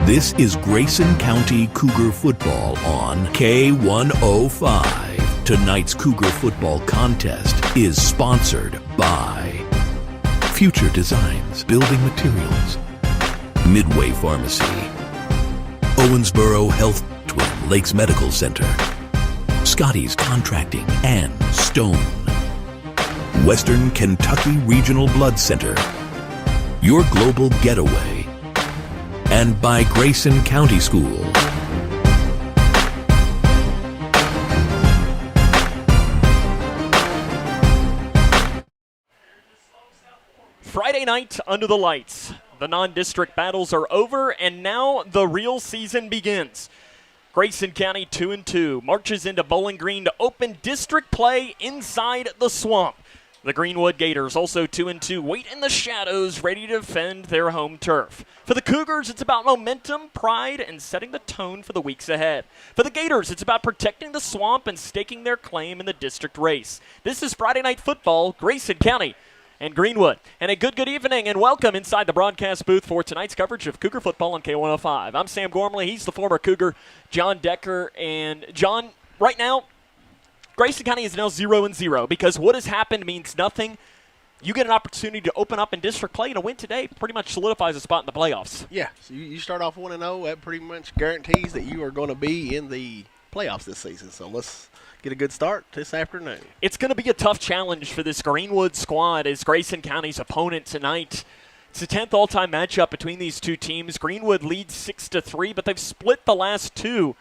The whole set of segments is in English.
This is Grayson County Cougar football on K105. Tonight's Cougar football contest is sponsored by Future Designs Building Materials, Midway Pharmacy, Owensboro Health, Twin Lakes Medical Center, Scotty's Contracting, and Stone, Western Kentucky Regional Blood Center, Your Global Getaway, and by Grayson County School. Friday night under the lights. The non-district battles are over, and now the real season begins. Grayson County 2-2 marches into Bowling Green to open district play inside the swamp. The Greenwood Gators, also 2-2, wait in the shadows, ready to defend their home turf. For the Cougars, it's about momentum, pride, and setting the tone for the weeks ahead. For the Gators, it's about protecting the swamp and staking their claim in the district race. This is Friday Night Football, Grayson County and Greenwood. And a good evening and welcome inside the broadcast booth for tonight's coverage of Cougar football on K105. I'm Sam Gormley. He's the former Cougar, John Decker. And John, right now, Grayson County is now 0-0 because what has happened means nothing. You get an opportunity to open up in district play, and a win today pretty much solidifies a spot in the playoffs. Yeah, so you start off 1-0. That pretty much guarantees that you are going to be in the playoffs this season. So let's get a good start this afternoon. It's going to be a tough challenge for this Greenwood squad as Grayson County's opponent tonight. It's the 10th all-time matchup between these two teams. Greenwood leads 6-3, but they've split the last two.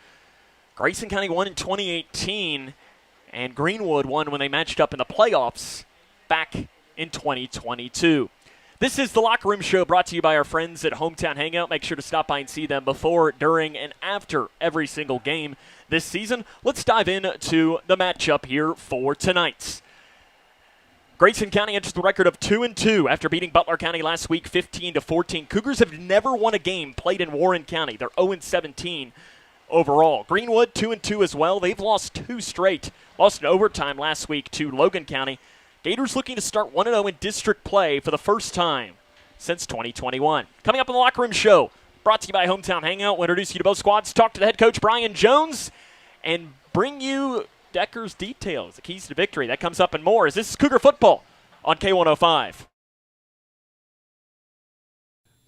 Grayson County won in 2018. And Greenwood won when they matched up in the playoffs back in 2022. This is the Locker Room Show brought to you by our friends at Hometown Hangout. Make sure to stop by and see them before, during, and after every single game this season. Let's dive into the matchup here for tonight. Grayson County enters the record of 2-2 after beating Butler County last week 15-14. Cougars have never won a game played in Warren County. They're 0-17. Overall. Greenwood 2-2 as well. They've lost two straight. Lost in overtime last week to Logan County. Gators looking to start 1-0 in district play for the first time since 2021. Coming up on the Locker Room Show, brought to you by Hometown Hangout. We'll introduce you to both squads, talk to the head coach Brian Jones, and bring you Decker's details, the keys to victory. That comes up and more as this is Cougar football on K105.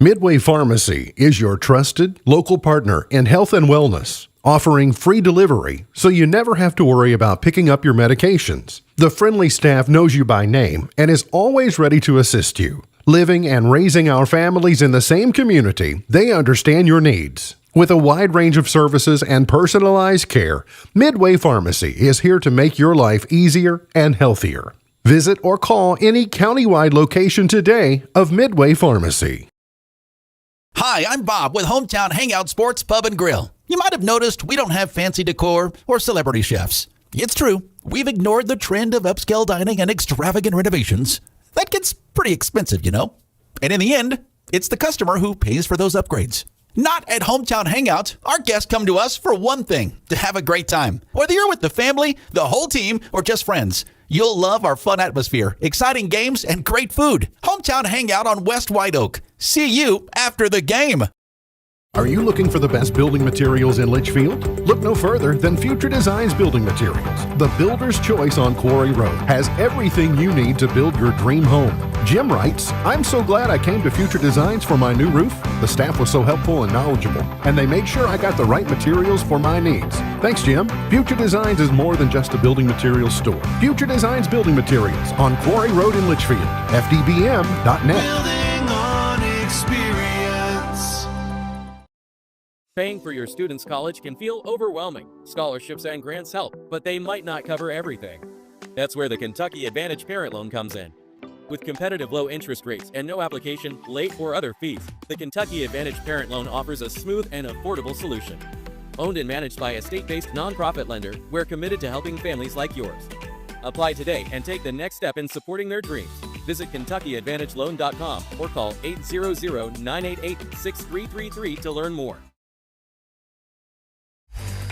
Midway Pharmacy is your trusted local partner in health and wellness, offering free delivery so you never have to worry about picking up your medications. The friendly staff knows you by name and is always ready to assist you. Living and raising our families in the same community, they understand your needs. With a wide range of services and personalized care, Midway Pharmacy is here to make your life easier and healthier. Visit or call any countywide location today of Midway Pharmacy. Hi, I'm Bob with Hometown Hangout Sports Pub and Grill. You might have noticed we don't have fancy decor or celebrity chefs. It's true, we've ignored the trend of upscale dining and extravagant renovations. That gets pretty expensive, you know. And in the end, it's the customer who pays for those upgrades. Not at Hometown Hangout. Our guests come to us for one thing, to have a great time. Whether you're with the family, the whole team, or just friends, you'll love our fun atmosphere, exciting games, and great food. Hometown Hangout on West White Oak. See you after the game. Are you looking for the best building materials in Litchfield? Look no further than Future Designs Building Materials. The builder's choice on Quarry Road has everything you need to build your dream home. Jim writes, I'm so glad I came to Future Designs for my new roof. The staff was so helpful and knowledgeable, and they made sure I got the right materials for my needs. Thanks, Jim. Future Designs is more than just a building materials store. Future Designs Building Materials on Quarry Road in Litchfield. FDBM.net. Paying for your student's college can feel overwhelming. Scholarships and grants help, but they might not cover everything. That's where the Kentucky Advantage Parent Loan comes in. With competitive low interest rates and no application, late, or other fees, the Kentucky Advantage Parent Loan offers a smooth and affordable solution. Owned and managed by a state-based nonprofit lender, we're committed to helping families like yours. Apply today and take the next step in supporting their dreams. Visit KentuckyAdvantageLoan.com or call 800-988-6333 to learn more.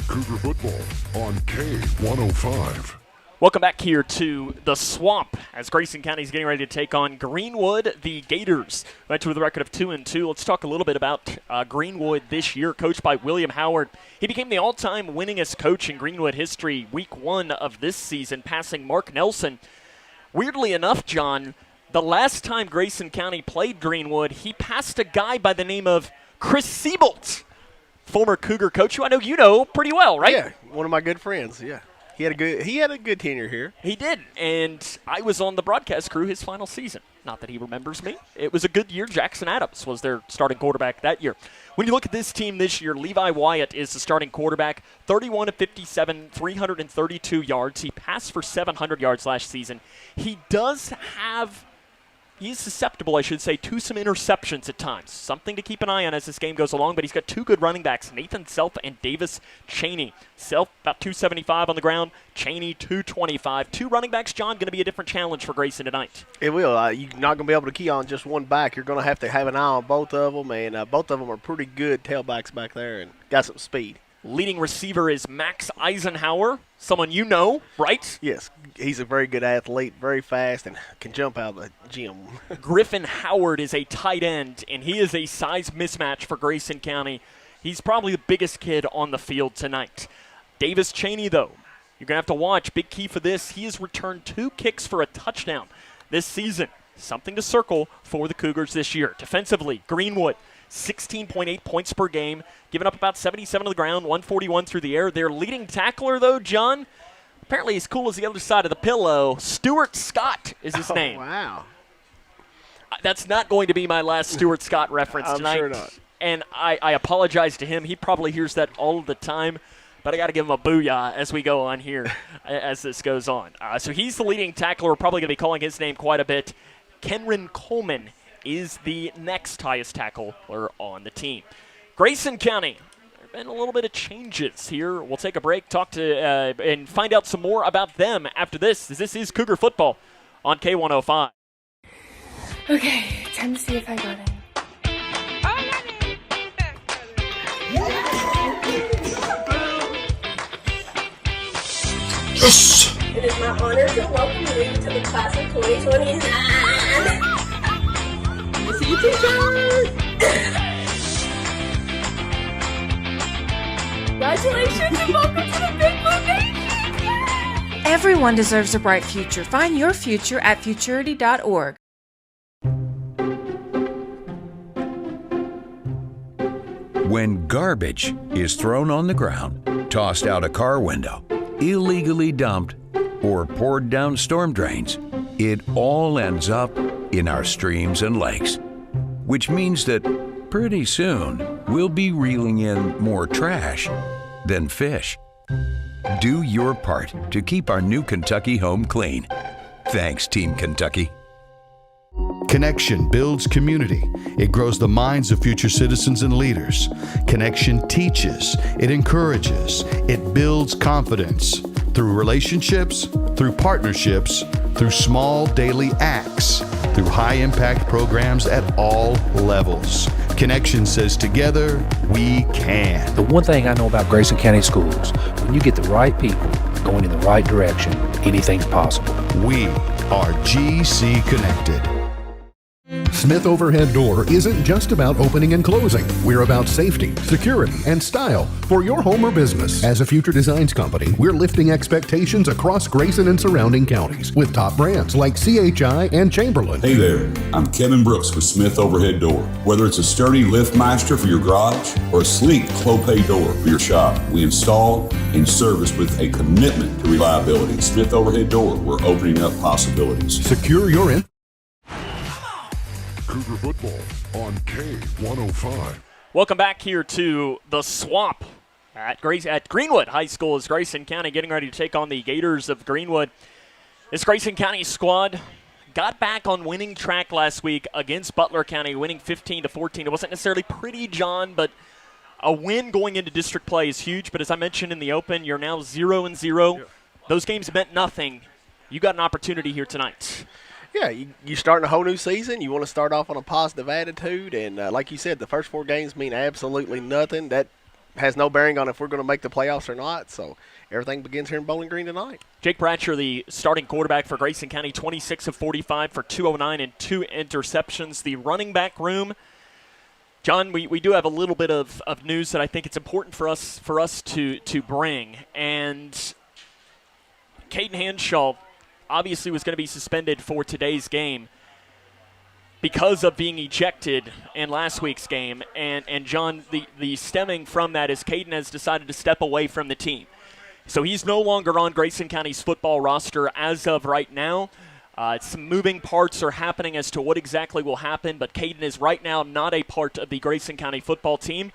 Cougar football on K105. Welcome back here to the Swamp as Grayson County is getting ready to take on Greenwood, the Gators. Went with a record of 2-2. Let's talk a little bit about Greenwood this year, coached by William Howard. He became the all-time winningest coach in Greenwood history week 1 of this season, passing Mark Nelson. Weirdly enough, John, the last time Grayson County played Greenwood, he passed a guy by the name of Chris Siebold, former Cougar coach, who I know you know pretty well, right? Yeah, one of my good friends, yeah. He had a good tenure here. He did, and I was on the broadcast crew his final season. Not that he remembers me. It was a good year. Jackson Adams was their starting quarterback that year. When you look at this team this year, Levi Wyatt is the starting quarterback, 31 of 57, 332 yards. He passed for 700 yards last season. He's susceptible, I should say, to some interceptions at times. Something to keep an eye on as this game goes along, but he's got 2 good running backs, Nathan Self and Davis Cheney. Self, about 275 on the ground. Cheney, 225. 2 running backs, John, going to be a different challenge for Grayson tonight. It will. You're not going to be able to key on just one back. You're going to have an eye on both of them, and both of them are pretty good tailbacks back there and got some speed. Leading receiver is Max Eisenhower, someone you know, right? Yes, he's a very good athlete, very fast, and can jump out of the gym. Griffin Howard is a tight end, and he is a size mismatch for Grayson County. He's probably the biggest kid on the field tonight. Davis Cheney, though, you're going to have to watch. Big key for this, he has returned 2 kicks for a touchdown this season. Something to circle for the Cougars this year. Defensively, Greenwood, 16.8 points per game, giving up about 77 on the ground, 141 through the air. Their leading tackler, though, John, apparently as cool as the other side of the pillow, Stuart Scott is his name. Wow. That's not going to be my last Stuart Scott reference I'm tonight. sure not. And I apologize to him. He probably hears that all the time, but I got to give him a booyah as we go on here as this goes on. So he's the leading tackler. We're probably going to be calling his name quite a bit. Kenron Coleman is the next highest tackler on the team. Grayson County, there have been a little bit of changes here. We'll take a break, talk to and find out some more about them after this, as this is Cougar football on K105. Okay, time to see if I got it. Yes! It is my honor to welcome you to the class of 2029. See you, teacher! Congratulations and welcome to the Big Blue Nation! Everyone deserves a bright future. Find your future at futurity.org. When garbage is thrown on the ground, tossed out a car window, illegally dumped, or poured down storm drains, it all ends up in our streams and lakes. Which means that pretty soon we'll be reeling in more trash than fish. Do your part to keep our new Kentucky home clean. Thanks, Team Kentucky. Connection builds community. It grows the minds of future citizens and leaders. Connection teaches. It encourages. It builds confidence through relationships, through partnerships, through small daily acts, through high-impact programs at all levels. Connection says together, we can. The one thing I know about Grayson County Schools, when you get the right people going in the right direction, anything's possible. We are GC Connected. Smith Overhead Door isn't just about opening and closing. We're about safety, security, and style for your home or business. As a future designs company, we're lifting expectations across Grayson and surrounding counties with top brands like CHI and Chamberlain. Hey there, I'm Kevin Brooks with Smith Overhead Door. Whether it's a sturdy LiftMeister for your garage or a sleek Clopay door for your shop, we install and service with a commitment to reliability. Smith Overhead Door, we're opening up possibilities. Secure your Cougar football on K105. Welcome back here to the Swamp at Greenwood High School as Grayson County getting ready to take on the Gators of Greenwood. This Grayson County squad got back on winning track last week against Butler County, winning 15-14. It wasn't necessarily pretty, John, but a win going into district play is huge. But as I mentioned in the open, you're now 0-0. Yeah. Those games meant nothing. You got an opportunity here tonight. Yeah, you're starting a whole new season. You want to start off on a positive attitude. And like you said, the first 4 games mean absolutely nothing. That has no bearing on if we're going to make the playoffs or not. So everything begins here in Bowling Green tonight. Jake Bratcher, the starting quarterback for Grayson County, 26 of 45 for 209 and 2 interceptions. The running back room, John, we do have a little bit of news that I think it's important for us to bring. And Caden Hanshaw obviously was going to be suspended for today's game because of being ejected in last week's game. And John, the stemming from that is Caden has decided to step away from the team. So he's no longer on Grayson County's football roster as of right now. Some moving parts are happening as to what exactly will happen, but Caden is right now not a part of the Grayson County football team.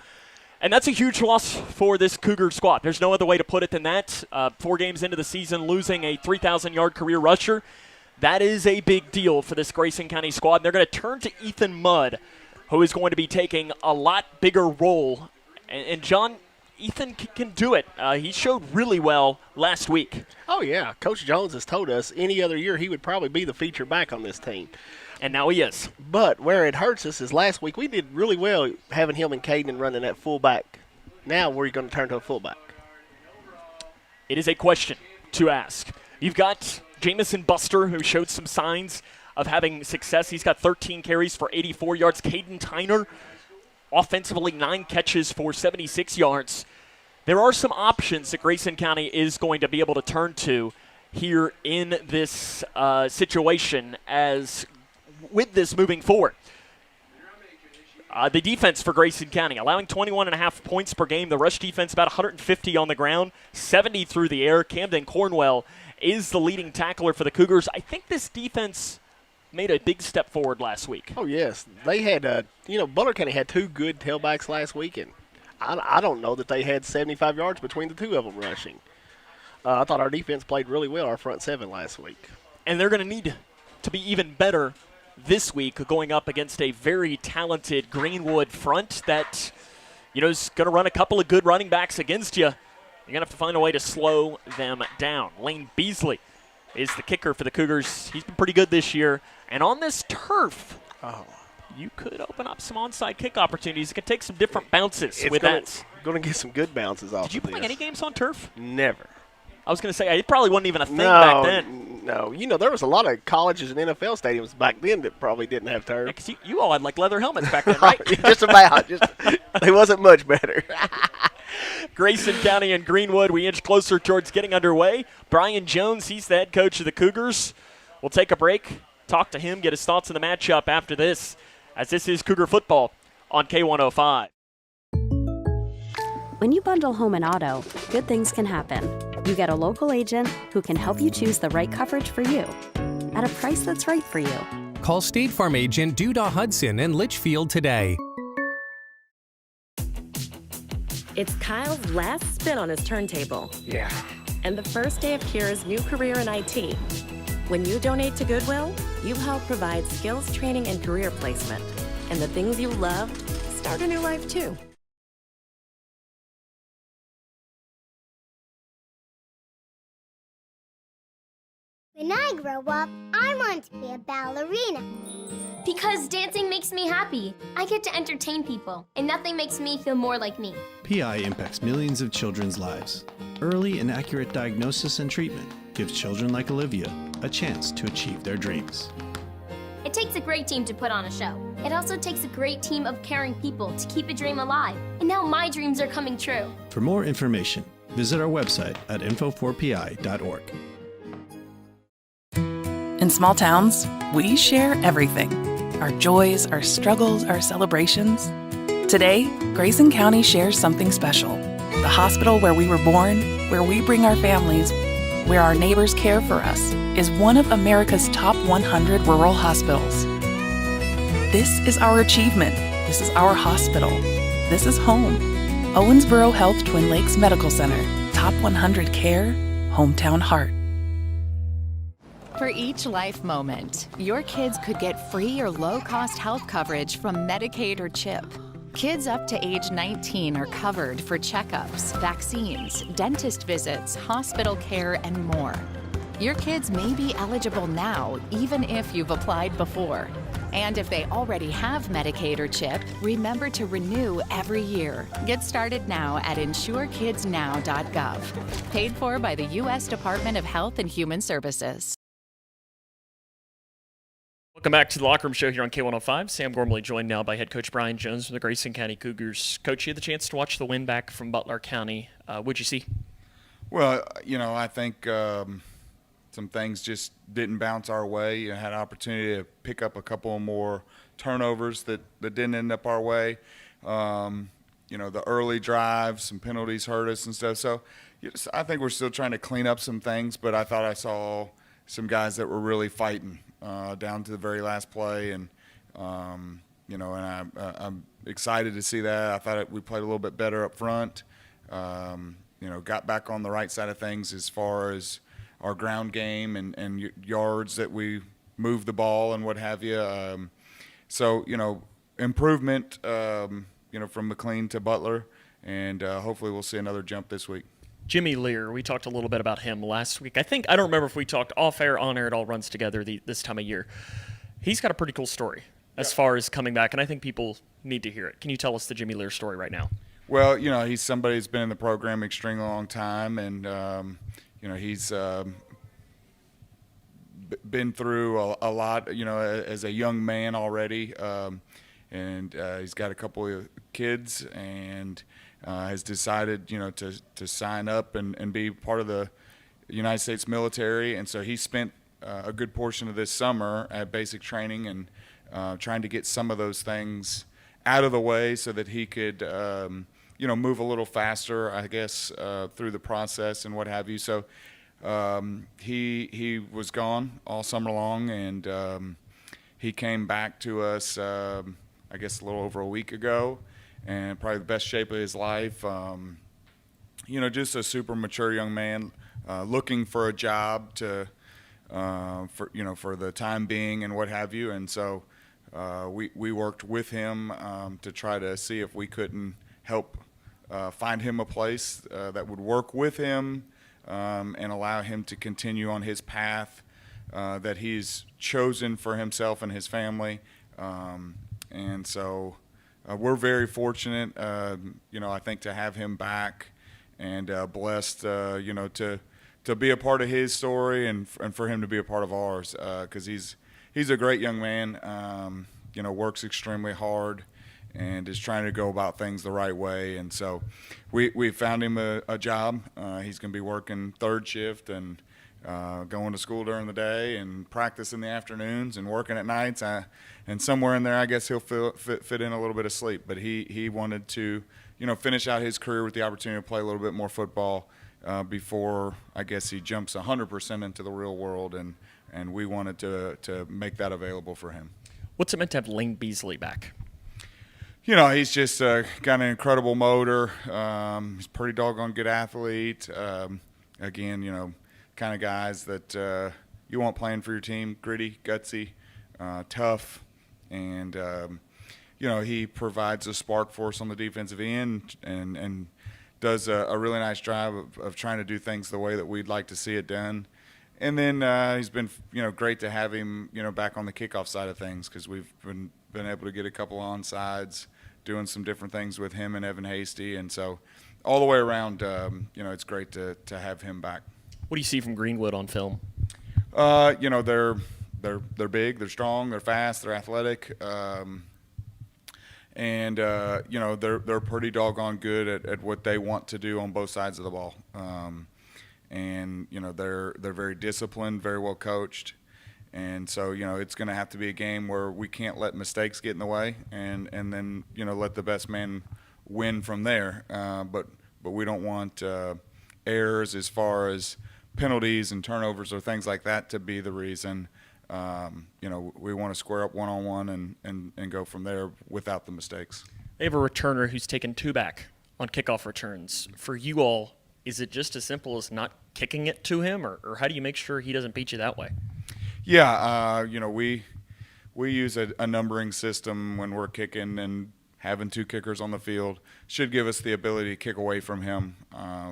And that's a huge loss for this Cougar squad. There's no other way to put it than that. 4 games into the season, losing a 3,000-yard career rusher. That is a big deal for this Grayson County squad. And they're going to turn to Ethan Mudd, who is going to be taking a lot bigger role. And John, Ethan can do it. He showed really well last week. Oh, yeah. Coach Jones has told us any other year he would probably be the feature back on this team. And now he is. But where it hurts us is last week we did really well having him and Caden running that fullback. Now we're going to turn to a fullback. It is a question to ask. You've got Jamison Buster, who showed some signs of having success. He's got 13 carries for 84 yards. Caden Tyner, offensively, 9 catches for 76 yards. There are some options that Grayson County is going to be able to turn to here in this situation as with this moving forward. The defense for Grayson County, allowing 21.5 points per game. The rush defense about 150 on the ground, 70 through the air. Camden Cornwell is the leading tackler for the Cougars. I think this defense made a big step forward last week. Oh, yes. They had, Butler County had 2 good tailbacks last week, and I don't know that they had 75 yards between the 2 of them rushing. I thought our defense played really well, our front 7 last week. And they're going to need to be even better this week, going up against a very talented Greenwood front that, is going to run a couple of good running backs against you. You're going to have to find a way to slow them down. Lane Beasley is the kicker for the Cougars. He's been pretty good this year. And on this turf, you could open up some onside kick opportunities. You could take some different bounces with that. Going to get some good bounces off. Did you play any games on turf? Never. I was going to say, it probably wasn't even a thing back then. No. There was a lot of colleges and NFL stadiums back then that probably didn't have turf. Yeah, 'cause you all had like leather helmets back then, right? Just about. They wasn't much better. Grayson County and Greenwood, we inch closer towards getting underway. Brian Jones, he's the head coach of the Cougars. We'll take a break, talk to him, get his thoughts on the matchup after this, as this is Cougar football on K105. When you bundle home and auto, good things can happen. You get a local agent who can help you choose the right coverage for you at a price that's right for you. Call State Farm agent Duda Hudson in Litchfield today. It's Kyle's last spin on his turntable. Yeah. And the first day of Kira's new career in IT. When you donate to Goodwill, you help provide skills training and career placement. And the things you love start a new life too. When I grow up, I want to be a ballerina. Because dancing makes me happy. I get to entertain people, and nothing makes me feel more like me. PI impacts millions of children's lives. Early and accurate diagnosis and treatment gives children like Olivia a chance to achieve their dreams. It takes a great team to put on a show. It also takes a great team of caring people to keep a dream alive. And now my dreams are coming true. For more information, visit our website at info4pi.org. In small towns, we share everything. Our joys, our struggles, our celebrations. Today, Grayson County shares something special. The hospital where we were born, where we bring our families, where our neighbors care for us, is one of America's top 100 rural hospitals. This is our achievement. This is our hospital. This is home. Owensboro Health Twin Lakes Medical Center. Top 100 care, hometown heart. For each life moment, your kids could get free or low-cost health coverage from Medicaid or CHIP. Kids up to age 19 are covered for checkups, vaccines, dentist visits, hospital care, and more. Your kids may be eligible now, even if you've applied before. And if they already have Medicaid or CHIP, remember to renew every year. Get started now at insurekidsnow.gov. Paid for by the U.S. Department of Health and Human Services. Welcome back to the Locker Room Show here on K105. Sam Gormley joined now by head coach Brian Jones from the Grayson County Cougars. Coach, you had the chance to watch the win back from Butler County. What'd you see? Well, I think some things just didn't bounce our way. You had an opportunity to pick up a couple more turnovers that didn't end up our way. The early drives, some penalties hurt us and stuff. So I think we're still trying to clean up some things, but I thought I saw some guys that were really fighting down to the very last play, and I'm excited to see that. I thought we played a little bit better up front. Got back on the right side of things as far as our ground game and yards that we move the ball and what have you. Improvement, from McLean to Butler, and hopefully we'll see another jump this week. Jimmy Lear, we talked a little bit about him last week. I don't remember if we talked off-air, on-air, it all runs together this time of year. He's got a pretty cool story as far as coming back, and I think people need to hear it. Can you tell us the Jimmy Lear story right now? Well, he's somebody who's been in the program extremely long time, and he's been through a lot, as a young man already, and he's got a couple of kids, and has decided, to sign up and be part of the United States military. And so he spent a good portion of this summer at basic training and trying to get some of those things out of the way so that he could move a little faster, I guess, through the process and what have you. So he was gone all summer long, and he came back to us, I guess, a little over a week ago, and probably the best shape of his life. Just a super mature young man, looking for a job for the time being and what have you. And so we worked with him to try to see if we couldn't help find him a place that would work with him and allow him to continue on his path that he's chosen for himself and his family. And so we're very fortunate, I think, to have him back, and blessed, to be a part of his story and for him to be a part of ours, because he's a great young man, works extremely hard and is trying to go about things the right way. And so we found him a job. He's going to be working third shift and going to school during the day and practice in the afternoons and working at nights. And somewhere in there, I guess he'll fit in a little bit of sleep. But he wanted to, finish out his career with the opportunity to play a little bit more football before, I guess, he jumps 100% into the real world. And we wanted to make that available for him. What's it meant to have Lane Beasley back? He's just got an incredible motor. He's a pretty doggone good athlete. Again, kind of guys that you want playing for your team, gritty, gutsy, tough. And, he provides a spark for us on the defensive end and does a really nice job of trying to do things the way that we'd like to see it done. And then he's been, great to have him, back on the kickoff side of things, because we've been able to get a couple onsides, doing some different things with him and Evan Hasty. And so all the way around, it's great to have him back. What do you see from Greenwood on film? They're big, they're strong, they're fast, they're athletic. And they're pretty doggone good at what they want to do on both sides of the ball. And they're very disciplined, very well coached, and so it's going to have to be a game where we can't let mistakes get in the way, and then let the best man win from there. But we don't want errors as far as penalties and turnovers or things like that to be the reason. We want to square up one-on-one and go from there without the mistakes. They have a returner who's taken 2 back on kickoff returns. For you all, is it just as simple as not kicking it to him, or how do you make sure he doesn't beat you that way? Yeah, we use a numbering system when we're kicking, and having 2 kickers on the field should give us the ability to kick away from him,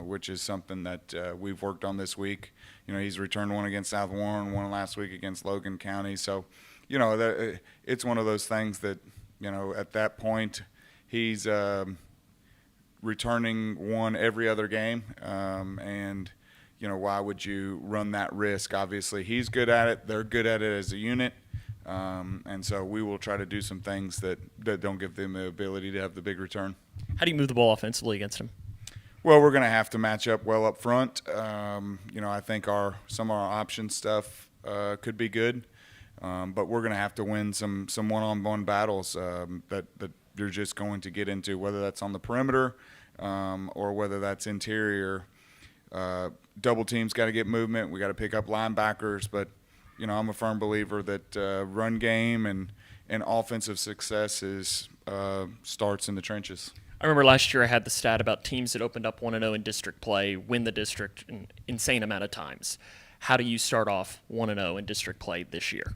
which is something that we've worked on this week. He's returned one against South Warren, one last week against Logan County. So, it's one of those things that, at that point, he's returning one every other game, and why would you run that risk? Obviously, he's good at it. They're good at it as a unit, and so we will try to do some things that don't give them the ability to have the big return. How do you move the ball offensively against him? Well, we're going to have to match up well up front. I think some of our option stuff could be good, but we're going to have to win some one-on-one battles that you're just going to get into, whether that's on the perimeter or whether that's interior. Double teams got to get movement. We got to pick up linebackers, but I'm a firm believer that run game and offensive success starts in the trenches. I remember last year I had the stat about teams that opened up 1-0 in district play win the district an insane amount of times. How do you start off 1-0 in district play this year?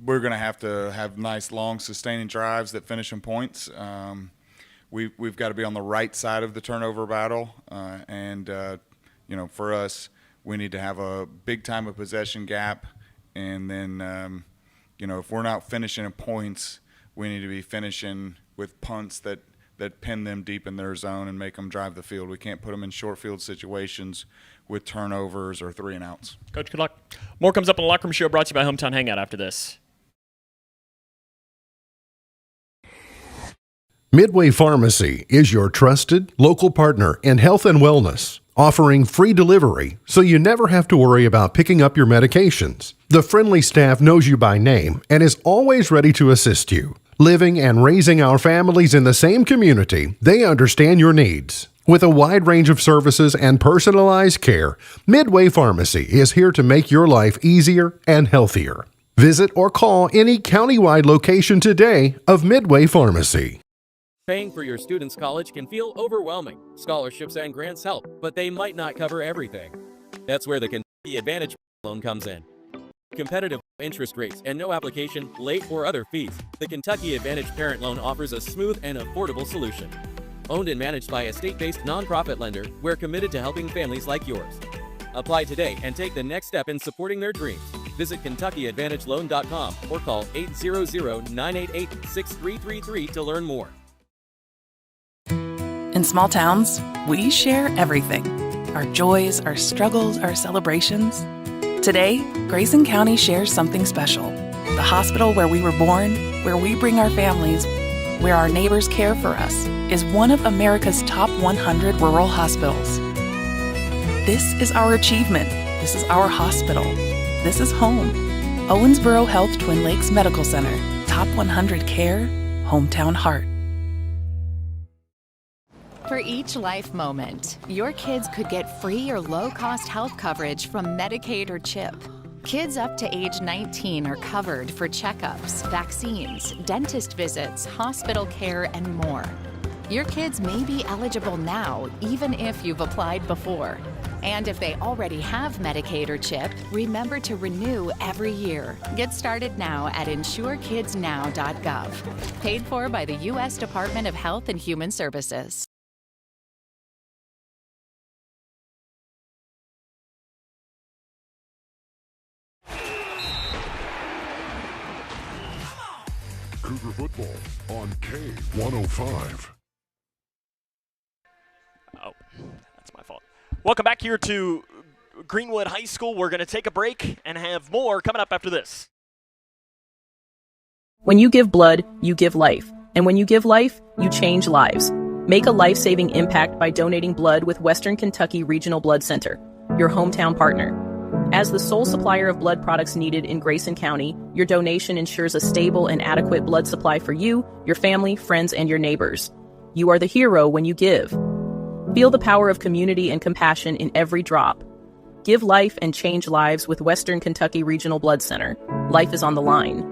We're going to have nice, long, sustaining drives that finish in points. We've got to be on the right side of the turnover battle, and for us, we need to have a big time of possession gap, and then if we're not finishing in points, we need to be finishing with punts that pin them deep in their zone and make them drive the field. We can't put them in short field situations with turnovers or 3-and-outs. Coach, good luck. More comes up on the Locker Room Show, brought to you by Hometown Hangout after this. Midway Pharmacy is your trusted local partner in health and wellness, offering free delivery so you never have to worry about picking up your medications. The friendly staff knows you by name and is always ready to assist you. Living and raising our families in the same community, they understand your needs. With a wide range of services and personalized care, Midway Pharmacy is here to make your life easier and healthier. Visit or call any countywide location today of Midway Pharmacy. Paying for your student's college can feel overwhelming. Scholarships and grants help, but they might not cover everything. That's where the Kentucky Advantage loan comes in. Competitive interest rates and no application, late, or other fees, the Kentucky Advantage Parent Loan offers a smooth and affordable solution. Owned and managed by a state-based nonprofit lender, we're committed to helping families like yours. Apply today and take the next step in supporting their dreams. Visit KentuckyAdvantageLoan.com or call 800-988-6333 to learn more. In small towns, we share everything. Our joys, our struggles, our celebrations. Today, Grayson County shares something special. The hospital where we were born, where we bring our families, where our neighbors care for us, is one of America's top 100 rural hospitals. This is our achievement. This is our hospital. This is home. Owensboro Health Twin Lakes Medical Center. Top 100 care, hometown heart. For each life moment, your kids could get free or low-cost health coverage from Medicaid or CHIP. Kids up to age 19 are covered for checkups, vaccines, dentist visits, hospital care, and more. Your kids may be eligible now, even if you've applied before. And if they already have Medicaid or CHIP, remember to renew every year. Get started now at insurekidsnow.gov. Paid for by the U.S. Department of Health and Human Services. Cougar football on K105. Oh, that's my fault. Welcome back here to Greenwood High School. We're going to take a break and have more coming up after this. When you give blood, you give life. And when you give life, you change lives. Make a life-saving impact by donating blood with Western Kentucky Regional Blood Center, your hometown partner. As the sole supplier of blood products needed in Grayson County, your donation ensures a stable and adequate blood supply for you, your family, friends, and your neighbors. You are the hero when you give. Feel the power of community and compassion in every drop. Give life and change lives with Western Kentucky Regional Blood Center. Life is on the line.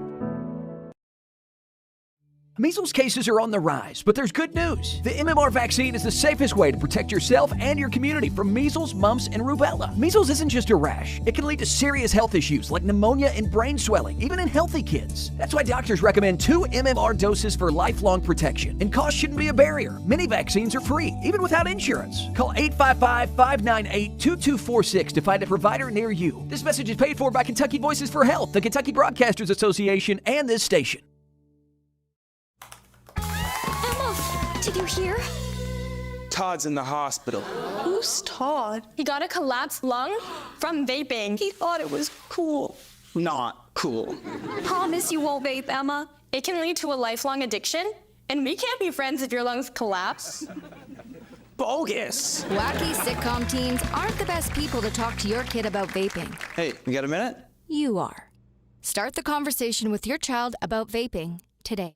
Measles cases are on the rise, but there's good news. The MMR vaccine is the safest way to protect yourself and your community from measles, mumps, and rubella. Measles isn't just a rash. It can lead to serious health issues like pneumonia and brain swelling, even in healthy kids. That's why doctors recommend 2 MMR doses for lifelong protection. And cost shouldn't be a barrier. Many vaccines are free, even without insurance. Call 855-598-2246 to find a provider near you. This message is paid for by Kentucky Voices for Health, the Kentucky Broadcasters Association, and this station. Did you hear? Todd's in the hospital. Who's Todd? He got a collapsed lung from vaping. He thought it was cool. Not cool. Promise you won't vape, Emma. It can lead to a lifelong addiction, and we can't be friends if your lungs collapse. Bogus. Wacky sitcom teens aren't the best people to talk to your kid about vaping. Hey, you got a minute? You are. Start the conversation with your child about vaping today.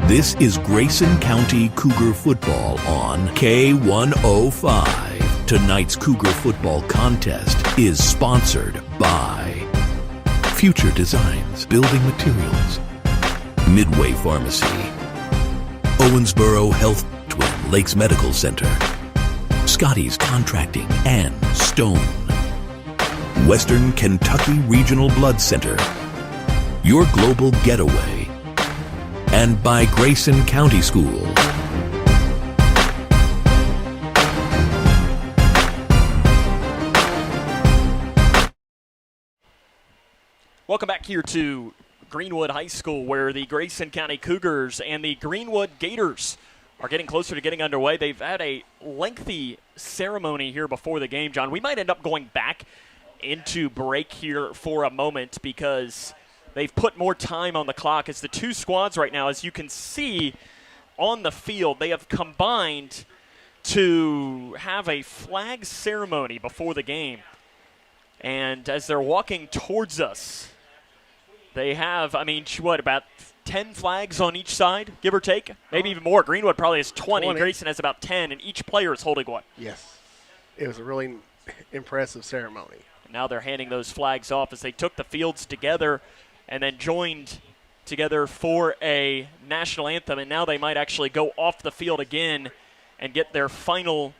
This is Grayson County Cougar football on K105. Tonight's Cougar football contest is sponsored by Future Designs Building Materials, Midway Pharmacy, Owensboro Health, Twin Lakes Medical Center, Scotty's Contracting, and Stone. Western Kentucky Regional Blood Center, your global getaway, and by Grayson County Schools. Welcome back here to Greenwood High School, where the Grayson County Cougars and the Greenwood Gators are getting closer to getting underway. They've had a lengthy ceremony here before the game, John. We might end up going back into break here for a moment because they've put more time on the clock. As the two squads right now, as you can see on the field, they have combined to have a flag ceremony before the game. And as they're walking towards us, they have, about 10 flags on each side, give or take? Maybe even more. Greenwood probably has 20. Grayson has about 10, and each player is holding one. Yes. It was a really impressive ceremony. And now they're handing those flags off as they took the fields together and then joined together for a national anthem, and now they might actually go off the field again and get their final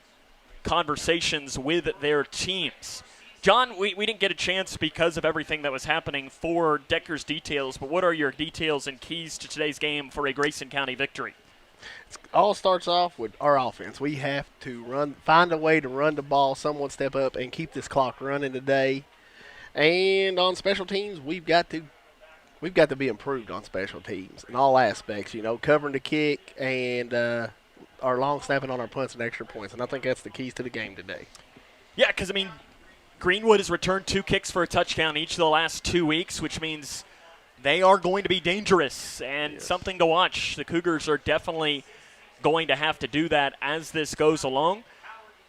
conversations with their teams. John, we didn't get a chance because of everything that was happening for Decker's details, but what are your details and keys to today's game for a Grayson County victory? It all starts off with our offense. We have to find a way to run the ball, someone step up and keep this clock running today. And on special teams, we've got to be improved on special teams in all aspects, covering the kick and our long snapping on our punts and extra points. And I think that's the keys to the game today. Yeah, because, Greenwood has returned 2 kicks for a touchdown each of the last 2 weeks, which means they are going to be dangerous and something to watch. The Cougars are definitely going to have to do that as this goes along.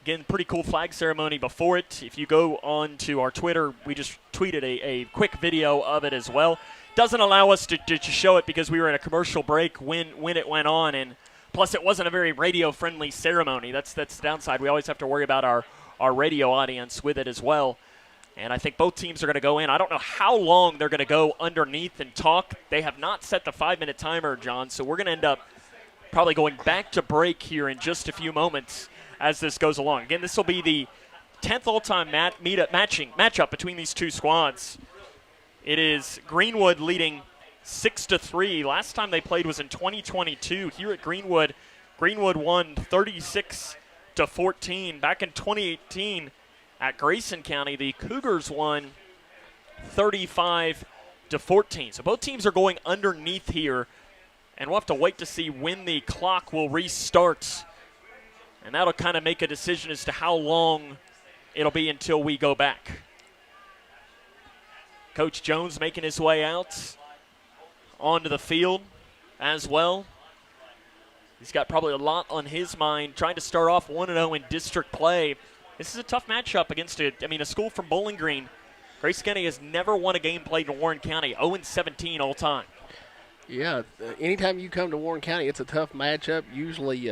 Again, pretty cool flag ceremony before it. If you go on to our Twitter, we just tweeted a quick video of it as well. Doesn't allow us to show it because we were in a commercial break when it went on, and plus it wasn't a very radio-friendly ceremony. That's the downside. We always have to worry about our radio audience with it as well. And I think both teams are going to go in. I don't know how long they're going to go underneath and talk. They have not set the 5-minute timer, John, so we're going to end up probably going back to break here in just a few moments as this goes along. Again, this will be the 10th all-time matchup between these two squads. It is Greenwood leading 6-3. Last time they played was in 2022 here at Greenwood. Greenwood won 36-14. Back in 2018 at Grayson County, the Cougars won 35-14. So both teams are going underneath here, and we'll have to wait to see when the clock will restart. And that'll kind of make a decision as to how long it'll be until we go back. Coach Jones making his way out onto the field as well. He's got probably a lot on his mind, trying to start off 1-0 in district play. This is a tough matchup against a school from Bowling Green Grayson County has never won a game played in Warren County, 0-17 all time. Yeah, anytime you come to Warren County, it's a tough matchup. Usually,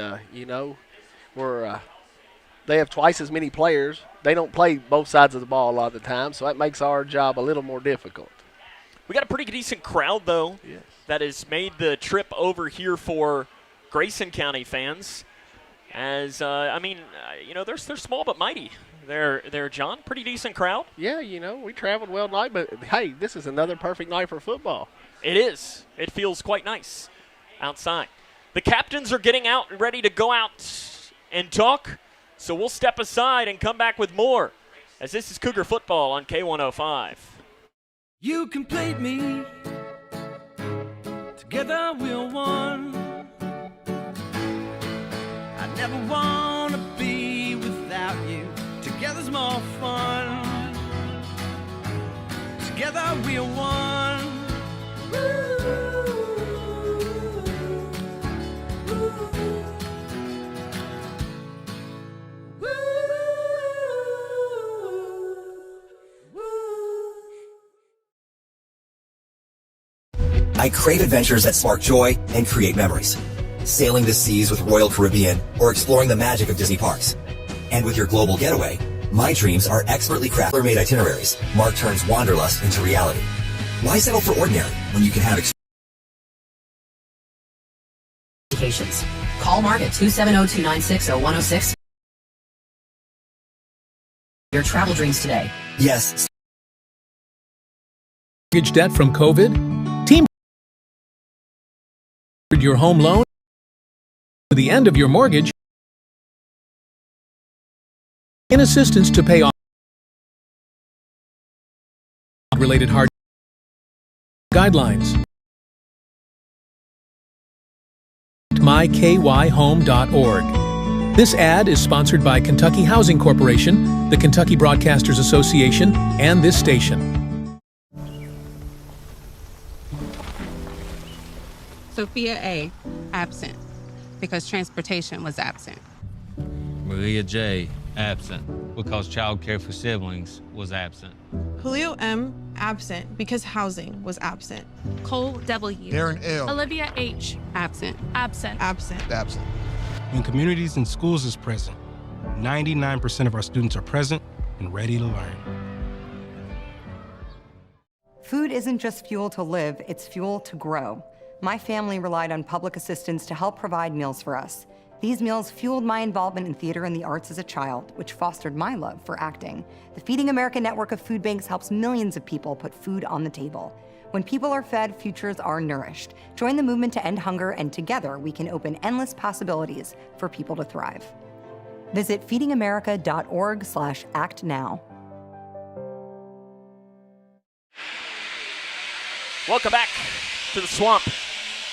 where they have twice as many players. They don't play both sides of the ball a lot of the time, so that makes our job a little more difficult. We got a pretty decent crowd, though, that has made the trip over here for Grayson County fans. As, they're small but mighty. They're John, pretty decent crowd. Yeah, we traveled well tonight, but, hey, this is another perfect night for football. It is. It feels quite nice outside. The captains are getting out and ready to go out and talk, so we'll step aside and come back with more, as this is Cougar Football on K105. You complete me. Together we're one. I never want to be without you. Together's more fun. Together we're one. I crave adventures that spark joy and create memories. Sailing the seas with Royal Caribbean or exploring the magic of Disney parks. And with your global getaway, my dreams are expertly crafted made itineraries. Mark turns wanderlust into reality. Why settle for ordinary when you can have Vacations. Call Mark at 270-296-0106. Your travel dreams today. Yes. Mortgage debt from COVID? Team your home loan to the end of your mortgage in assistance to pay off related hard guidelines. mykyhome.org. This ad is sponsored by Kentucky Housing Corporation, the Kentucky Broadcasters Association, and this station. Sophia A., absent, because transportation was absent. Maria J., absent, because child care for siblings was absent. Julio M., absent, because housing was absent. Cole W. Darren L. Olivia H. Absent. Absent. Absent. Absent. When communities and schools is present, 99% of our students are present and ready to learn. Food isn't just fuel to live, it's fuel to grow. My family relied on public assistance to help provide meals for us. These meals fueled my involvement in theater and the arts as a child, which fostered my love for acting. The Feeding America network of food banks helps millions of people put food on the table. When people are fed, futures are nourished. Join the movement to end hunger, and together we can open endless possibilities for people to thrive. Visit feedingamerica.org/actnow. Welcome back to the Swamp.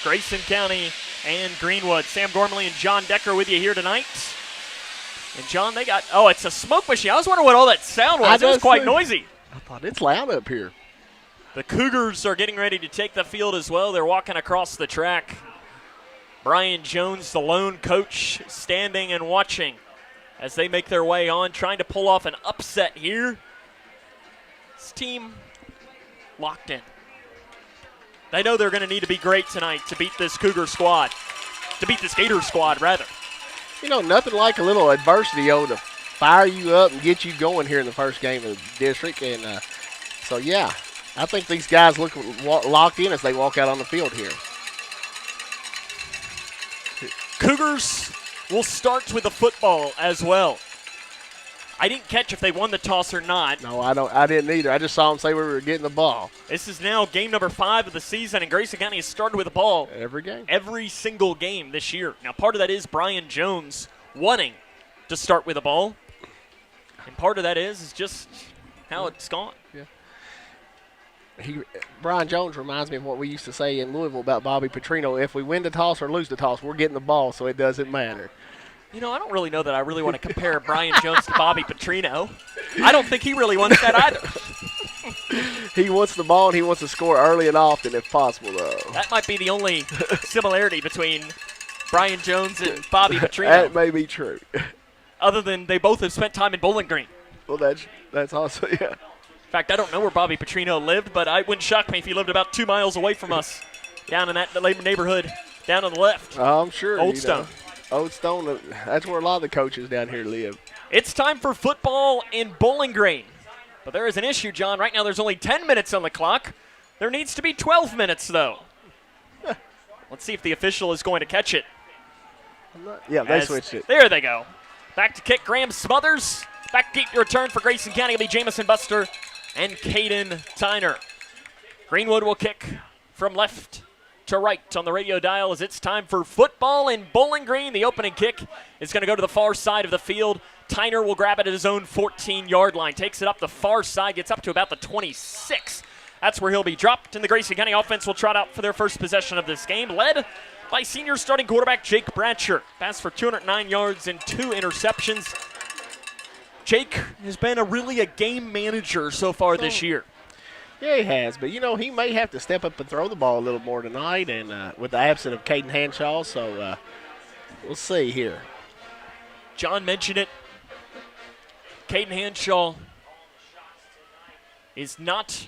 Grayson County and Greenwood. Sam Gormley and John Decker with you here tonight. And John, they got, it's a smoke machine. I was wondering what all that sound was. It was quite noisy. I thought it's loud up here. The Cougars are getting ready to take the field as well. They're walking across the track. Brian Jones, the lone coach, standing and watching as they make their way on, trying to pull off an upset here. This team locked in. They know they're going to need to be great tonight to beat this Cougar squad, to beat this Gator squad, rather. Nothing like a little adversity, to fire you up and get you going here in the first game of the district. And I think these guys look locked in as they walk out on the field here. Cougars will start with the football as well. I didn't catch if they won the toss or not. No, I didn't either. I just saw them say we were getting the ball. This is now game number 5 of the season, and Grayson County has started with the ball every game, every single game this year. Now, part of that is Brian Jones wanting to start with the ball, and part of that is just how it's gone. Yeah. Brian Jones reminds me of what we used to say in Louisville about Bobby Petrino. If we win the toss or lose the toss, we're getting the ball, so it doesn't matter. I don't really know that I really want to compare Brian Jones to Bobby Petrino. I don't think he really wants that either. He wants the ball, and he wants to score early and often if possible, though. That might be the only similarity between Brian Jones and Bobby Petrino. That may be true. Other than they both have spent time in Bowling Green. Well, that's also, yeah. In fact, I don't know where Bobby Petrino lived, but it wouldn't shock me if he lived about 2 miles away from us, down in that neighborhood, down on the left. I'm sure. Old Stone. Old Stone, that's where a lot of the coaches down here live. It's time for football in Bowling Green. But there is an issue, John. Right now there's only 10 minutes on the clock. There needs to be 12 minutes, though. Let's see if the official is going to catch it. Yeah, they switched it. There they go. Back to kick, Graham Smothers. Back deep to return for Grayson County will be Jamison Buster and Caden Tyner. Greenwood will kick from left to right on the radio dial as it's time for football in Bowling Green. The opening kick is going to go to the far side of the field. Tyner will grab it at his own 14-yard line. Takes it up the far side, gets up to about the 26. That's where he'll be dropped, and the Grayson County offense will trot out for their first possession of this game, led by senior starting quarterback Jake Bratcher. Pass for 209 yards and 2 interceptions. Jake has been really a game manager so far this year. Yeah, he has, but, he may have to step up and throw the ball a little more tonight, and with the absence of Caden Hanshaw, so we'll see here. John mentioned it. Caden Hanshaw is not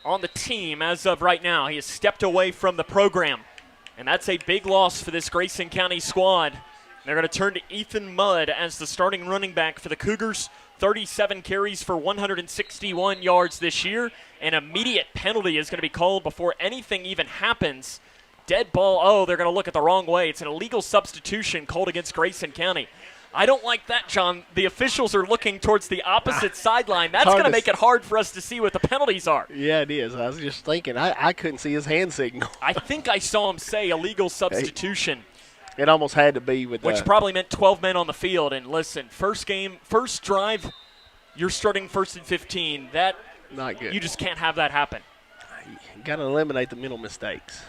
on the team as of right now. He has stepped away from the program, and that's a big loss for this Grayson County squad. They're going to turn to Ethan Mudd as the starting running back for the Cougars. 37 carries for 161 yards this year. An immediate penalty is going to be called before anything even happens. Dead ball, they're going to look at the wrong way. It's an illegal substitution called against Grayson County. I don't like that, John. The officials are looking towards the opposite sideline. That's going to make it hard for us to see what the penalties are. Yeah, it is. I was just thinking. I couldn't see his hand signal. I think I saw him say illegal substitution. It almost had to be with which probably meant 12 men on the field. And listen, first drive, you're starting 1st and 15. That not good. You just can't have that happen. You got to eliminate the mental mistakes.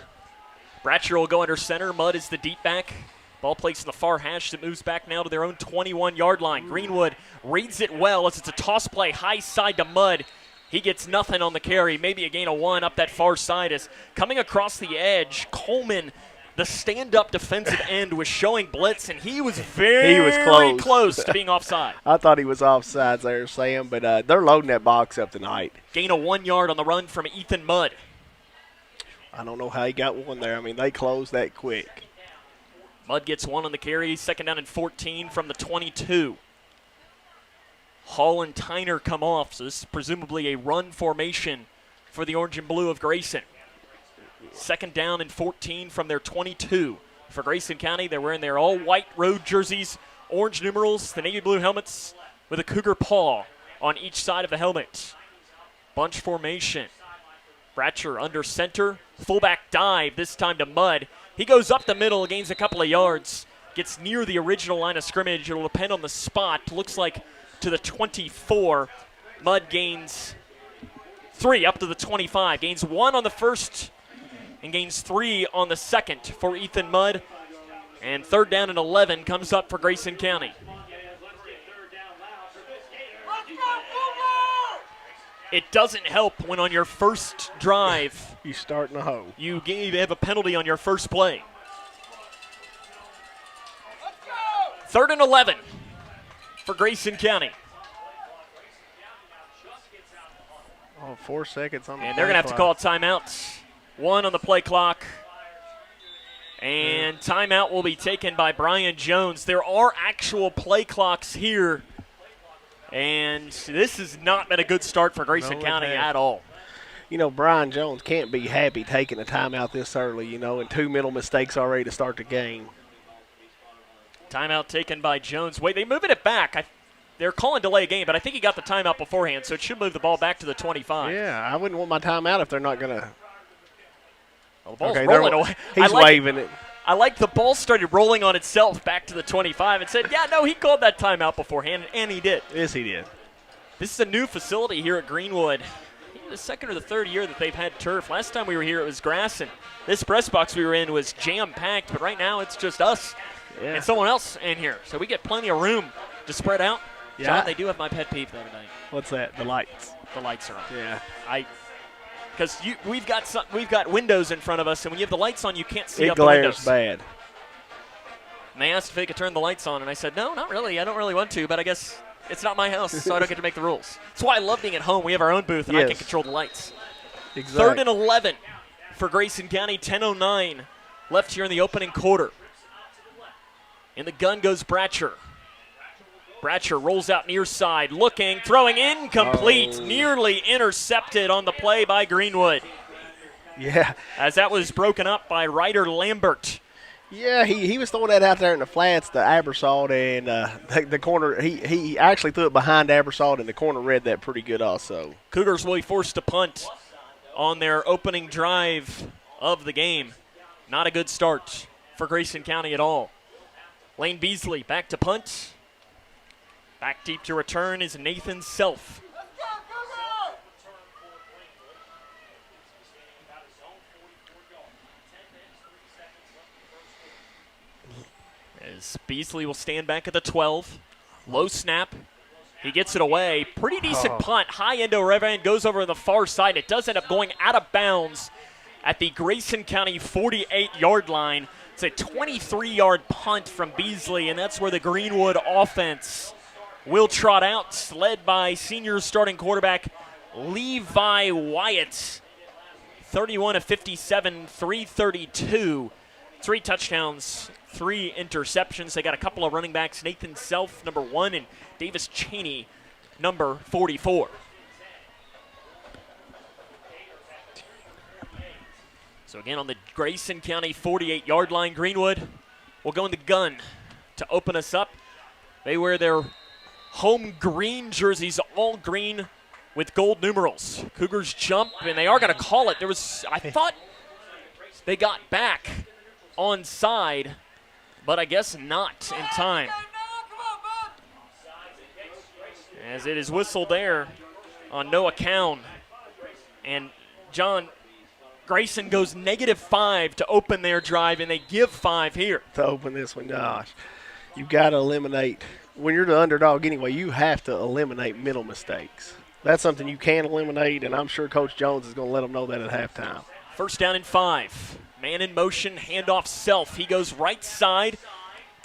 Bratcher will go under center. Mudd is the deep back. Ball placed in the far hash that moves back now to their own 21-yard line. Greenwood reads it well as it's a toss play high side to Mudd. He gets nothing on the carry, maybe a gain of 1 up that far side. As coming across the edge, Coleman, the stand-up defensive end, was showing blitz, and he was very close to being offside. I thought he was offside there, Sam, but they're loading that box up tonight. Gain of 1 yard on the run from Ethan Mudd. I don't know how he got 1 there. I mean, they closed that quick. Mudd gets 1 on the carry, 2nd down and 14 from the 22. Hall and Tyner come off, so this is presumably a run formation for the orange and blue of Grayson. 2nd down and 14 from their 22. For Grayson County, they're wearing their all-white road jerseys, orange numerals, the navy blue helmets with a cougar paw on each side of the helmet. Bunch formation. Bratcher under center, fullback dive, this time to Mudd. He goes up the middle, gains a couple of yards, gets near the original line of scrimmage. It'll depend on the spot. Looks like to the 24. Mudd gains 3 up to the 25. Gains 1 on the first and gains 3 on the second for Ethan Mudd. And 3rd down and 11 comes up for Grayson County. It doesn't help when on your first drive you start in a hole. You have a penalty on your first play. 3rd and 11 for Grayson County. 4 seconds on the And they're going to have to call timeouts. 1 on the play clock. And timeout will be taken by Brian Jones. There are actual play clocks here. And this has not been a good start for Grayson County at all. Brian Jones can't be happy taking a timeout this early, and 2 mental mistakes already to start the game. Timeout taken by Jones. Wait, they moving it back. They're calling delay game, but I think he got the timeout beforehand, so it should move the ball back to the 25. Yeah, I wouldn't want my timeout if they're not going to. Well, the ball's rolling away. He's waving it. I like the ball started rolling on itself back to the 25 and said, yeah, no, he called that timeout beforehand, and he did. Yes, he did. This is a new facility here at Greenwood. The 2nd or the 3rd year that they've had turf. Last time we were here, it was grass, and this press box we were in was jam-packed, but right now it's just us and someone else in here. So we get plenty of room to spread out. Yeah. John, they do have my pet peeve the other night. What's that? The lights. The lights are on. Yeah. Because we've got windows in front of us, and when you have the lights on, you can't see out the windows. It glares bad. And they asked if they could turn the lights on, and I said, no, not really. I don't really want to, but I guess It's not my house, so I don't get to make the rules. That's why I love being at home. We have our own booth, and I can control the lights. Exactly. 3rd and 11 for Grayson County. 10:09 left here in the opening quarter. In the gun goes Bratcher. Bratcher rolls out near side, looking, throwing incomplete, nearly intercepted on the play by Greenwood. Yeah. As that was broken up by Ryder Lambert. Yeah, he was throwing that out there in the flats to Abersalt, and the corner, he actually threw it behind Abersalt, and the corner read that pretty good also. Cougars will be forced to punt on their opening drive of the game. Not a good start for Grayson County at all. Lane Beasley back to punt. Back deep to return is Nathan Self. As Beasley will stand back at the 12. Low snap. He gets it away. Pretty decent punt. High end over end. Goes over on the far side. It does end up going out of bounds at the Grayson County 48-yard line. It's a 23-yard punt from Beasley, and that's where the Greenwood offense will trot out, led by senior starting quarterback Levi Wyatt. 31 of 57, 332. 3 touchdowns, 3 interceptions. They got a couple of running backs, Nathan Self, number 1, and Davis Cheney, number 44. So again, on the Grayson County 48-yard line, Greenwood will go in the gun to open us up. They wear their home green jerseys, all green with gold numerals. Cougars jump, and they are going to call it. I thought they got back onside, but I guess not in time. As it is whistled there on Noah Cowan. And John, Grayson goes -5 to open their drive, and they give 5 here. To open this one, gosh. You've got to eliminate. When you're the underdog anyway, you have to eliminate mental mistakes. That's something you can eliminate, and I'm sure Coach Jones is going to let them know that at halftime. 1st down and 5. Man in motion, handoff Self. He goes right side,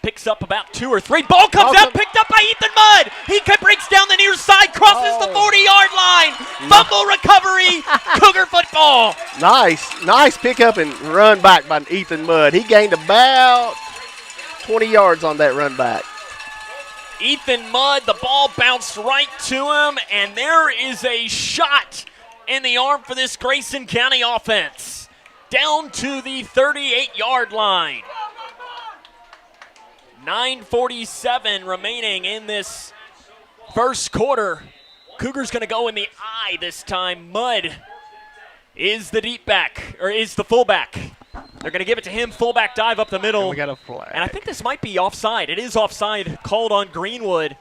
picks up about 2 or 3. Ball comes out, picked up by Ethan Mudd. He breaks down the near side, crosses the 40-yard line. Fumble recovery, Cougar football. Nice pickup and run back by Ethan Mudd. He gained about 20 yards on that run back. Ethan Mudd, the ball bounced right to him, and there is a shot in the arm for this Grayson County offense. Down to the 38-yard line. 9:47 remaining in this first quarter. Cougars going to go in the eye this time. Mudd is the deep back, or is the fullback. They're going to give it to him. Fullback dive up the middle. And we got a flag. And I think this might be offside. It is offside called on Greenwood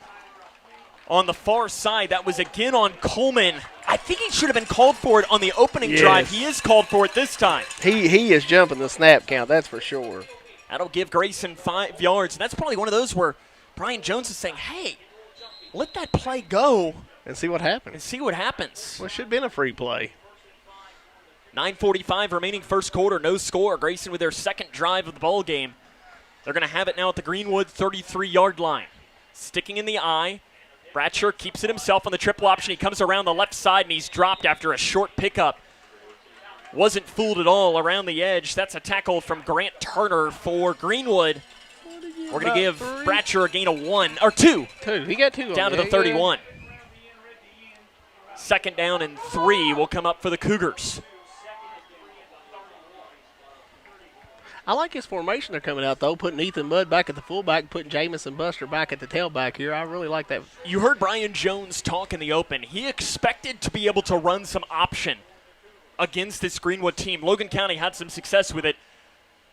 on the far side. That was again on Coleman. I think he should have been called for it on the opening drive. He is called for it this time. He is jumping the snap count, that's for sure. That'll give Grayson 5 yards. And that's probably one of those where Brian Jones is saying, hey, let that play go. And see what happens. Well, it should have been a free play. 9:45 remaining first quarter, no score. Grayson with their second drive of the ball game. They're going to have it now at the Greenwood 33-yard line. Sticking in the eye. Bratcher keeps it himself on the triple option. He comes around the left side, and he's dropped after a short pickup. Wasn't fooled at all around the edge. That's a tackle from Grant Turner for Greenwood. We're going to give Bratcher a gain of 1 or 2. 2. He got 2 down to the 31. 2nd down and 3 will come up for the Cougars. I like his formation they're coming out, though, putting Ethan Mudd back at the fullback, putting Jamison Buster back at the tailback here. I really like that. You heard Brian Jones talk in the open. He expected to be able to run some option against this Greenwood team. Logan County had some success with it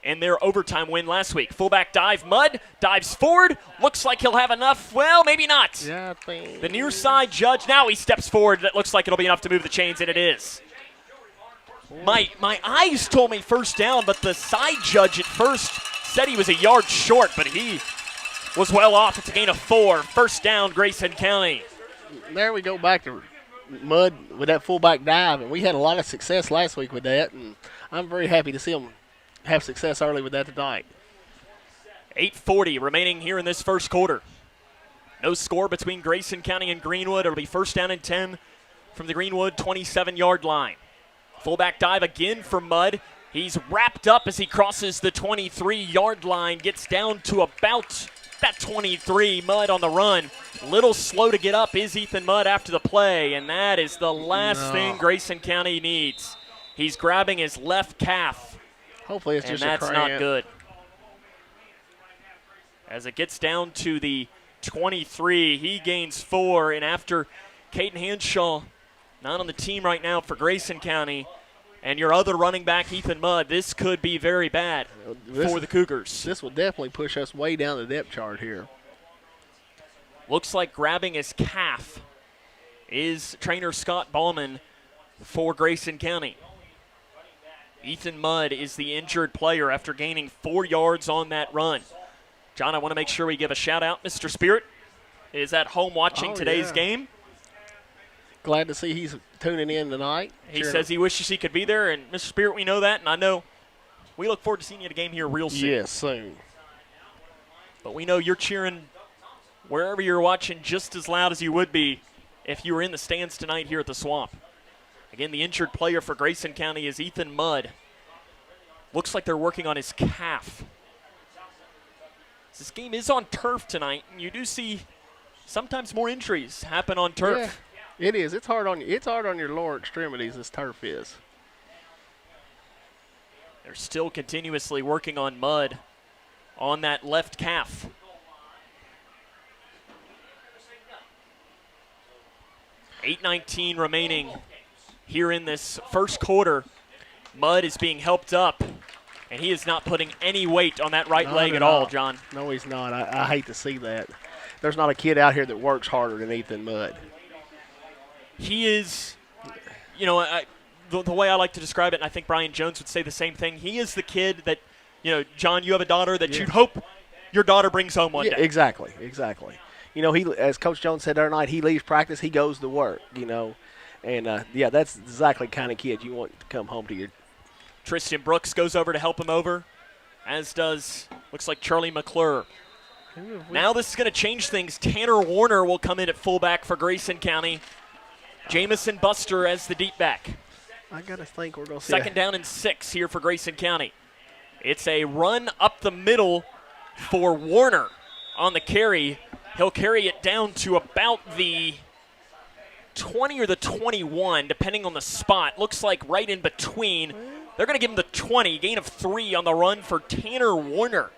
in their overtime win last week. Fullback dive, Mudd dives forward. Looks like he'll have enough. Well, maybe not. Yeah, I think. The near side judge, now he steps forward. That looks like it'll be enough to move the chains, and it is. My eyes told me first down, but the side judge at first said he was a yard short, but he was well off. It's a gain of 4. First down, Grayson County. There we go back to Mudd with that fullback dive, and we had a lot of success last week with that, and I'm very happy to see him have success early with that tonight. 8:40 remaining here in this first quarter. No score between Grayson County and Greenwood. It'll be first down and 10 from the Greenwood 27-yard line. Fullback dive again for Mudd. He's wrapped up as he crosses the 23-yard line, gets down to about that 23. Mudd on the run. Little slow to get up is Ethan Mudd after the play, and that is the last thing Grayson County needs. He's grabbing his left calf. Hopefully it's and just that's a not good. As it gets down to the 23, he gains 4, and after Caden Hanshaw not on the team right now for Grayson County, and your other running back, Ethan Mudd, this could be very bad for the Cougars. This will definitely push us way down the depth chart here. Looks like grabbing his calf is trainer Scott Ballman for Grayson County. Ethan Mudd is the injured player after gaining 4 yards on that run. John, I want to make sure we give a shout-out. Mr. Spirit is at home watching today's game. Glad to see he's tuning in tonight. He says he wishes he could be there, and Mr. Spirit, we know that, and I know we look forward to seeing you at a game here real soon. Yes, soon. But we know you're cheering wherever you're watching just as loud as you would be if you were in the stands tonight here at the Swamp. Again, the injured player for Grayson County is Ethan Mudd. Looks like they're working on his calf. This game is on turf tonight, and you do see sometimes more injuries happen on turf. Yeah. It is. It's hard on your lower extremities, this turf is. They're still continuously working on Mudd on that left calf. $8:19 remaining here in this first quarter. Mudd is being helped up, and he is not putting any weight on that right leg at all, John. No, he's not. I hate to see that. There's not a kid out here that works harder than Ethan Mudd. He is, you know, the way I like to describe it, and I think Brian Jones would say the same thing, he is the kid that, you know, John, you have a daughter that you'd hope your daughter brings home one day. Exactly. You know, he, as Coach Jones said the other night, he leaves practice, he goes to work, you know. And, that's exactly the kind of kid you want to come home to your. Tristan Brooks goes over to help him over, as does, looks like Charlie McClure. Now this is going to change things. Tanner Warner will come in at fullback for Grayson County. Jamison Buster as the deep back. I got to think we're going to see second down and 6 here for Grayson County. It's a run up the middle for Warner on the carry. He'll carry it down to about the 20 or the 21, depending on the spot. Looks like right in between. They're going to give him the 20. Gain of 3 on the run for Tanner Warner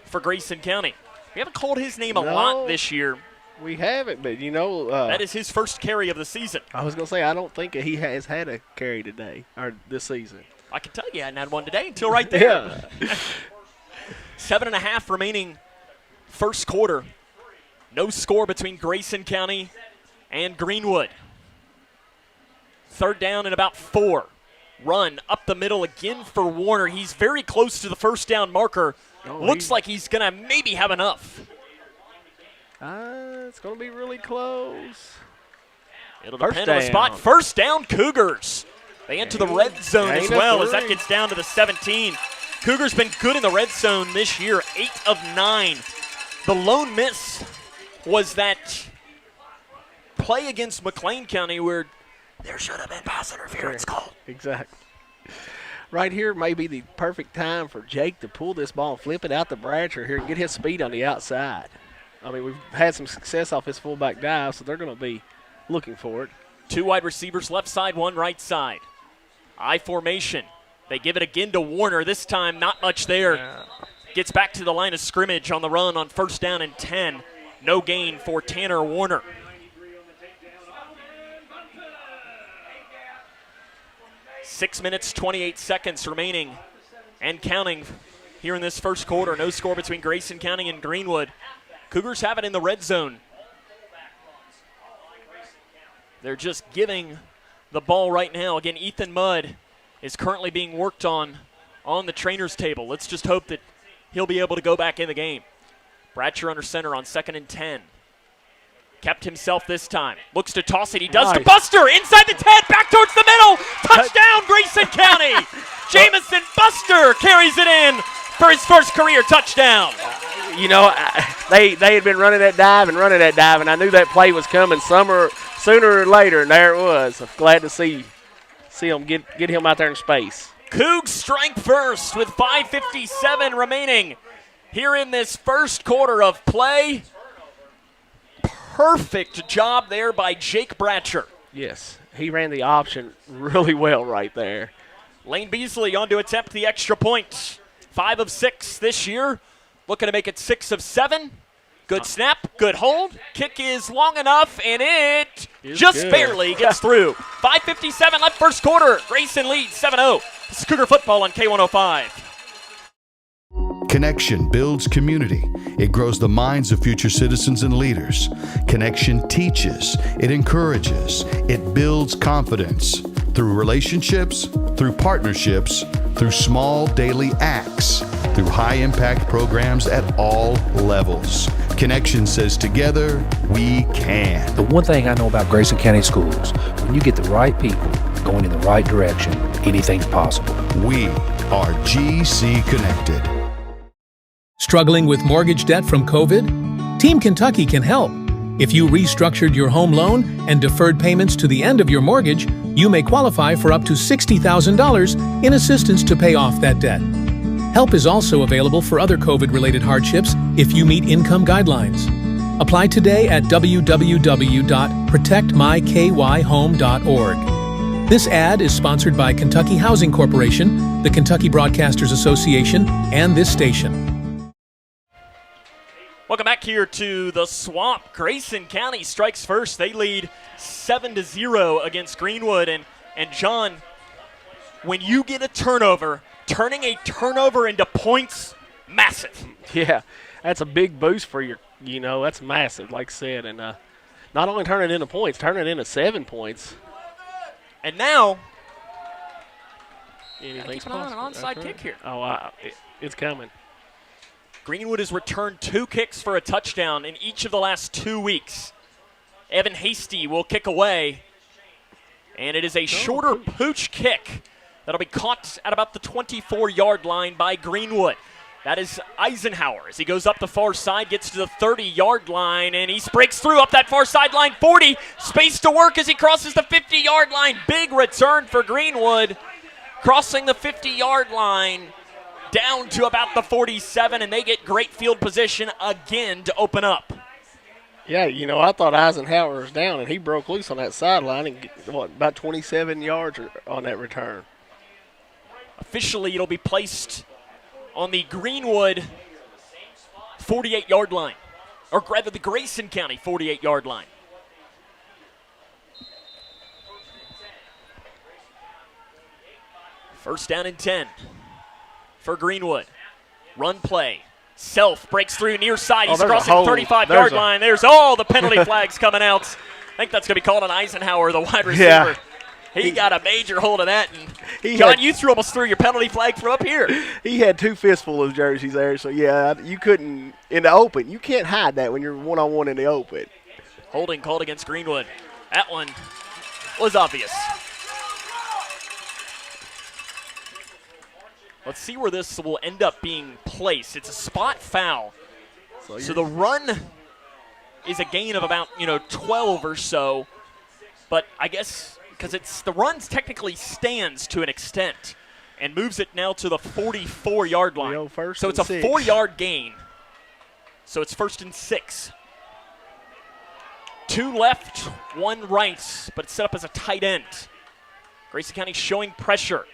for Grayson County. We haven't called his name a lot this year. We haven't, but, you know. That is his first carry of the season. I was going to say, I don't think he has had a carry today, or this season. I can tell you I hadn't had one today until right there. 7.5 remaining first quarter. No score between Grayson County and Greenwood. Third down and about 4. Run up the middle again for Warner. He's very close to the first down marker. Looks like he's going to maybe have enough. It's going to be really close. It'll depend on the spot. First down, Cougars. They enter the red zone as well as that gets down to the 17. Cougars been good in the red zone this year, 8 of 9. The lone miss was that play against McLean County where there should have been pass interference called. Exactly. Right here may be the perfect time for Jake to pull this ball and flip it out to Bradshaw here and get his speed on the outside. I mean, we've had some success off his fullback dive, so they're going to be looking for it. 2 wide receivers, left side, 1 right side. I formation. They give it again to Warner. This time, not much there. Gets back to the line of scrimmage on the run on first down and 10. No gain for Tanner Warner. Six minutes, 28 seconds remaining and counting here in this first quarter. No score between Grayson County and Greenwood. Cougars have it in the red zone. They're just giving the ball right now. Again, Ethan Mudd is currently being worked on the trainer's table. Let's just hope that he'll be able to go back in the game. Bradshaw under center on 2nd and 10. Kept himself this time. Looks to toss it. He does to Buster. Inside the 10. Back towards the middle. Touchdown, Grayson County. Jamison Buster carries it in for his first career touchdown. You know, they had been running that dive, and I knew that play was coming sooner or later, and there it was. I'm glad to see him get him out there in space. Cougs strike first with 5:57 remaining here in this first quarter of play. Perfect job there by Jake Bratcher. Yes, he ran the option really well right there. Lane Beasley on to attempt the extra point. 5 of 6 this year. Looking to make it 6 of 7. Good snap, good hold. Kick is long enough, and it just barely gets through. 5:57 left first quarter. Grayson leads 7-0. This is Cougar football on K105. Connection builds community. It grows the minds of future citizens and leaders. Connection teaches. It encourages. It builds confidence through relationships, through partnerships, through small daily acts, through high-impact programs at all levels. Connection says together, we can. The one thing I know about Grayson County Schools, when you get the right people going in the right direction, anything's possible. We are GC Connected. Struggling with mortgage debt from COVID? Team Kentucky can help. If you restructured your home loan and deferred payments to the end of your mortgage, you may qualify for up to $60,000 in assistance to pay off that debt. Help is also available for other COVID-related hardships if you meet income guidelines. Apply today at www.protectmykyhome.org. This ad is sponsored by Kentucky Housing Corporation, the Kentucky Broadcasters Association, and this station. Welcome back here to the Swamp. Grayson County strikes first. They lead 7-0 against Greenwood. And John, when you get a turnover, turning a turnover into points, massive. Yeah, that's a big boost for that's massive, like I said. And not only turn it into points, turn it into 7 points. And now, anything's keep an eye on an onside kick here. Oh, it's coming. Greenwood has returned 2 kicks for a touchdown in each of the last 2 weeks. Evan Hasty will kick away, and it is a shorter pooch kick that'll be caught at about the 24-yard line by Greenwood. That is Eisenhower as he goes up the far side, gets to the 30-yard line, and he breaks through up that far sideline. 40, space to work as he crosses the 50-yard line. Big return for Greenwood, crossing the 50-yard line down to about the 47, and they get great field position again to open up. Yeah, I thought Eisenhower was down, and he broke loose on that sideline and about 27 yards on that return. Officially, it'll be placed on the Greenwood 48-yard line, or rather the Grayson County 48-yard line. First down and 10 for Greenwood. Run play. Self breaks through near side. He's crossing the 35-yard line. There's all the penalty flags coming out. I think that's going to be called on Eisenhower, the wide receiver. Yeah. He got a major hold of that. And John, you almost threw your penalty flag from up here. He had 2 fistfuls of jerseys there, so yeah, you couldn't, in the open, you can't hide that when you're one-on-one in the open. Holding called against Greenwood. That one was obvious. Let's see where this will end up being placed. It's a spot foul. So the run is a gain of about, 12 or so. But I guess because the run technically stands to an extent and moves it now to the 44-yard line. So it's a 4-yard gain. So it's 1st and 6. 2 left, 1 right, but it's set up as a tight end. Grayson County showing pressure.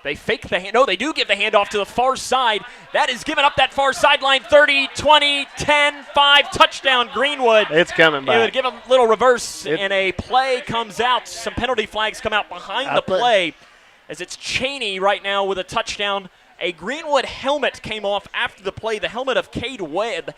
They fake the hand. No, they do give the handoff to the far side. That is given up that far sideline. 30, 20, 10, 5, touchdown Greenwood. It's coming back. It would give a little reverse, and a play comes out. Some penalty flags come out behind the play as it's Cheney right now with a touchdown. A Greenwood helmet came off after the play. The helmet of Cade Webb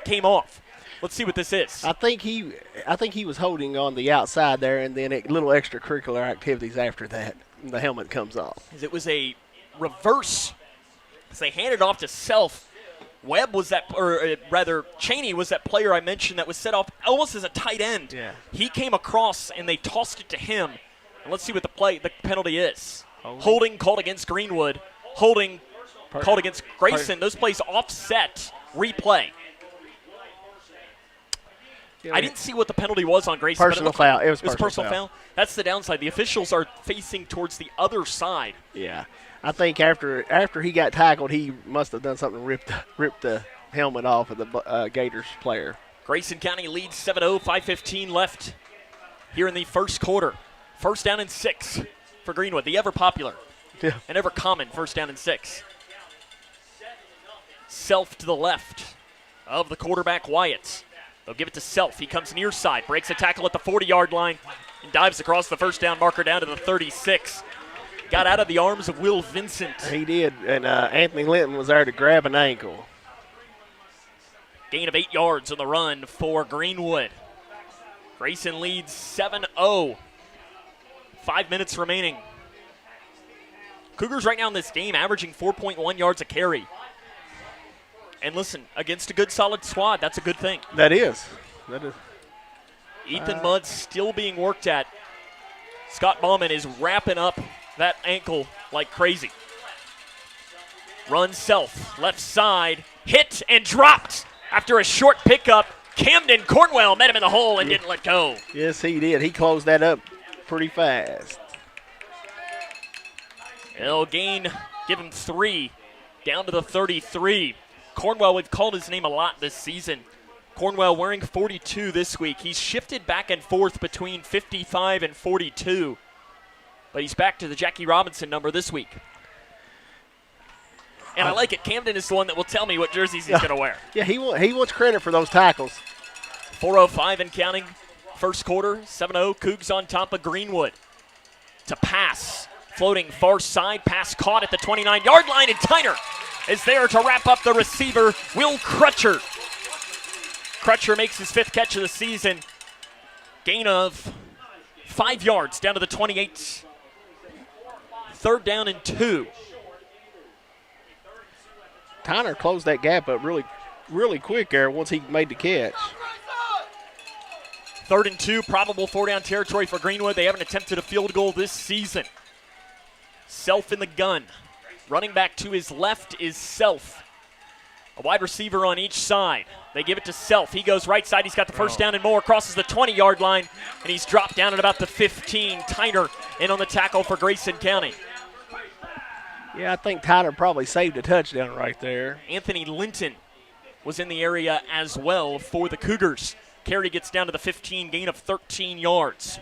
came off. Let's see what this is. I think he was holding on the outside there, and then a little extracurricular activities after that. The helmet comes off. It was a reverse as they handed off to Self. Webb was that, or rather Cheney was that player I mentioned that was set off almost as a tight end. Yeah. He came across and they tossed it to him. And let's see what the penalty is. Holding called against Greenwood. Holding called against Grayson. Those plays offset replay. I didn't see what the penalty was on Grayson. Personal foul. It was personal foul. That's the downside. The officials are facing towards the other side. Yeah. I think after he got tackled, he must have done something, ripped the helmet off of the Gators player. Grayson County leads 7-0, 5:15 left here in the first quarter. First down and 6 for Greenwood, the ever-popular and ever-common first down and 6. Self to the left of the quarterback, Wyatt. They'll give it to Self. He comes near side, breaks a tackle at the 40-yard line, and dives across the first down marker down to the 36. Got out of the arms of Will Vincent. He did, and Anthony Linton was there to grab an ankle. Gain of 8 yards on the run for Greenwood. Grayson leads 7-0. 5 minutes remaining. Cougars right now in this game averaging 4.1 yards a carry. And listen, against a good solid squad, that's a good thing. That is. Ethan Mudd still being worked at. Scott Bauman is wrapping up that ankle like crazy. Run Self, left side, hit and dropped. After a short pickup, Camden Cornwell met him in the hole and didn't let go. Yes, he did. He closed that up pretty fast. They'll give him 3, down to the 33. Cornwell, we've called his name a lot this season. Cornwell wearing 42 this week. He's shifted back and forth between 55 and 42. But he's back to the Jackie Robinson number this week. And I like it. Camden is the one that will tell me what jerseys he's going to wear. Yeah, he wants credit for those tackles. 4:05 and counting. First quarter, 7-0. Cougs on top of Greenwood. To pass. Floating far side. Pass caught at the 29-yard line. And Tyner is there to wrap up the receiver, Will Crutcher. Crutcher makes his 5th catch of the season. Gain of 5 yards down to the 28. 3rd down and 2. Tyner closed that gap up really quick there once he made the catch. 3rd and 2, probable 4-down territory for Greenwood. They haven't attempted a field goal this season. Self in the gun. Running back to his left is Self. A wide receiver on each side. They give it to Self. He goes right side. He's got the first down and more. Crosses the 20-yard line, and he's dropped down at about the 15. Tyner in on the tackle for Grayson County. Yeah, I think Tyner probably saved a touchdown right there. Anthony Linton was in the area as well for the Cougars. Carey gets down to the 15, gain of 13 yards.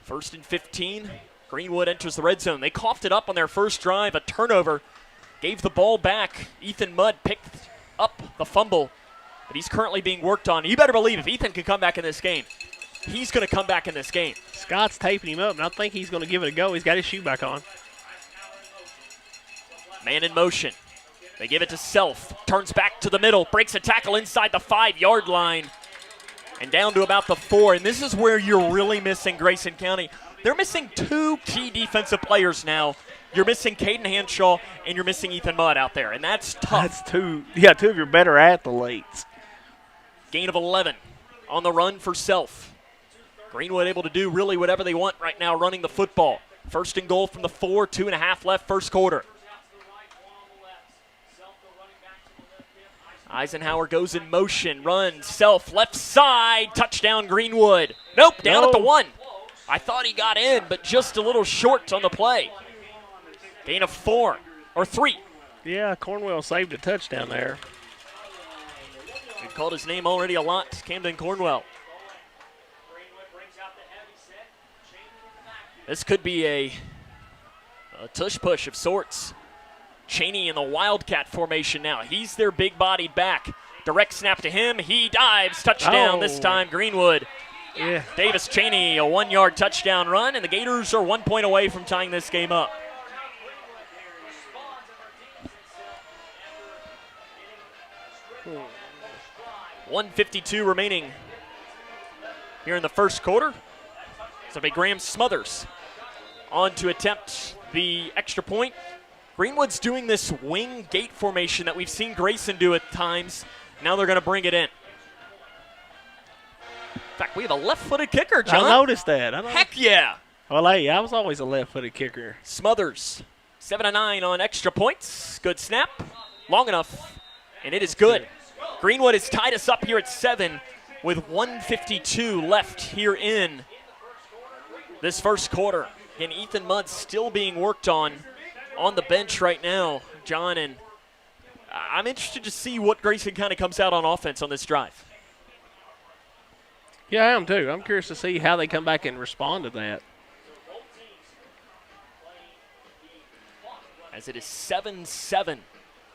1st and 15. Greenwood enters the red zone. They coughed it up on their first drive. A turnover gave the ball back. Ethan Mudd picked up the fumble, but he's currently being worked on. You better believe if Ethan can come back in this game, he's going to come back in this game. Scott's taping him up, and I think he's going to give it a go. He's got his shoe back on. Man in motion. They give it to Self. Turns back to the middle. Breaks a tackle inside the 5-yard line. And down to about the 4. And this is where you're really missing Grayson County. They're missing 2 key defensive players now. You're missing Caden Hanshaw, and you're missing Ethan Mudd out there. And that's tough. That's two of your better athletes. Gain of 11 on the run for Self. Greenwood able to do really whatever they want right now running the football. 1st and goal from the 4, 2.5 left first quarter. Eisenhower goes in motion, runs, Self, left side, touchdown Greenwood. Nope, down at the 1. I thought he got in, but just a little short on the play. Gain of 3. Yeah, Cornwell saved a touchdown there. We've called his name already a lot, Camden Cornwell. This could be a tush-push of sorts. Cheney in the Wildcat formation now. He's their big-bodied back. Direct snap to him. He dives. Touchdown this time, Greenwood. Yeah. Davis Cheney, a 1-yard touchdown run, and the Gators are 1 point away from tying this game up. .152 remaining here in the first quarter. So it'll be Graham Smothers on to attempt the extra point. Greenwood's doing this wing gate formation that we've seen Grayson do at times. Now they're going to bring it in. In fact, we have a left-footed kicker, John. I noticed that. Heck yeah. Well, hey, I was always a left-footed kicker. Smothers, 7-9 on extra points. Good snap. long enough, and it is good. Greenwood has tied us up here at 7 with 1:52 left here in this first quarter. And Ethan Mudd still being worked on the bench right now, John, and I'm interested to see what Grayson County comes out on offense on this drive. Yeah, I am too. I'm curious to see how they come back and respond to that. As it is 7-7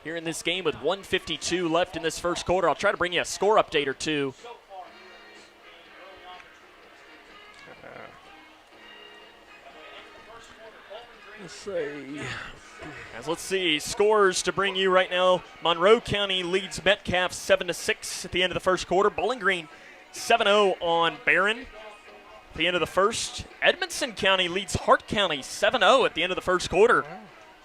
here in this game with 1:52 left in this first quarter. I'll try to bring you a score update or two. Let's see scores to bring you right now. Monroe County leads Metcalf 7-6 at the end of the first quarter. Bowling Green 7-0 on Barron at the end of the first. Edmondson County leads Hart County 7-0 at the end of the first quarter.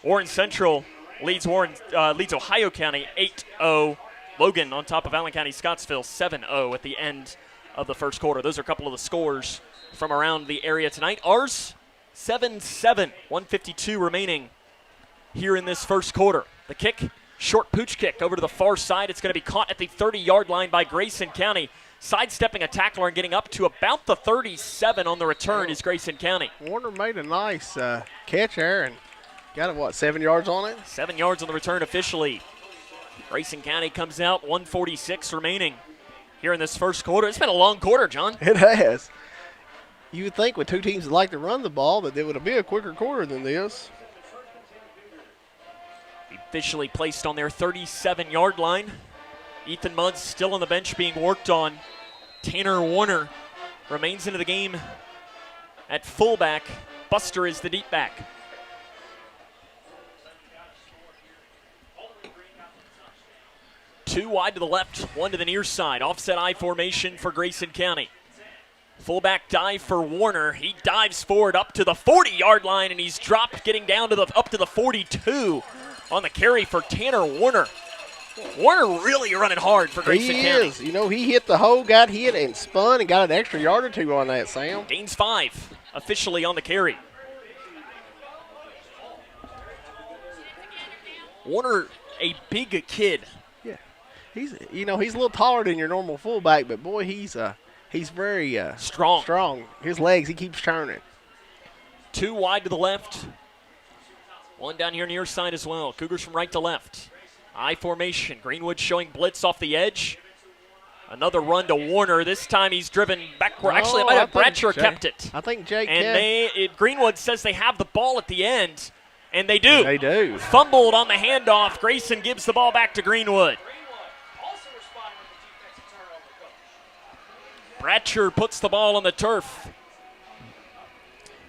Warren Central leads Ohio County 8-0. Logan on top of Allen County Scottsville 7-0 at the end of the first quarter. Those are a couple of the scores from around the area tonight. Ours 7-7, 1:52 remaining here in this first quarter. The kick, short pooch kick over to the far side. It's going to be caught at the 30-yard line by Grayson County. Sidestepping a tackler and getting up to about the 37 on the return is Grayson County. Warner made a nice catch there and got it, 7 yards on it? 7 yards on the return officially. Grayson County comes out, 1:46 remaining here in this first quarter. It's been a long quarter, John. It has. You would think with two teams that like to run the ball that it would be a quicker quarter than this. Officially placed on their 37-yard line. Ethan Mudd still on the bench being worked on. Tanner Warner remains into the game at fullback. Buster is the deep back. Two wide to the left, one to the near side. Offset I formation for Grayson County. Fullback dive for Warner. He dives forward up to the 40-yard line, and he's dropped, getting down to up to the 42 on the carry for Tanner Warner. Warner really running hard for Grayson County. He is. You know, he hit the hole, got hit, and spun, and got an extra yard or two on that, Sam. Gains 5 officially on the carry. Warner, a big kid. Yeah, he's a little taller than your normal fullback, but boy, he's very strong. His legs, he keeps turning. Two wide to the left. One down here near side as well. Cougars from right to left. I formation. Greenwood showing blitz off the edge. Another run to Warner. This time he's driven backward. Actually, it might have Bratcher kept it. I think Jake And Greenwood says they have the ball at the end, and they do. They do. Fumbled on the handoff. Grayson gives the ball back to Greenwood. Bratcher puts the ball on the turf.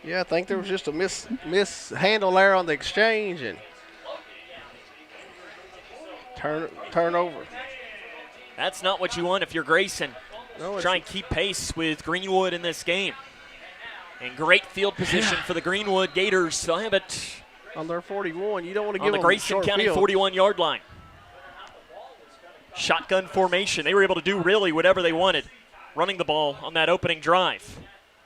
Yeah, I think there was just a mishandle there on the exchange and turnover. That's not what you want if you're Grayson. No, try and keep pace with Greenwood in this game. And great field position for the Greenwood Gators. They'll have it on their 41. You don't want to give on them the Grayson County 41-yard line. Shotgun formation. They were able to do really whatever they wanted, running the ball on that opening drive.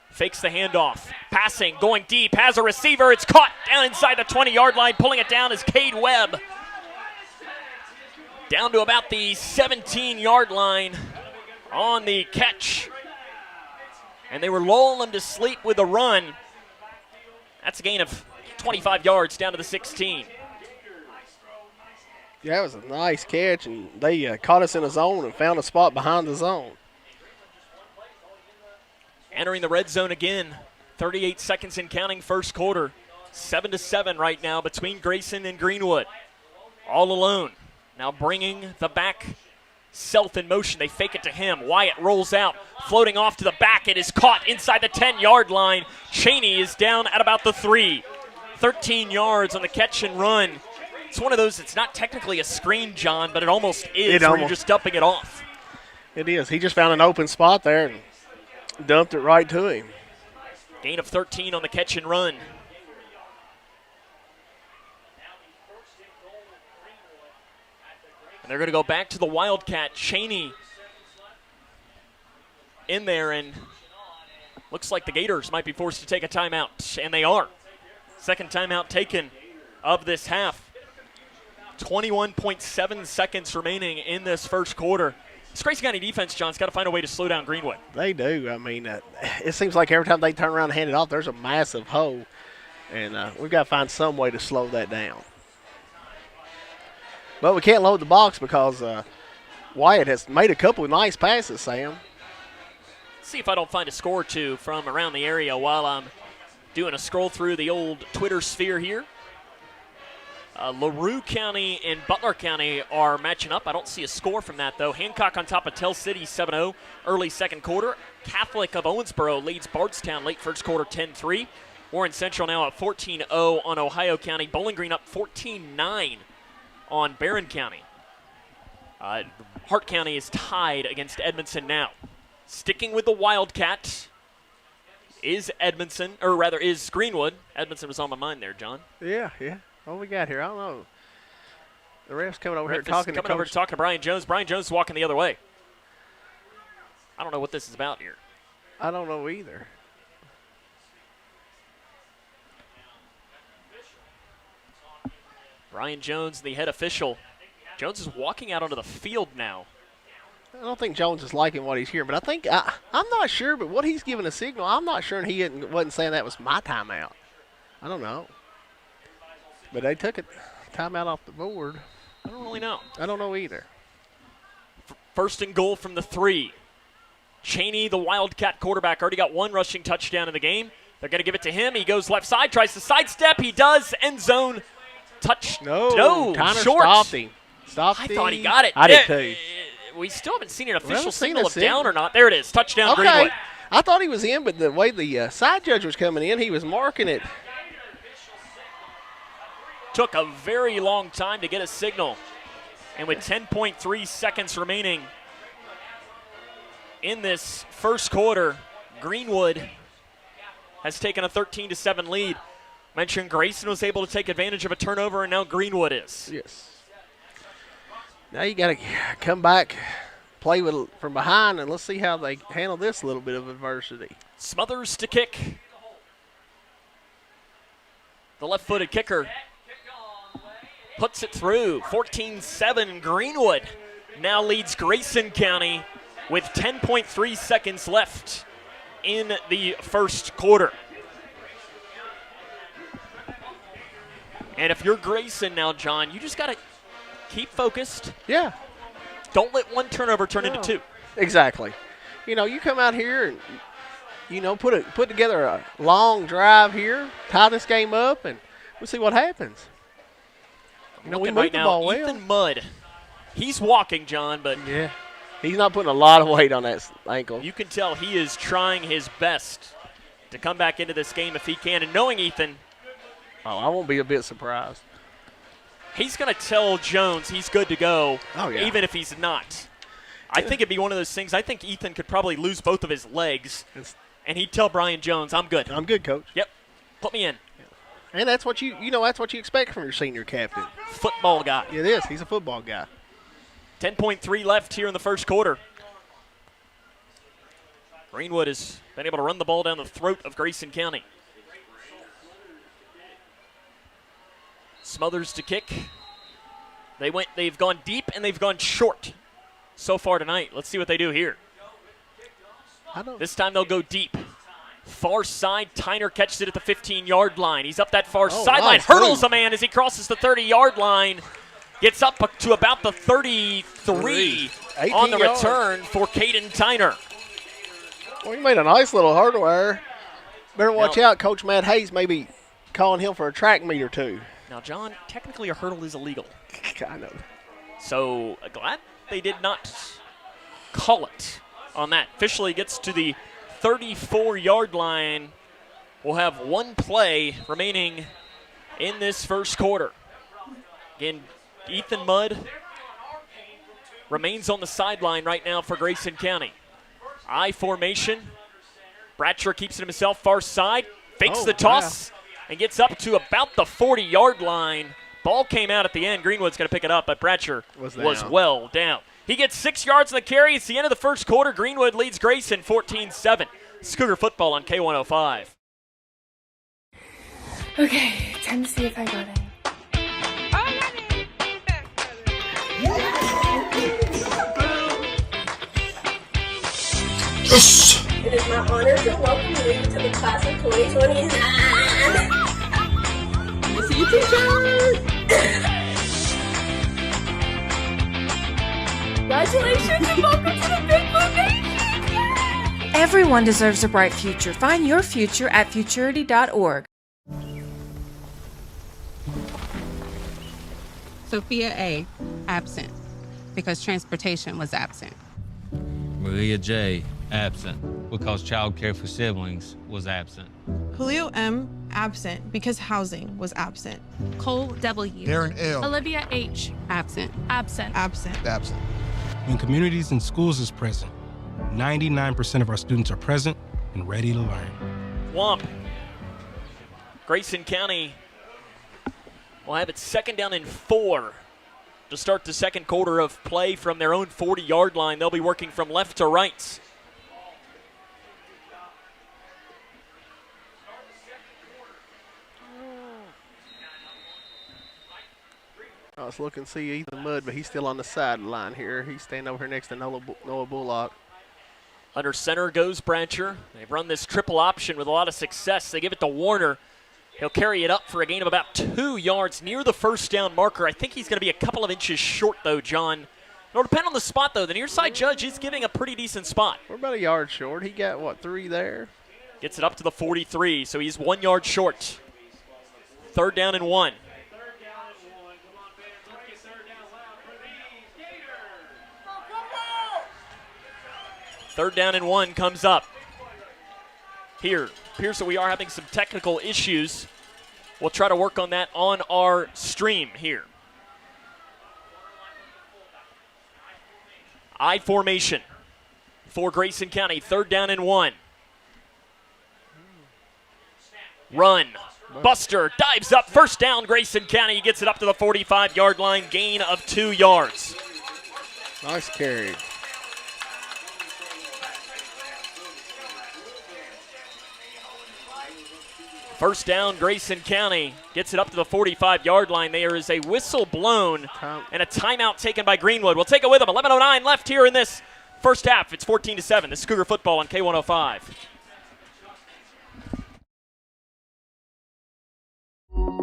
Fakes the handoff. Passing, going deep, has a receiver. It's caught down inside the 20-yard line. Pulling it down is Cade Webb. Down to about the 17-yard line on the catch. And they were lulling them to sleep with a run. That's a gain of 25 yards down to the 16. Yeah, it was a nice catch, and they caught us in a zone and found a spot behind the zone. Entering the red zone again. 38 seconds and counting first quarter. 7-7 right now between Grayson and Greenwood. All alone. Now bringing the back Self in motion. They fake it to him. Wyatt rolls out, floating off to the back. It is caught inside the 10-yard line. Cheney is down at about the 3. 13 yards on the catch and run. It's one of those, it's not technically a screen, John, but it almost is where you're just dumping it off. It is. He just found an open spot there and dumped it right to him. Gain of 13 on the catch and run. And they're going to go back to the Wildcat. Cheney in there, and looks like the Gators might be forced to take a timeout, and they are. Second timeout taken of this half. 21.7 seconds remaining in this first quarter. This Grayson County defense, John's got to find a way to slow down Greenwood. They do. I mean, it seems like every time they turn around and hand it off, there's a massive hole. And we've got to find some way to slow that down. But we can't load the box because Wyatt has made a couple of nice passes, Sam. See if I don't find a score or two from around the area while I'm doing a scroll through the old Twitter sphere here. LaRue County and Butler County are matching up. I don't see a score from that, though. Hancock on top of Tell City 7-0 early second quarter. Catholic of Owensboro leads Bardstown late first quarter 10-3. Warren Central now at 14-0 on Ohio County. Bowling Green up 14-9 on Barron County. Hart County is tied against Edmondson now. Sticking with the Wildcat is Greenwood. Edmondson was on my mind there, John. Yeah. What we got here? I don't know. The ref's coming over here talking to Brian Jones. Brian Jones is walking the other way. I don't know what this is about here. I don't know either. Brian Jones, the head official. Jones is walking out onto the field now. I don't think Jones is liking what he's hearing, but I think I'm not sure. But what he's giving a signal, I'm not sure, and he wasn't saying that was my timeout. I don't know. But they took a timeout off the board. I don't really know. I don't know either. First and goal from the 3. Cheney, the Wildcat quarterback, already got one rushing touchdown in the game. They're going to give it to him. He goes left side, tries to sidestep. He does. End zone. Touch. No. Tyner short. Stopped him. I thought he got it. I did too. We still haven't seen an official signal of down or not. There it is. Touchdown, okay. Greenwood. I thought he was in, but the way the side judge was coming in, he was marking it. Took a very long time to get a signal. And with 10.3 seconds remaining in this first quarter, Greenwood has taken a 13-7 lead. Mentioned Grayson was able to take advantage of a turnover, and now Greenwood is. Yes. Now you got to come back, play from behind, and let's see how they handle this little bit of adversity. Smothers to kick. The left-footed kicker puts it through. 14-7. Greenwood now leads Grayson County with 10.3 seconds left in the first quarter. And if you're Grayson now, John, you just got to keep focused. Yeah. Don't let one turnover turn into two. Exactly. You come out here and, put together a long drive here, tie this game up, and we'll see what happens. We moved right the now, ball well. Ethan Mudd, he's walking, John, but yeah, he's not putting a lot of weight on that ankle. You can tell he is trying his best to come back into this game if he can. And knowing Ethan, I won't be a bit surprised. He's going to tell Jones he's good to go, even if he's not. I think it'd be one of those things. I think Ethan could probably lose both of his legs, and he'd tell Brian Jones, I'm good. I'm good, Coach. Yep, put me in. And that's what that's what you expect from your senior captain. Football guy. It is. He's a football guy. 10.3 left here in the first quarter. Greenwood has been able to run the ball down the throat of Grayson County. Smothers to kick. They've gone deep and they've gone short so far tonight. Let's see what they do here. This time they'll go deep. Far side, Tyner catches it at the 15-yard line. He's up that far sideline, hurdles a man as he crosses the 30-yard line. Gets up to about the 33 on the return for Caden Tyner. Well, he made a nice little hurdle there. Better watch out. Coach Matt Hayes may be calling him for a track meet or two. Now, John, technically a hurdle is illegal. I know. So glad they did not call it on that. Officially gets to the 34-yard line. We'll have one play remaining in this first quarter. Again, Ethan Mudd remains on the sideline right now for Grayson County. I formation. Bratcher keeps it himself far side. Fakes the toss and gets up to about the 40-yard line. Ball came out at the end. Greenwood's going to pick it up, but Bratcher was well down. He gets 6 yards on the carry. It's the end of the first quarter. Greenwood leads Grayson 14-7. It's Cougar football on K105. Okay, time to see if I got it. Yes! It is my honor to welcome you to the class of 2029. See you, teachers! Congratulations and welcome to the Big Blue Nation! Everyone deserves a bright future. Find your future at futurity.org. Sophia A. absent because transportation was absent. Maria J. absent because child care for siblings was absent. Julio M. absent because housing was absent. Cole W. Darren L. Olivia H. absent. Absent. Absent. Absent. When communities and schools is present, 99% of our students are present and ready to learn. Womp. Grayson County will have it second down and 4 to start the second quarter of play from their own 40-yard line. They'll be working from left to right. I was looking to see Ethan Mudd, but he's still on the sideline here. He's standing over here next to Noah Bullock. Under center goes Brancher. They've run this triple option with a lot of success. They give it to Warner. He'll carry it up for a gain of about 2 yards near the first down marker. I think he's going to be a couple of inches short, though, John. It'll depend on the spot, though. The near side judge is giving a pretty decent spot. We're about a yard short. He got, what, 3 there? Gets it up to the 43, so he's 1 yard short. Third down and 1. Third down and 1 comes up. Here, appears that we are having some technical issues. We'll try to work on that on our stream here. I formation for Grayson County. Third down and 1. Run. Buster dives up. First down, Grayson County. He gets it up to the 45-yard line. Gain of 2 yards. Nice carry. First down, Grayson County gets it up to the 45-yard line. There is a whistle blown and a timeout taken by Greenwood. We'll take it with them. 11:09 left here in this first half. It's 14-7. This is Cougar football on K105.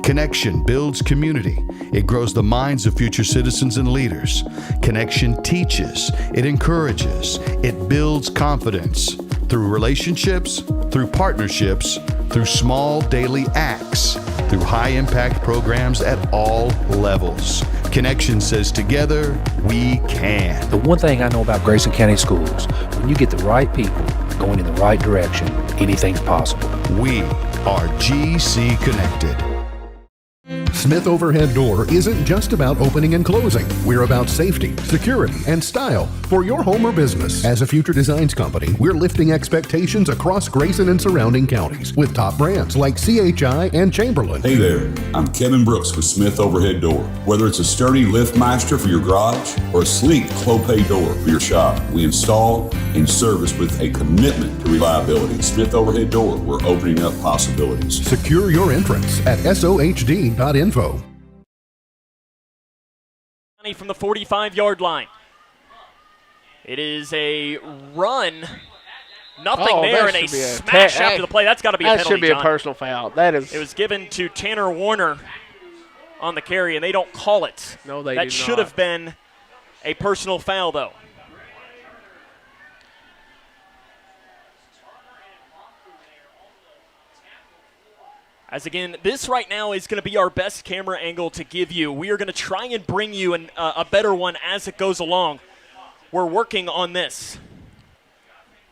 Connection builds community. It grows the minds of future citizens and leaders. Connection teaches. It encourages. It builds confidence. Through relationships, through partnerships, through small daily acts, through high-impact programs at all levels. Connection says together, we can. The one thing I know about Grayson County Schools, when you get the right people going in the right direction, anything's possible. We are GC Connected. Smith Overhead Door isn't just about opening and closing. We're about safety, security, and style for your home or business. As a future designs company, we're lifting expectations across Grayson and surrounding counties with top brands like CHI and Chamberlain. Hey there, I'm Kevin Brooks with Smith Overhead Door. Whether it's a sturdy LiftMeister for your garage or a sleek Clopay door for your shop, we install and service with a commitment to reliability. Smith Overhead Door, we're opening up possibilities. Secure your entrance at sohd.info. From the 45-yard line. It is a run. Nothing there, and a smash after the play. That's got to be a penalty, That should be John. a personal foul. That is. It was given to Tanner Warner on the carry, and they don't call it. No, they That do should not. have been a personal foul, though. As again, this right now is going to be our best camera angle to give you. We are going to try and bring you a better one as it goes along. We're working on this.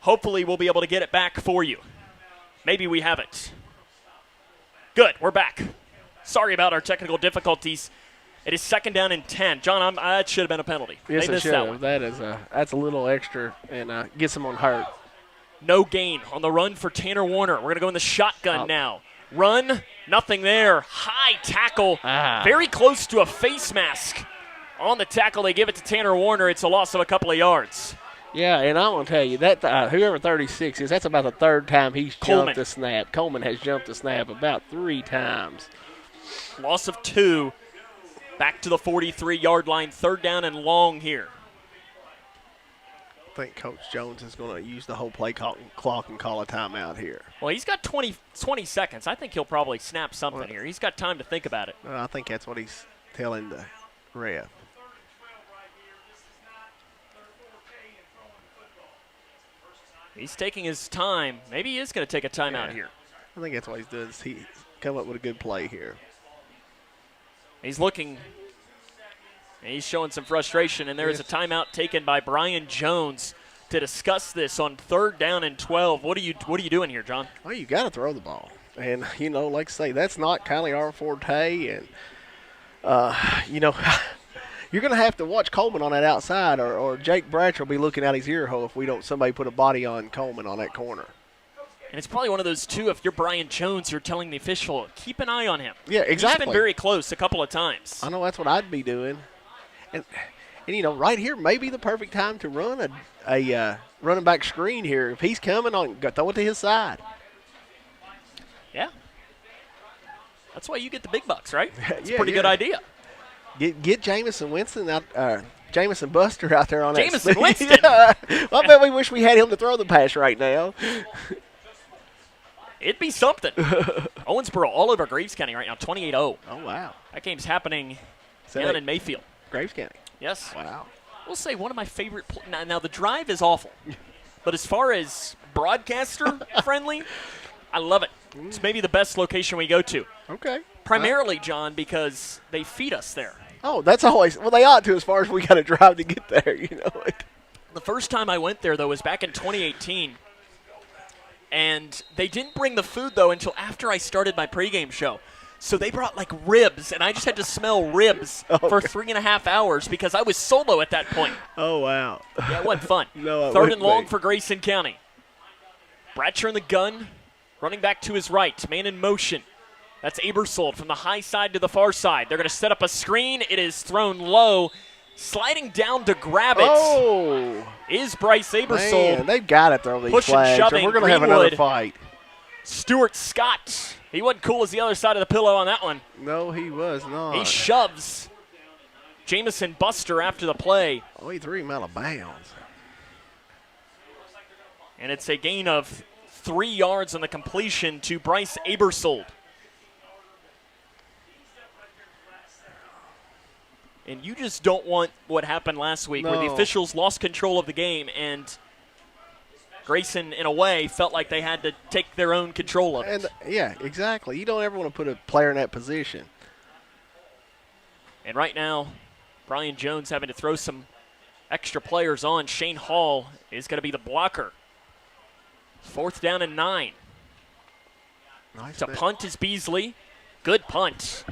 Hopefully we'll be able to get it back for you. Maybe we have it. Good, we're back. Sorry about our technical difficulties. It is second down and 10. John, that should have been a penalty. Yes, they it missed should that have. one. That's a little extra and gets them on hurt. No gain on the run for Tanner Warner. We're going to go in the shotgun now. Run, nothing there. High tackle, very close to a face mask. On the tackle, they give it to Tanner Warner. It's a loss of a couple of yards. Yeah, and I'm going to tell you, that whoever 36 is, that's about the third time he's jumped the snap. Coleman has jumped the snap about 3 times. Loss of 2 Back to the 43-yard line, 3rd down and long here. I think Coach Jones is going to use the whole play clock and call a timeout here. Well, he's got 20 seconds. I think he'll probably snap something here. He's got time to think about it. I think that's what he's telling the ref. He's taking his time. Maybe he is going to take a timeout here. I think that's what he's doing. He's come up with a good play here. He's looking. He's showing some frustration, and there is a timeout taken by Brian Jones to discuss this on 3rd down and 12. What are you doing here, John? Well, you got to throw the ball, and like I say, that's not kind of our forte, and you're going to have to watch Coleman on that outside, or Jake Bratcher will be looking out his ear hole if somebody put a body on Coleman on that corner. And it's probably one of those, too, if you're Brian Jones, you're telling the official, keep an eye on him. Yeah, exactly. He's been very close a couple of times. I know that's what I'd be doing. And right here may be the perfect time to run a running back screen here. If he's coming on, throw it to his side. Yeah. That's why you get the big bucks, right? It's a pretty good idea. Get Jamison Buster out there on that. Jamison Winston. Yeah. Well, I bet we wish we had him to throw the pass right now. It'd be something. Owensboro all over Graves County right now, 28-0. Oh, wow. That game's happening down in Mayfield. Graves County. Yes. Wow. We'll say one of my favorite. Now, the drive is awful. But as far as broadcaster-friendly, I love it. It's maybe the best location we go to. Okay. Primarily, John, because they feed us there. Oh, that's always – well, they ought to as far as we got to drive to get there, The first time I went there, though, was back in 2018. And they didn't bring the food, though, until after I started my pregame show. So they brought, ribs, and I just had to smell ribs for 3.5 hours because I was solo at that point. Oh, wow. Yeah, it wasn't fun. No, 3rd and long for Grayson County. Bratcher in the gun, running back to his right, man in motion. That's Abersold from the high side to the far side. They're going to set up a screen. It is thrown low. Sliding down to grab it is Bryce Abersold. Man, they've got to throw these Pushing, flags, shoving, or we're going to have another fight. Stuart Scott. He wasn't cool as the other side of the pillow on that one. No, he was not. He shoves Jamison Buster after the play. Oh, he threw him out of bounds. And it's a gain of 3 yards on the completion to Bryce Abersold. And you just don't want what happened last week where the officials lost control of the game and Grayson, in a way, felt like they had to take their own control of it. And yeah, exactly. You don't ever want to put a player in that position. And right now, Brian Jones having to throw some extra players on. Shane Hall is going to be the blocker. 4th down and 9. Nice. To punt is Beasley. Good punt.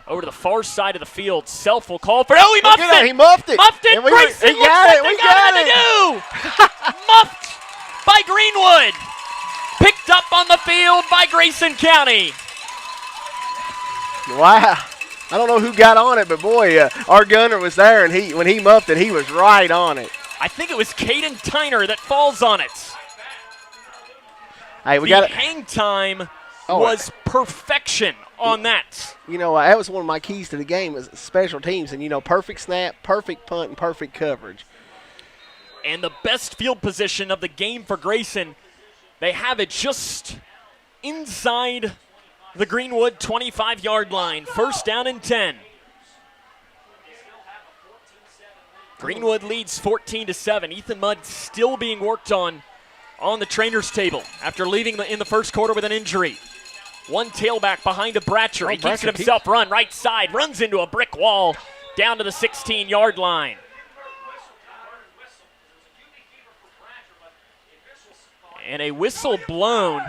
Over to the far side of the field. Self will call for. Oh, he muffed it! He muffed it. Muffed it. Grayson we got it. We got it. Muffed by Greenwood. Picked up on the field by Grayson County. Wow. I don't know who got on it, but boy, our gunner was there, and when he muffed it, he was right on it. I think it was Caden Tyner that falls on it. Hey, we the got hang time was perfection on that. That was one of my keys to the game is special teams, and perfect snap, perfect punt, and perfect coverage. And the best field position of the game for Grayson, they have it just inside the Greenwood 25-yard line. 1st down and 10. Greenwood leads 14-7. Ethan Mudd still being worked on the trainer's table after leaving in the first quarter with an injury. One tailback behind a Bratcher. He keeps it himself, run right side, runs into a brick wall down to the 16-yard line. And a whistle blown.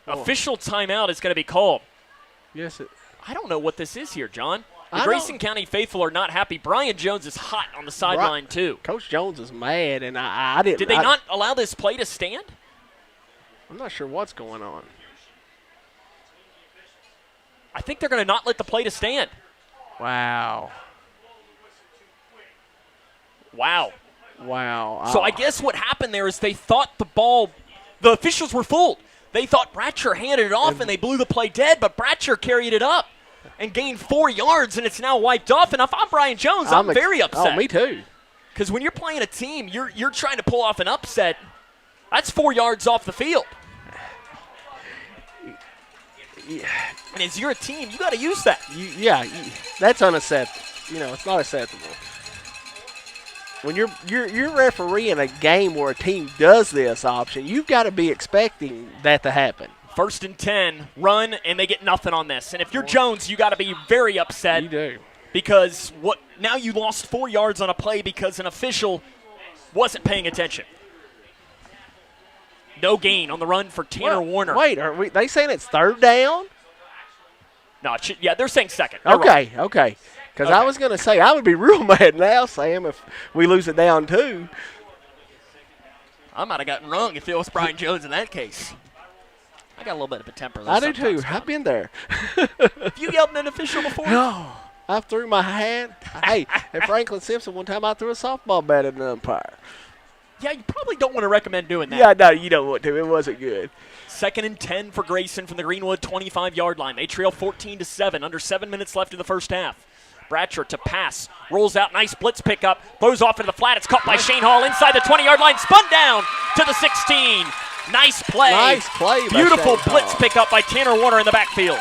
Official timeout is going to be called. Yes. I don't know what this is here, John. The Grayson County faithful are not happy. Brian Jones is hot on the sideline, too. Coach Jones is mad, and I didn't. Did they not allow this play to stand? I'm not sure what's going on. I think they're going to not let the play to stand. Wow. So I guess what happened there is they thought the officials were fooled. They thought Bratcher handed it off and they blew the play dead, but Bratcher carried it up. and gain 4 yards, and it's now wiped off. And if I'm Brian Jones, I'm very upset. Oh, me too. Because when you're playing a team, you're trying to pull off an upset. That's 4 yards off the field. Yeah. And as you're a team, you got to use that. That's unacceptable. It's not acceptable. When you're refereeing a game where a team does this option, you've got to be expecting that to happen. 1st and 10, run, and they get nothing on this. And if you're Jones, you got to be very upset. You do. Because now you lost 4 yards on a play because an official wasn't paying attention. No gain on the run for Tanner Warner. Wait, are they saying it's 3rd down? No, they're saying 2nd. Okay. Because I was going to say, I would be real mad now, Sam, if we lose it down 2. I might have gotten wrong if it was Brian Jones in that case. I got a little bit of a temper. I do too. I've been there. Have you yelled at an official before? No. I threw my hat. Hey, at Franklin Simpson one time, I threw a softball bat at an umpire. Yeah, you probably don't want to recommend doing that. Yeah, no, you don't want to. It wasn't good. 2nd and 10 for Grayson from the Greenwood 25-yard line. They trail 14-7. Under 7 minutes left in the first half. Bratcher to pass. Rolls out. Nice blitz pickup. Throws off into the flat. It's caught by Shane Hall inside the 20-yard line. Spun down to the 16. Nice play. Nice play. Beautiful blitz pickup by Tanner Warner in the backfield.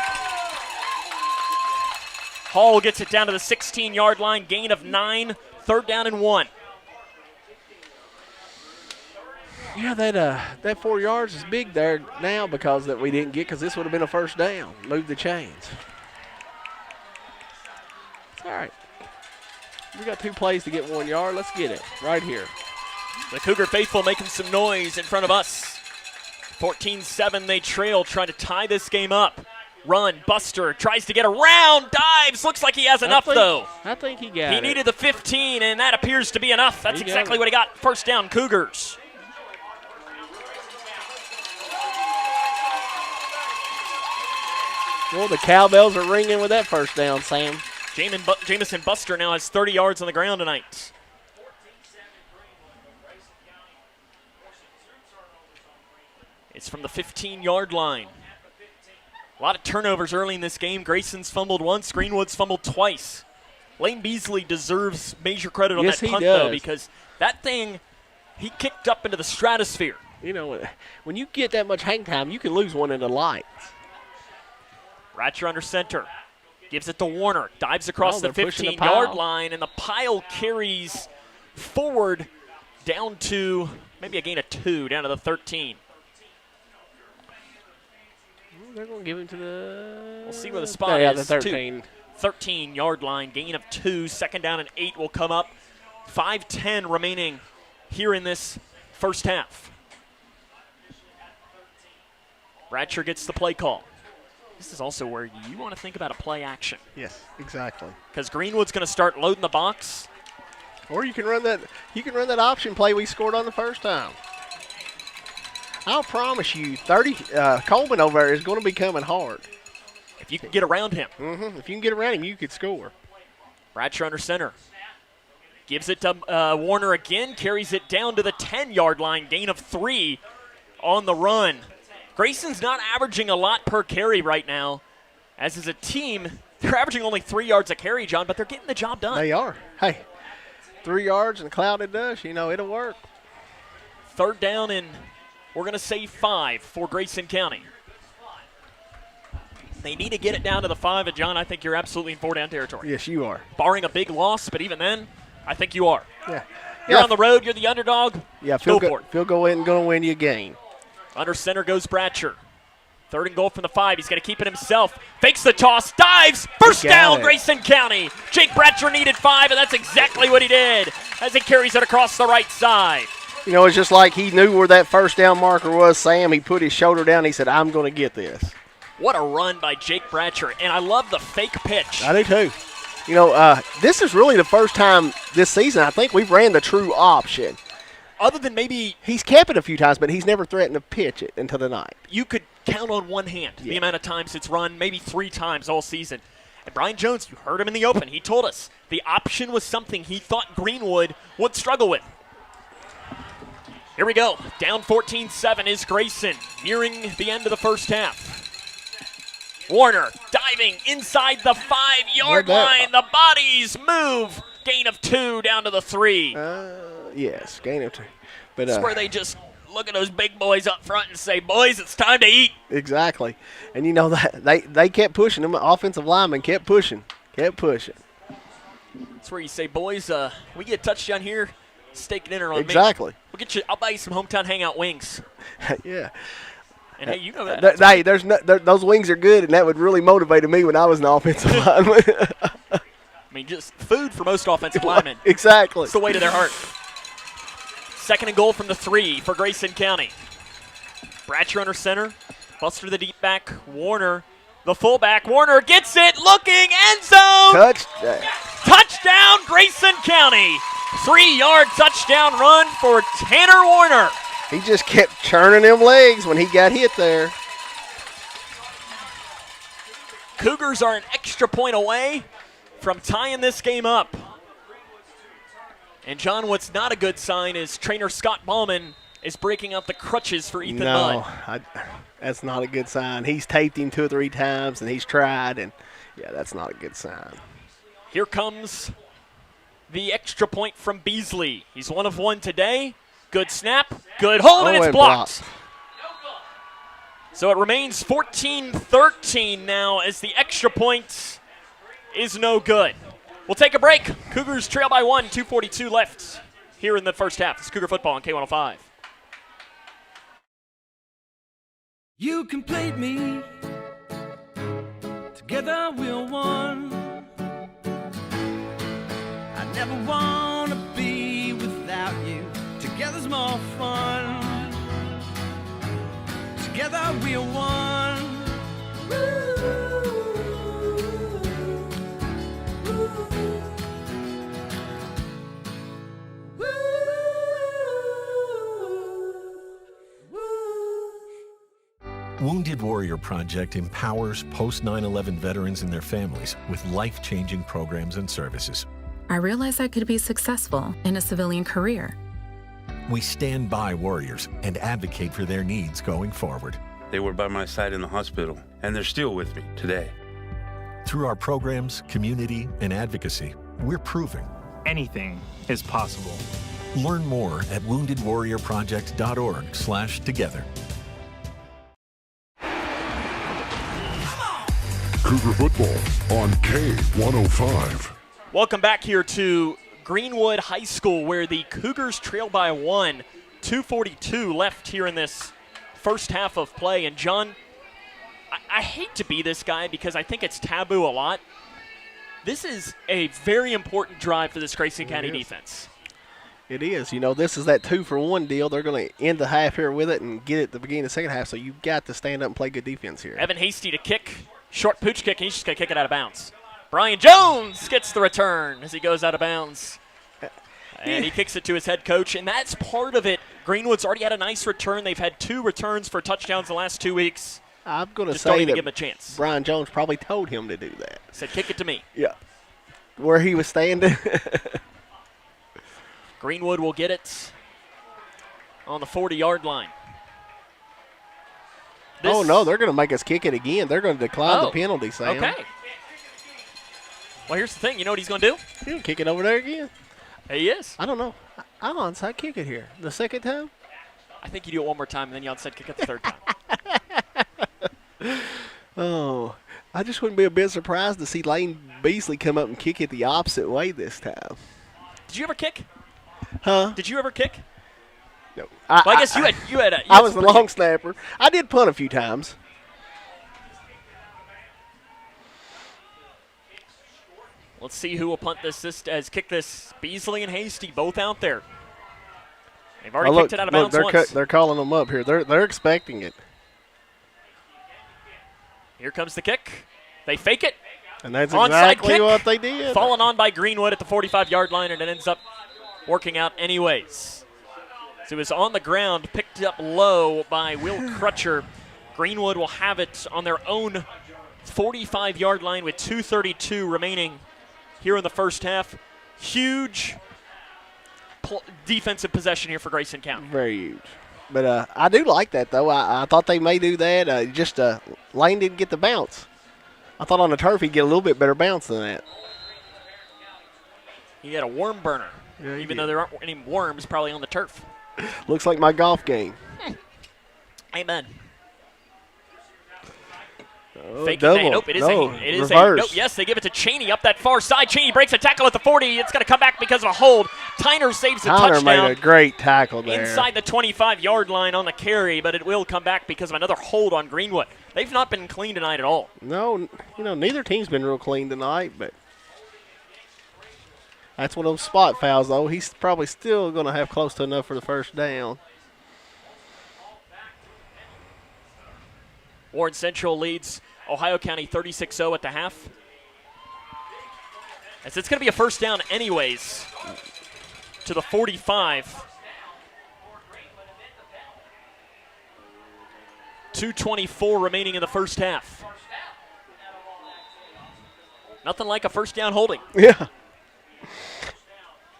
Hall gets it down to the 16-yard line. Gain of 9. 3rd down and 1. Yeah, that 4 yards is big there now because that we didn't get, because this would have been a 1st down. Move the chains. It's all right. We got 2 plays to get 1 yard. Let's get it right here. The Cougar faithful making some noise in front of us. 14-7 they trail, trying to tie this game up. Run, Buster tries to get around, dives, looks like he has enough though. I think he got it. He needed the 15, and that appears to be enough. That's exactly what he got. 1st down, Cougars. Well, the cowbells are ringing with that 1st down, Sam. Jamison Buster now has 30 yards on the ground tonight. It's from the 15-yard line. A lot of turnovers early in this game. Grayson's fumbled once. Greenwood's fumbled twice. Lane Beasley deserves major credit on that punt, though, because that thing, he kicked up into the stratosphere. When you get that much hang time, you can lose one in the lights. Ratcher under center. Gives it to Warner. Dives across the 15-yard line, and the pile carries forward down to maybe a gain of 2, down to the 13. They're going to give him to the... We'll see where the spot is. Yeah, the 13. 13-yard line, gain of 2. 2nd down and 8 will come up. 5:10 remaining here in this first half. Ratcher gets the play call. This is also where you want to think about a play action. Yes, exactly. Because Greenwood's going to start loading the box. Or you can run that. You can run that option play we scored on the 1st time. I'll promise you, Coleman over there is going to be coming hard. If you can get around him. Mm-hmm. If you can get around him, you could score. Ratcher under center. Gives it to Warner again. Carries it down to the 10-yard line. Gain of 3 on the run. Grayson's not averaging a lot per carry right now. As is a team, they're averaging only 3 yards a carry, John, but they're getting the job done. They are. Hey, 3 yards and a cloud it does. It'll work. 3rd down and we're going to say 5 for Grayson County. They need to get it down to the 5, and John, I think you're absolutely in 4-down territory. Yes, you are. Barring a big loss, but even then, I think you are. Yeah. You're on the road. You're the underdog. Yeah, go for it. Field goal isn't going to win you a game. Under center goes Bratcher. 3rd and goal from the 5. He's going to keep it himself. Fakes the toss. Dives. First down, Grayson County. Jake Bratcher needed 5, and that's exactly what he did as he carries it across the right side. It's just like he knew where that 1st down marker was, Sam. He put his shoulder down. He said, I'm going to get this. What a run by Jake Bratcher, and I love the fake pitch. I do too. This is really the first time this season I think we've ran the true option. Other than maybe he's kept it a few times, but he's never threatened to pitch it until tonight. You could count on one hand the amount of times it's run, maybe 3 times all season. And Brian Jones, you heard him in the open. He told us the option was something he thought Greenwood would struggle with. Here we go. Down 14-7 is Grayson, nearing the end of the first half. Warner diving inside the 5-yard line. The bodies move. Gain of 2 down to the 3. Yes, gain of 2. But that's where they just look at those big boys up front and say, boys, it's time to eat. Exactly. And you know that they kept pushing. Them offensive linemen kept pushing. That's where you say, boys, we get a touchdown here, steak dinner on me. Exactly. We'll get you. I'll buy you some hometown hangout wings. Yeah. And hey, you know that. Hey, those wings are good, and that would really motivate me when I was an offensive lineman. I mean, just food for most offensive linemen. Exactly. It's the way to their heart. 2nd and goal from the 3 for Grayson County. Bratcher under center. Buster the deep back. Warner, the fullback. Warner gets it. Looking. End zone. Touchdown, Grayson County. 3-yard touchdown run for Tanner Warner. He just kept churning them legs when he got hit there. Cougars are an extra point away from tying this game up. And, John, what's not a good sign is trainer Scott Ballman is breaking out the crutches for Ethan Mudd. That's not a good sign. He's taped him 2 or 3 times, and he's tried, and, yeah, that's not a good sign. Here comes the extra point from Beasley. He's 1 of 1 today. Good snap, good hold, and it's blocked. So it remains 14-13 now as the extra point is no good. We'll take a break. Cougars trail by 1, 2:42 left here in the first half. It's Cougar football on K105. You complete me. Together we're one. I never want to be without you. Together's more fun. Together we are one. Wounded Warrior Project empowers post-9/11 veterans and their families with life-changing programs and services. I realized I could be successful in a civilian career. We stand by warriors and advocate for their needs going forward. They were by my side in the hospital, and they're still with me today. Through our programs, community, and advocacy, we're proving anything is possible. Learn more at woundedwarriorproject.org/together. Cougar football on K105. Welcome back here to Greenwood High School, where the Cougars trail by 1, 2:42 left here in this first half of play. And, John, I hate to be this guy because I think it's taboo a lot. This is a very important drive for this Grayson County defense. It is. You know, this is that 2-for-1 deal. They're going to end the half here with it and get it at the beginning of the second half, so you've got to stand up and play good defense here. Evan Hasty to kick. Short pooch kick, and he's just going to kick it out of bounds. Brian Jones gets the return as he goes out of bounds. And he kicks it to his head coach, and that's part of it. Greenwood's already had a nice return. They've had 2 returns for touchdowns the last 2 weeks. I'm going to just don't say even that give him a chance. Brian Jones probably told him to do that. Said, kick it to me. Yeah. Where he was standing. Greenwood will get it on the 40-yard line. Oh, no, they're going to make us kick it again. They're going to decline the penalty, Sam. Okay. Well, here's the thing. You know what he's going to do? He's going to kick it over there again. He is. I don't know. I'll onside kick it here. The second time? I think you do it one more time, and then you onside kick it the third time. Oh, I just wouldn't be a bit surprised to see Lane Beasley come up and kick it the opposite way this time. Did you ever kick? Huh? Did you ever kick? No. I guess you had I was the long snapper. I did punt a few times. Let's see who will punt this as kick this. Beasley and Hasty both out there. They've already kicked it out of bounds once. They're calling them up here. They're expecting it. Here comes the kick. They fake it. And that's Onside exactly kick. what they did. Fallen on by Greenwood at the 45-yard line, and it ends up working out anyways. So it was on the ground, picked up low by Will Crutcher. Greenwood will have it on their own 45-yard line with 2:32 remaining here in the first half. Huge defensive possession here for Grayson County. Very huge. But I do like that, though. I thought they may do that. Lane didn't get the bounce. I thought on the turf he'd get a little bit better bounce than that. He had a worm burner, even though there aren't any worms probably on the turf. Looks like my golf game. Amen. Faking double. Nope, it is reverse. nope, yes, they give it to Cheney up that far side. Cheney breaks a tackle at the 40. It's going to come back because of a hold. Tyner saves a touchdown. Made a great tackle there. Inside the 25-yard line on the carry, but it will come back because of another hold on Greenwood. They've not been clean tonight at all. No, neither team's been real clean tonight, but that's one of those spot fouls, though. He's probably still going to have close to enough for the first down. Warren Central leads Ohio County 36-0 at the half. As it's going to be a first down anyways to the 45. 2:24 remaining in the first half. Nothing like a first down holding. Yeah.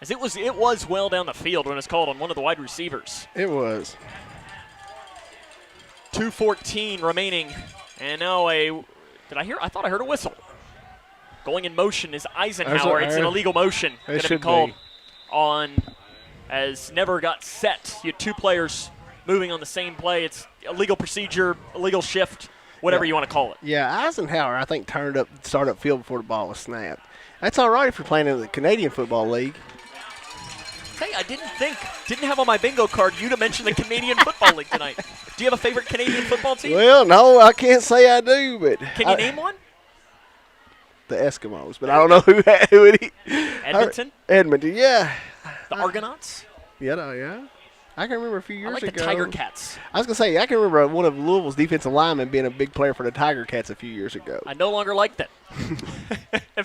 As it was well down the field when it's called on one of the wide receivers. It was. 2:14 remaining, and now I thought I heard a whistle. Going in motion is Eisenhower. It's an illegal motion. Going to be called on as never got set. You had two players moving on the same play. It's illegal procedure, illegal shift, whatever you want to call it. Yeah, Eisenhower, I think, started up field before the ball was snapped. That's all right if you're playing in the Canadian Football League. Hey, I didn't have on my bingo card you to mention the Canadian Football League tonight. Do you have a favorite Canadian football team? Well, no, I can't say I do, but can you name one? The Eskimos, but I don't know who it is. Edmonton? Edmonton, yeah. The Argonauts? Yeah. I can remember a few years ago. I like the Tiger Cats. I was going to say, I can remember one of Louisville's defensive linemen being a big player for the Tiger Cats a few years ago. I no longer like that.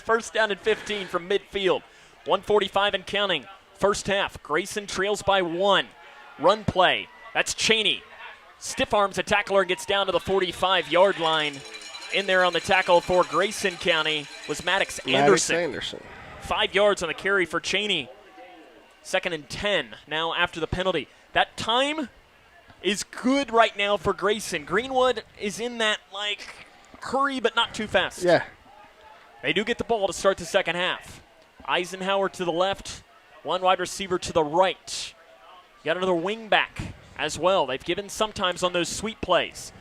First down and 15 from midfield. 1:45 and counting. First half. Grayson trails by 1. Run play. That's Cheney. Stiff arms a tackler, gets down to the 45-yard line. In there on the tackle for Grayson County was Maddox Anderson. 5 yards on the carry for Cheney. 2nd and 10 now after the penalty. That time is good right now for Grayson. Greenwood is in that, hurry but not too fast. Yeah. They do get the ball to start the second half. Eisenhower to the left, one wide receiver to the right. Got another wing back as well. They've given sometimes on those sweep plays.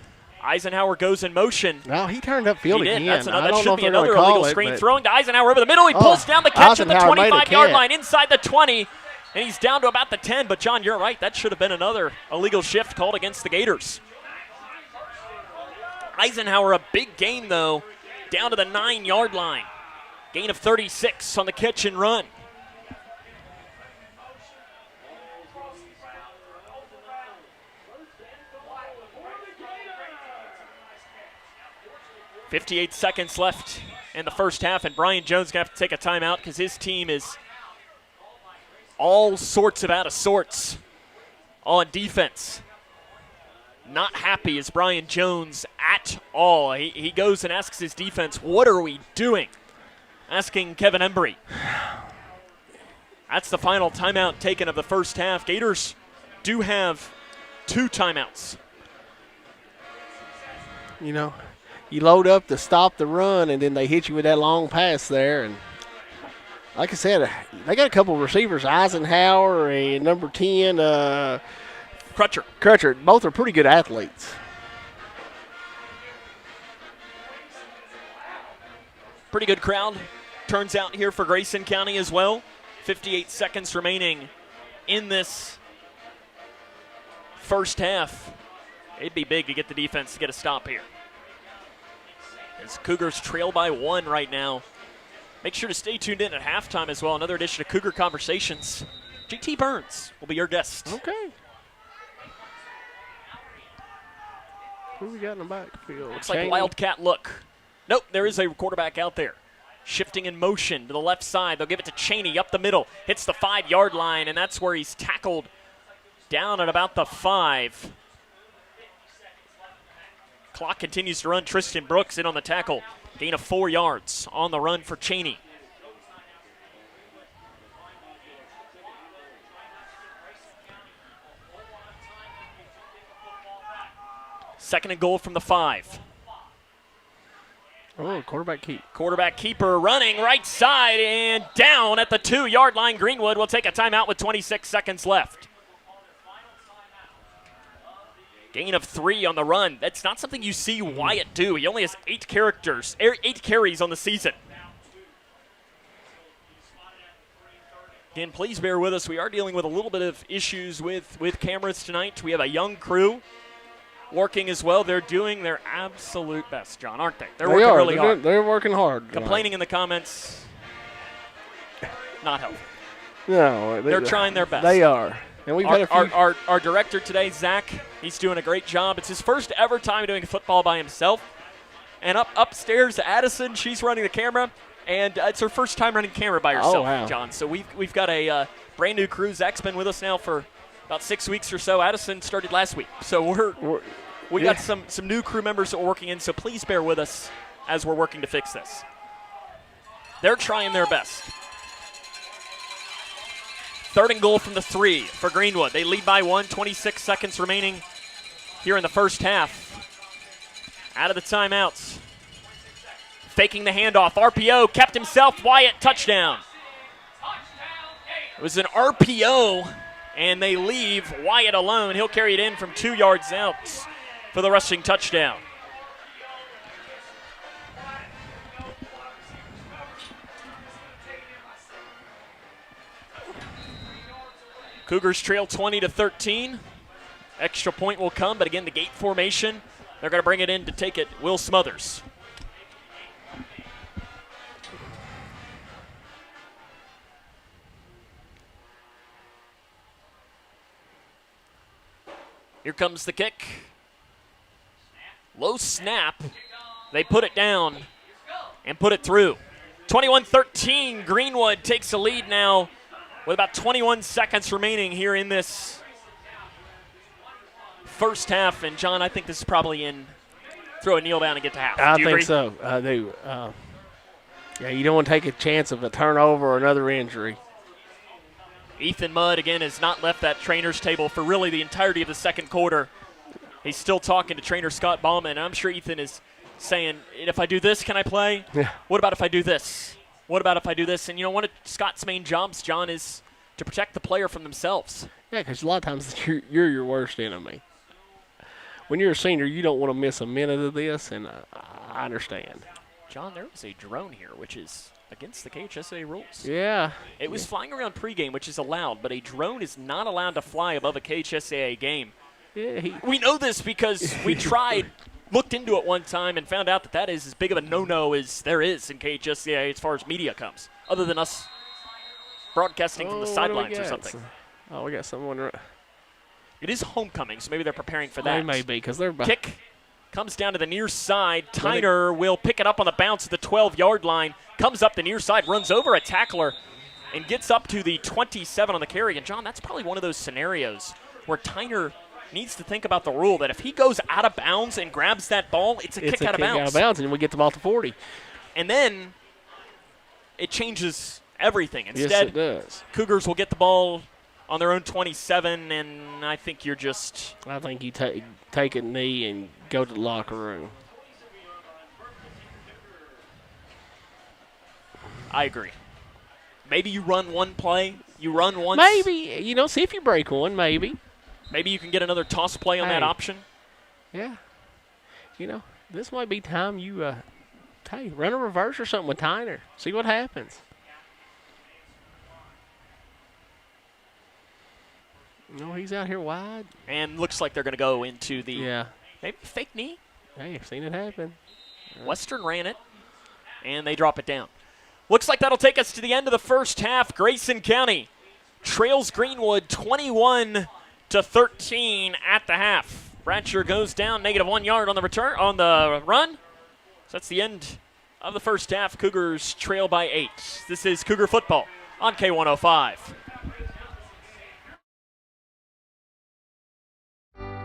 Eisenhower goes in motion. No, he turned upfield again. That should be another illegal screen. Throwing to Eisenhower over the middle. He pulls down the catch at the 25-yard line inside the 20. And he's down to about the 10. But, John, you're right. That should have been another illegal shift called against the Gators. Eisenhower, a big gain, though, down to the 9-yard line. Gain of 36 on the catch and run. .58 seconds left in the first half, and Brian Jones going to have to take a timeout because his team is all sorts of out of sorts on defense. Not happy is Brian Jones at all. He goes and asks his defense, what are we doing? Asking Kevin Embry. That's the final timeout taken of the first half. Gators do have 2 timeouts. You load up to stop the run, and then they hit you with that long pass there. And like I said, they got a couple of receivers, Eisenhower and number 10, Crutcher. Both are pretty good athletes. Pretty good crowd turns out here for Grayson County as well. 58 seconds remaining in this first half. It'd be big to get the defense to get a stop here. As Cougars trail by 1 right now. Make sure to stay tuned in at halftime as well. Another edition of Cougar Conversations. JT Burns will be your guest. Okay. Who we got in the backfield? Looks like Wildcat look. Nope, there is a quarterback out there. Shifting in motion to the left side. They'll give it to Cheney up the middle. Hits the 5-yard line, and that's where he's tackled down at about the 5. Clock continues to run. Tristan Brooks in on the tackle. Gain of 4 yards on the run for Cheney. Second and goal from the 5. Oh, quarterback keep. Quarterback keeper running right side and down at the 2-yard line. Greenwood will take a timeout with 26 seconds left. Gain of 3 on the run. That's not something you see Wyatt do. He only has 8 carries on the season. Again, please bear with us. We are dealing with a little bit of issues with cameras tonight. We have a young crew working as well. They're doing their absolute best, John, aren't they? They're working really hard. They're working hard. Complaining in the comments, not helpful. No, they're trying their best. They are. And we've had a few. Our director today, Zach, he's doing a great job. It's his first ever time doing football by himself. And upstairs, Addison, she's running the camera, and it's her first time running camera by herself, wow. John. So we've got a brand new crew. Zach's been with us now for about 6 weeks or so. Addison started last week. So we got some new crew members that are working in, so please bear with us as we're working to fix this. They're trying their best. 3rd and goal from the 3 for Greenwood. They lead by 1, 26 seconds remaining here in the first half. Out of the timeouts. Faking the handoff. RPO, kept himself. Wyatt, touchdown. It was an RPO, and they leave Wyatt alone. He'll carry it in from 2 yards out for the rushing touchdown. Cougars trail 20-13. Extra point will come, but again, the gate formation, they're going to bring it in to take it. Will Smothers. Here comes the kick. Low snap. They put it down and put it through. 21-13, Greenwood takes the lead now with about 21 seconds remaining here in this first half. And, John, I think this is probably in throw a kneel down and get to half. I Do you think agree? so. I do. Yeah, you don't want to take a chance of a turnover or another injury. Ethan Mudd, again, has not left that trainer's table for really the entirety of the second quarter. He's still talking to trainer Scott Ballman, and I'm sure Ethan is saying, if I do this, can I play? Yeah. What about if I do this? What about if I do this? And, one of Scott's main jobs, John, is to protect the player from themselves. Yeah, because a lot of times you're your worst enemy. When you're a senior, you don't want to miss a minute of this, and I understand. John, there was a drone here, which is against the KHSA rules. Yeah. It was flying around pregame, which is allowed, but a drone is not allowed to fly above a KHSAA game. Yeah, we know this because we looked into it one time and found out that is as big of a no-no as there is in KHSAA as far as media comes, other than us broadcasting from the sidelines or something. Oh, we got someone. It is homecoming, so maybe they're preparing for that. They may be, because they're back. Kick comes down to the near side. Tyner will pick it up on the bounce at the 12-yard line. Comes up the near side, runs over a tackler, and gets up to the 27 on the carry. And, John, that's probably one of those scenarios where Tyner needs to think about the rule that if he goes out of bounds and grabs that ball, it's a kick out of bounds. Out of bounds, and we get the ball to 40. And then it changes everything. Instead, yes, it does. Cougars will get the ball on their own 27, and I think you're just... I think you take a knee and go to the locker room. I agree. Maybe you run one play. You run once. Maybe. See if you break one, maybe. Maybe you can get another toss play on that option. Yeah. This might be time you run a reverse or something with Tyner. See what happens. No, he's out here wide. And looks like they're going to go into the maybe fake knee. Hey, I've seen it happen. Western ran it, and they drop it down. Looks like that'll take us to the end of the first half. Grayson County trails Greenwood 21-13 at the half. Bratcher goes down, -1 yard on the run. So that's the end of the first half. Cougars trail by 8. This is Cougar football on K105.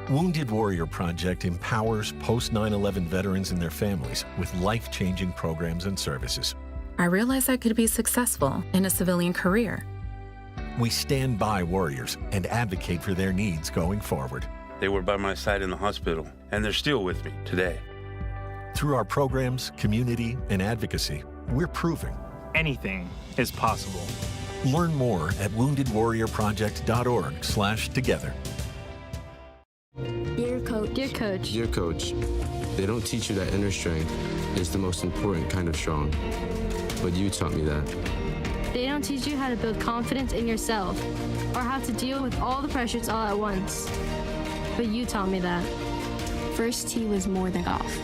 Wounded Warrior Project empowers post 9/11 veterans and their families with life-changing programs and services. I realized I could be successful in a civilian career. We stand by warriors and advocate for their needs going forward. They were by my side in the hospital, and they're still with me today. Through our programs, community, and advocacy, we're proving Anything is possible. Learn more at woundedwarriorproject.org/together. Dear Coach. Dear Coach. Dear Coach, they don't teach you that inner strength is the most important kind of strong. But you taught me that. They don't teach you how to build confidence in yourself or how to deal with all the pressures all at once. But you taught me that. First tee was more than golf.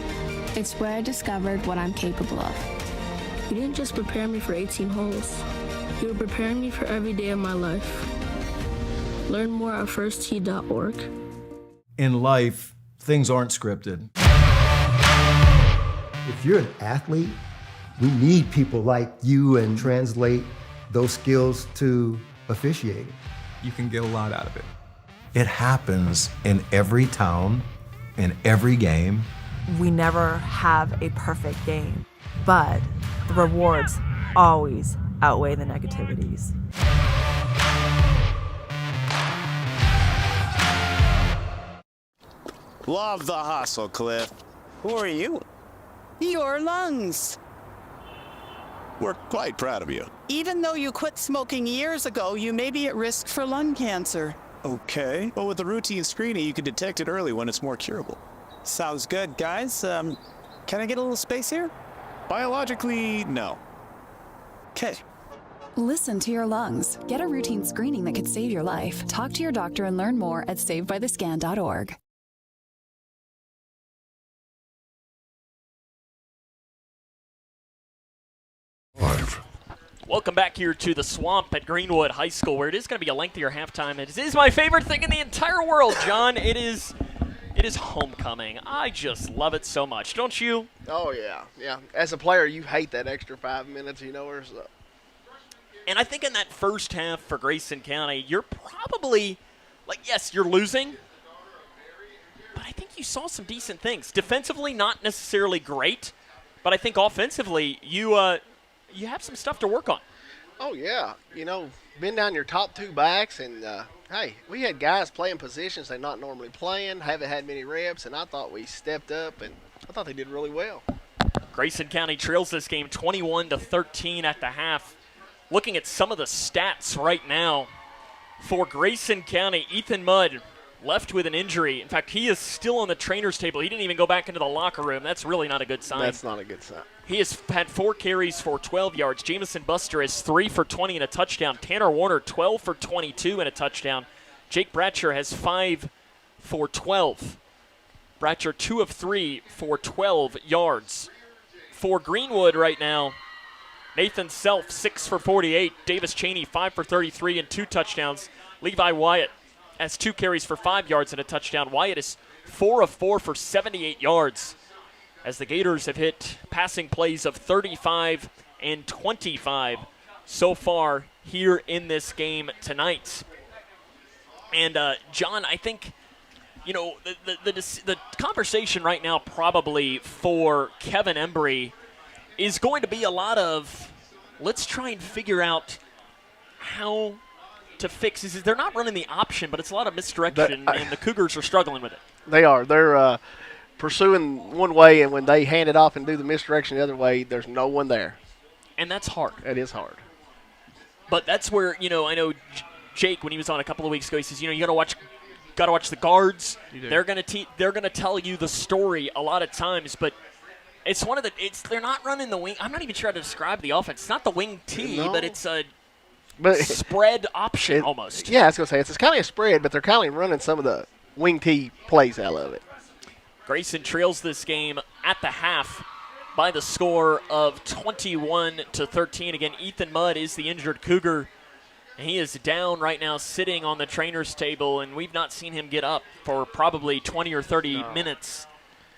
It's where I discovered what I'm capable of. You didn't just prepare me for 18 holes. You were preparing me for every day of my life. Learn more at firsttee.org. In life, things aren't scripted. If you're an athlete, we need people like you and translate those skills to officiating. You can get a lot out of it. It happens in every town, in every game. We never have a perfect game, but the rewards always outweigh the negativities. Love the hustle, Cliff. Who are you? Your lungs. We're quite proud of you. Even though you quit smoking years ago, you may be at risk for lung cancer. Okay. Well, with the routine screening, you can detect it early when it's more curable. Sounds good, guys. Can I get a little space here? Biologically, no. Okay. Listen to your lungs. Get a routine screening that could save your life. Talk to your doctor and learn more at savedbythescan.org. Welcome back here to the Swamp at Greenwood High School, where it is going to be a lengthier halftime. It is my favorite thing in the entire world, John. It is homecoming. I just love it so much, don't you? Oh, yeah. Yeah. As a player, you hate that extra 5 minutes, or so. And I think in that first half for Grayson County, you're probably, yes, you're losing, but I think you saw some decent things. Defensively, not necessarily great, but I think offensively, you have some stuff to work on. Oh, yeah. Been down your top two backs, and, hey, we had guys playing positions they're not normally playing, haven't had many reps, and I thought we stepped up, and I thought they did really well. Grayson County trails this game 21-13 at the half. Looking at some of the stats right now for Grayson County, Ethan Mudd left with an injury. In fact, he is still on the trainer's table. He didn't even go back into the locker room. That's really not a good sign. That's not a good sign. He has had 4 carries for 12 yards. Jamison Buster is 3 for 20 and a touchdown. Tanner Warner, 12 for 22 and a touchdown. Jake Bratcher has 5 for 12. Bratcher 2 of 3 for 12 yards. For Greenwood right now, Nathan Self, 6 for 48. Davis Cheney, 5 for 33 and 2 touchdowns. Levi Wyatt has 2 carries for 5 yards and a touchdown. Wyatt is 4 of 4 for 78 yards, as the Gators have hit passing plays of 35 and 25 so far here in this game tonight. And, John, I think, the conversation right now probably for Kevin Embry is going to be a lot of, let's try and figure out how to fix this. They're not running the option, but it's a lot of misdirection, and the Cougars are struggling with it. They are. They're pursuing one way, and when they hand it off and do the misdirection the other way, there's no one there. And that's hard. That is hard. But that's where, I know Jake, when he was on a couple of weeks ago, he says, you got to watch the guards. They're going to tell you the story a lot of times, but it's they're not running the wing. I'm not even sure how to describe the offense. It's not the wing T, but it's a spread option almost. Yeah, I was going to say, it's kind of a spread, but they're kind of running some of the wing T plays out of it. Grayson trails this game at the half by the score of 21-13. Again, Ethan Mudd is the injured Cougar, and he is down right now sitting on the trainer's table, and we've not seen him get up for probably 20 or 30 minutes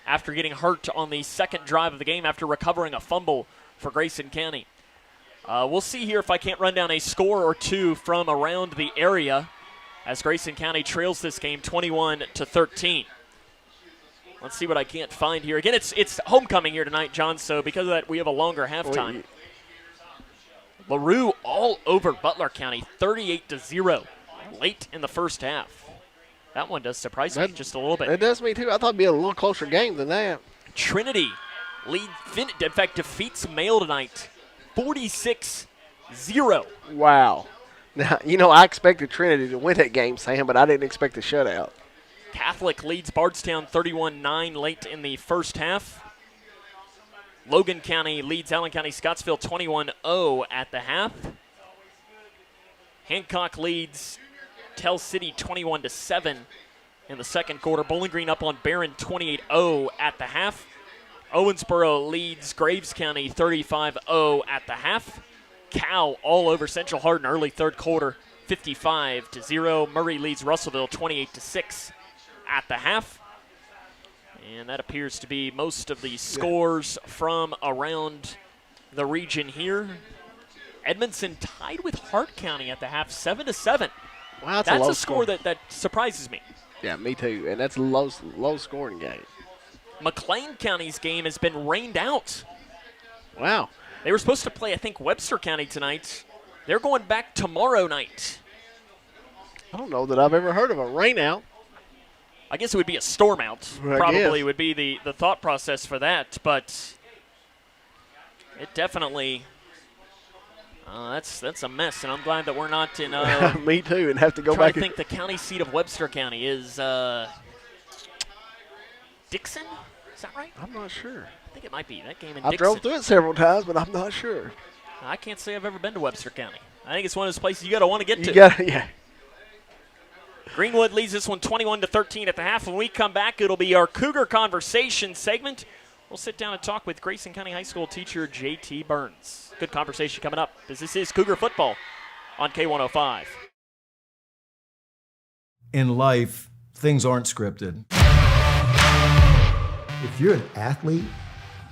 after getting hurt on the second drive of the game after recovering a fumble for Grayson County. We'll see here if I can't run down a score or two from around the area as Grayson County trails this game 21-13. Let's see what I can't find here. Again, it's homecoming here tonight, John, so because of that, we have a longer halftime. LaRue all over Butler County, 38-0, late in the first half. That one does surprise me just a little bit. It does me, too. I thought it would be a little closer game than that. Trinity defeats Mail tonight 46-0. Wow. Now, I expected Trinity to win that game, Sam, but I didn't expect a shutout. Catholic leads Bardstown 31-9 late in the first half. Logan County leads Allen County Scottsville 21-0 at the half. Hancock leads Tell City 21-7 in the second quarter. Bowling Green up on Barron 28-0 at the half. Owensboro leads Graves County 35-0 at the half. Cal all over Central Hardin early third quarter 55-0. Murray leads Russellville 28-6 at the half. And that appears to be most of the scores from around the region here. Edmondson tied with Hart County at the half, 7-7. Wow, that's a score that surprises me. Yeah, me too. And that's a low scoring game. McLean County's game has been rained out. Wow. They were supposed to play, I think, Webster County tonight. They're going back tomorrow night. I don't know that I've ever heard of a rain out. I guess it would be a storm out. Probably would be the thought process for that. But it definitely, that's a mess. And I'm glad that we're not in. Me too, and have to go back. I think the county seat of Webster County is Dixon. Is that right? I'm not sure. I think it might be that game in I Dixon. drove through it several times, but I'm not sure. I can't say I've ever been to Webster County. I think it's one of those places you got to want to get to. Yeah. Greenwood leads this one 21-13 at the half. When we come back, it'll be our Cougar Conversation segment. We'll sit down and talk with Grayson County High School teacher J.T. Burns. Good conversation coming up, as this is Cougar football on K105. In life, things aren't scripted. If you're an athlete,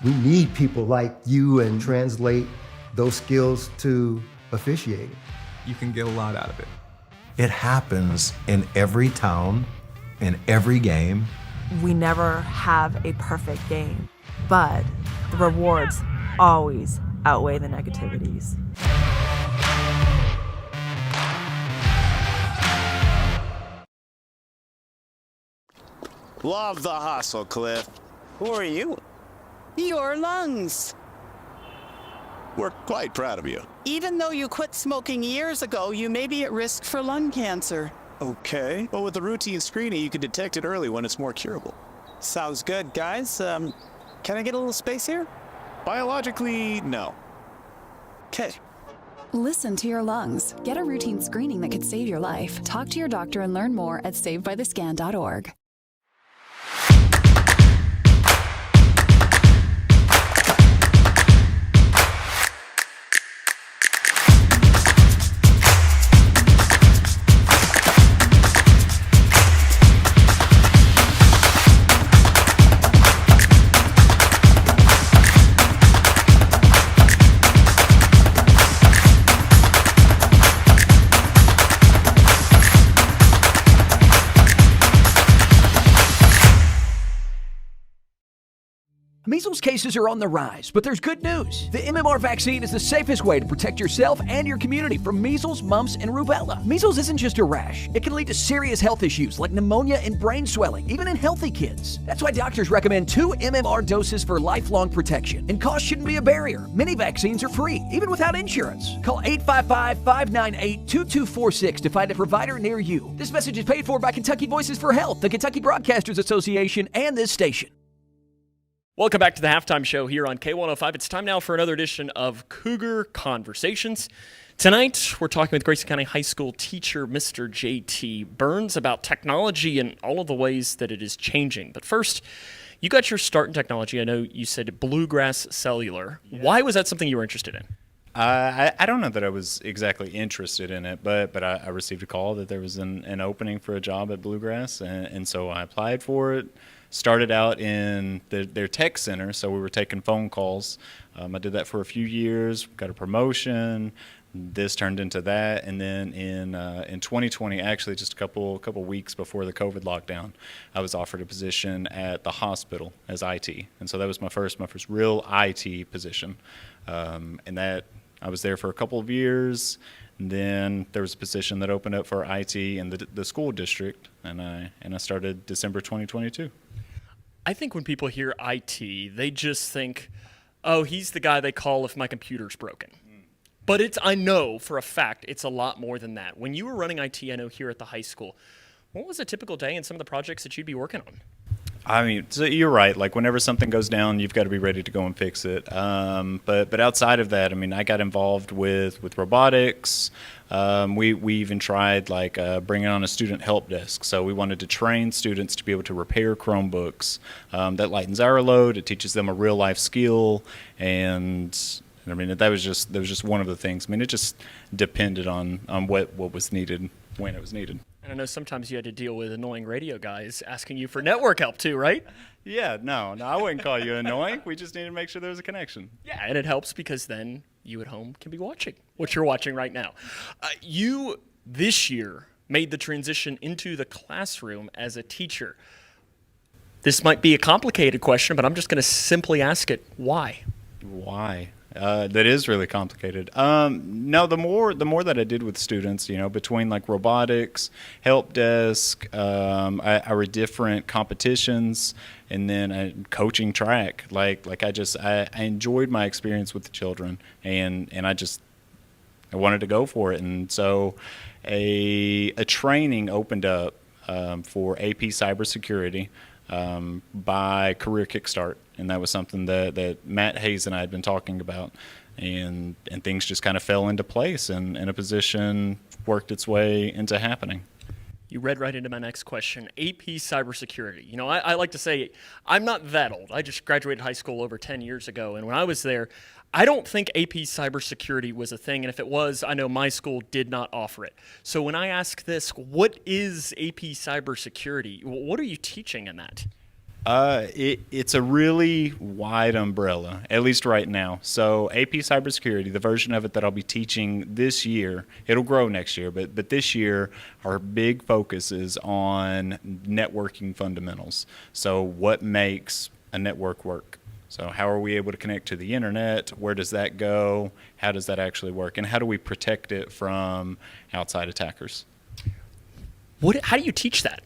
we need people like you and translate those skills to officiating. You can get a lot out of it. It happens in every town, in every game. We never have a perfect game, but the rewards always outweigh the negativities. Love the hustle, Cliff. Who are you? Your lungs. We're quite proud of you. Even though you quit smoking years ago, you may be at risk for lung cancer. Okay. Well, with the routine screening, you can detect it early when it's more curable. Sounds good, guys. Can I get a little space here? Biologically, no. Okay. Listen to your lungs. Get a routine screening that could save your life. Talk to your doctor and learn more at savedbythescan.org. Measles cases are on the rise, but there's good news. The MMR vaccine is the safest way to protect yourself and your community from measles, mumps, and rubella. Measles isn't just a rash. It can lead to serious health issues like pneumonia and brain swelling, even in healthy kids. That's why doctors recommend 2 MMR doses for lifelong protection. And cost shouldn't be a barrier. Many vaccines are free, even without insurance. Call 855-598-2246 to find a provider near you. This message is paid for by Kentucky Voices for Health, the Kentucky Broadcasters Association, and this station. Welcome back to the halftime show here on K105. It's time now for another edition of Cougar Conversations. Tonight, we're talking with Grayson County High School teacher Mr. J.T. Burns about technology and all of the ways that it is changing. But first, you got your start in technology. I know you said Bluegrass Cellular. Yeah. Why was that something you were interested in? I don't know that I was exactly interested in it, but I received a call that there was an opening for a job at Bluegrass, and so I applied for it. Started out in their tech center, so we were taking phone calls. I did that for a few years, got a promotion. This turned into that, and then in 2020, actually just a couple weeks before the COVID lockdown, I was offered a position at the hospital as IT, and so that was my first real IT position, and that I was there for a couple of years. And then there was a position that opened up for IT in the school district, and I started December 2022. I think when people hear IT, they just think, oh, he's the guy they call if my computer's broken. But I know for a fact it's a lot more than that. When you were running IT, I know here at the high school, what was a typical day and some of the projects that you'd be working on? I mean, so you're right. Like, whenever something goes down, you've got to be ready to go and fix it. But outside of that, I mean, I got involved with robotics. We even tried bringing on a student help desk. So we wanted to train students to be able to repair Chromebooks. That lightens our load. It teaches them a real life skill, and I mean that was just one of the things. I mean, it just depended on what was needed when it was needed. And I know sometimes you had to deal with annoying radio guys asking you for network help too, right? Yeah, no, I wouldn't call you annoying. We just need to make sure there's a connection. Yeah, and it helps because then you at home can be watching what you're watching right now. You, this year, made the transition into the classroom as a teacher. This might be a complicated question, but I'm just going to simply ask it. Why? Why? That is really complicated. No, the more that I did with students, between like robotics, help desk, our different competitions, and then coaching track. I enjoyed my experience with the children, and I wanted to go for it. And so a training opened up for AP cybersecurity by Career Kickstart. And that was something that Matt Hayes and I had been talking about, and things just kind of fell into place, and a position worked its way into happening. You read right into my next question. AP cybersecurity. I like to say I'm not that old. I just graduated high school over 10 years ago, and when I was there, I don't think AP cybersecurity was a thing, and if it was, I know my school did not offer it. So when I ask this, what is AP cybersecurity? What are you teaching in that? It's a really wide umbrella, at least right now. So AP cybersecurity, the version of it that I'll be teaching this year, it'll grow next year, but this year our big focus is on networking fundamentals. So what makes a network work? So how are we able to connect to the internet? Where does that go? How does that actually work? And how do we protect it from outside attackers? How do you teach that?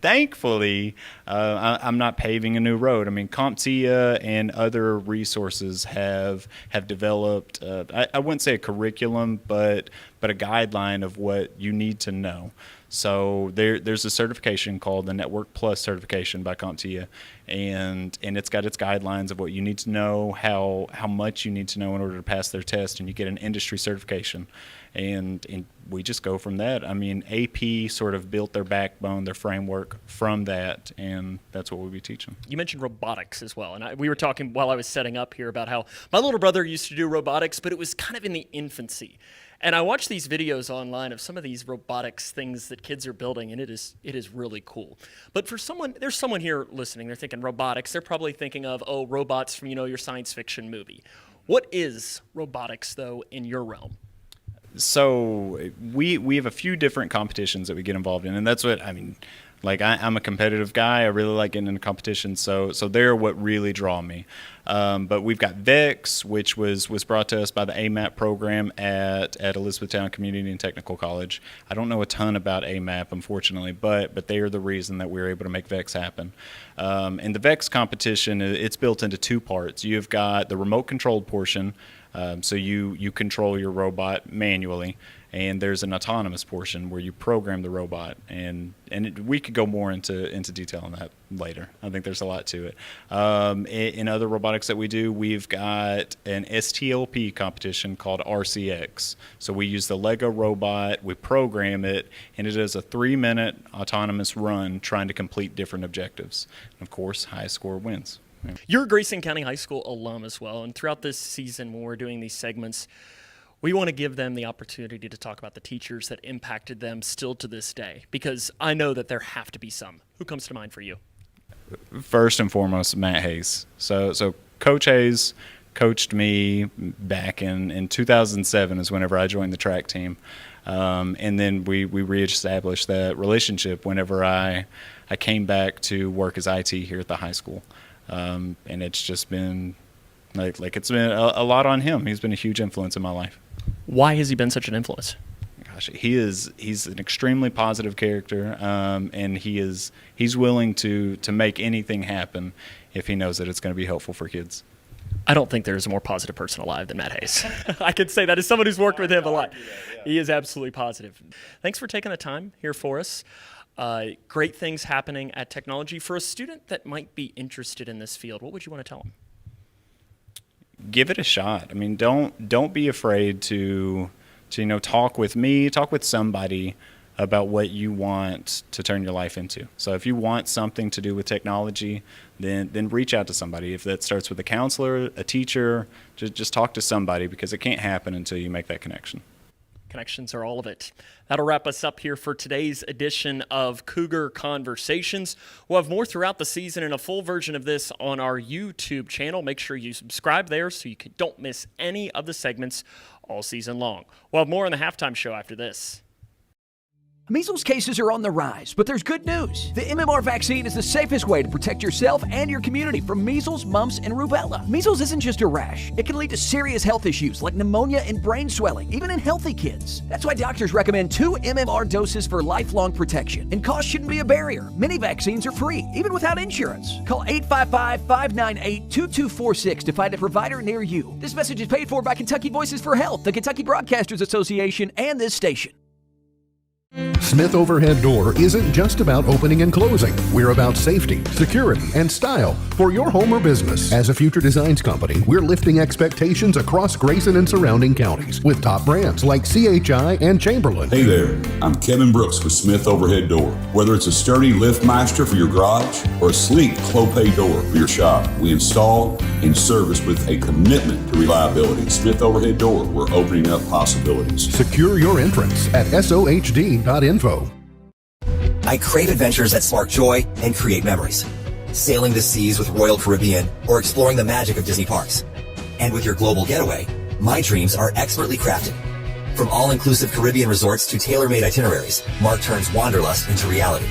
Thankfully, I'm not paving a new road. I mean, CompTIA and other resources have developed, I wouldn't say a curriculum, but a guideline of what you need to know. So there's a certification called the Network Plus certification by CompTIA, and it's got its guidelines of what you need to know, how much you need to know in order to pass their test, and you get an industry certification. And we just go from that. I mean, AP sort of built their backbone, their framework from that, and that's what we'll be teaching. You mentioned robotics as well, and we were talking while I was setting up here about how my little brother used to do robotics, but it was kind of in the infancy. And I watch these videos online of some of these robotics things that kids are building, and it is really cool. But for there's someone here listening, they're thinking robotics, they're probably thinking of, robots from, your science fiction movie. What is robotics, though, in your realm? So we have a few different competitions that we get involved in, and that's what, I mean, like I'm a competitive guy. I really like getting into competitions, so they're what really draw me. But we've got VEX, which was brought to us by the AMAP program at Elizabethtown Community and Technical College. I don't know a ton about AMAP, unfortunately, but they are the reason that we were able to make VEX happen. And the VEX competition, it's built into two parts. You've got the remote controlled portion, so you control your robot manually, and there's an autonomous portion where you program the robot, and we could go more into detail on that later. I think there's a lot to it. In other robotics that we do, we've got an STLP competition called RCX. So we use the Lego robot, we program it, and it is a 3-minute autonomous run trying to complete different objectives. And of course, highest score wins. Yeah. You're a Grayson County High School alum as well, and throughout this season when we're doing these segments, we want to give them the opportunity to talk about the teachers that impacted them still to this day, because I know that there have to be some. Who comes to mind for you? First and foremost, Matt Hayes. So Coach Hayes coached me back in 2007 is whenever I joined the track team. And then we reestablished that relationship whenever I came back to work as IT here at the high school. And it's just been like it's been a lot on him. He's been a huge influence in my life. Why has he been such an influence? he's an extremely positive character, and he's willing to make anything happen if he knows that it's going to be helpful for kids. I don't think there's a more positive person alive than Matt Hayes. I can say that as someone who's worked with him a lot. He is absolutely positive. Thanks for taking the time here for us. Great things happening at Technology. For a student that might be interested in this field, what would you want to tell them? Give it a shot. I mean, don't be afraid to talk with me, talk with somebody about what you want to turn your life into. So if you want something to do with technology, then reach out to somebody. If that starts with a counselor, a teacher, just talk to somebody, because it can't happen until you make that connection. Connections are all of it. That'll wrap us up here for today's edition of Cougar Conversations. We'll have more throughout the season and a full version of this on our YouTube channel. Make sure you subscribe there so you don't miss any of the segments all season long. We'll have more on the halftime show after this. Measles cases are on the rise, but there's good news. The MMR vaccine is the safest way to protect yourself and your community from measles, mumps, and rubella. Measles isn't just a rash. It can lead to serious health issues like pneumonia and brain swelling, even in healthy kids. That's why doctors recommend 2 MMR doses for lifelong protection. And cost shouldn't be a barrier. Many vaccines are free, even without insurance. Call 855-598-2246 to find a provider near you. This message is paid for by Kentucky Voices for Health, the Kentucky Broadcasters Association, and this station. Smith Overhead Door isn't just about opening and closing. We're about safety, security, and style for your home or business. As a future designs company, we're lifting expectations across Grayson and surrounding counties with top brands like CHI and Chamberlain. Hey there, I'm Kevin Brooks with Smith Overhead Door. Whether it's a sturdy LiftMaster for your garage or a sleek Clopay door for your shop, we install and service with a commitment to reliability. Smith Overhead Door, we're opening up possibilities. Secure your entrance at SOHD.info. I crave adventures that spark joy and create memories. Sailing the seas with Royal Caribbean or exploring the magic of Disney parks. And with your global getaway, my dreams are expertly crafted. From all-inclusive Caribbean resorts to tailor-made itineraries, Mark turns wanderlust into reality.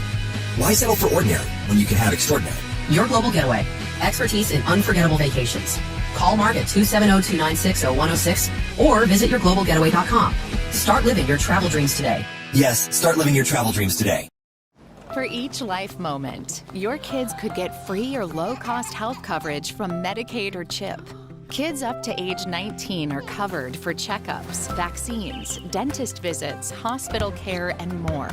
Why settle for ordinary when you can have extraordinary? Your global getaway. Expertise in unforgettable vacations. Call Mark at 270-296-0106 or visit yourglobalgetaway.com. Start living your travel dreams today. Yes, start living your travel dreams today. For each life moment, your kids could get free or low-cost health coverage from Medicaid or CHIP. Kids up to age 19 are covered for checkups, vaccines, dentist visits, hospital care, and more.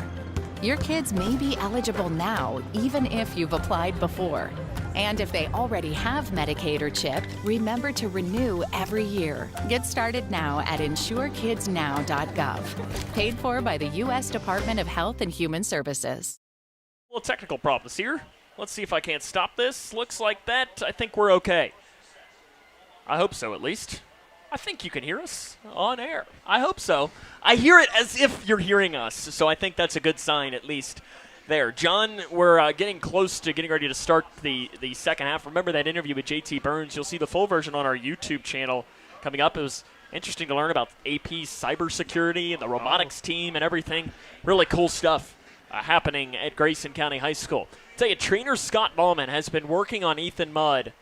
Your kids may be eligible now, even if you've applied before. And if they already have Medicaid or CHIP, remember to renew every year. Get started now at insurekidsnow.gov. Paid for by the U.S. Department of Health and Human Services. Well, technical problems here. Let's see if I can't stop this. Looks like that. I think we're okay. I hope so, at least. I think you can hear us on air. I hope so. I hear it as if you're hearing us, so I think that's a good sign, at least. There. John, we're getting close to getting ready to start the second half. Remember that interview with JT Burns. You'll see the full version on our YouTube channel coming up. It was interesting to learn about AP's cybersecurity and the robotics team and everything. Really cool stuff happening at Grayson County High School. I'll tell you, trainer Scott Ballman has been working on Ethan Mudd.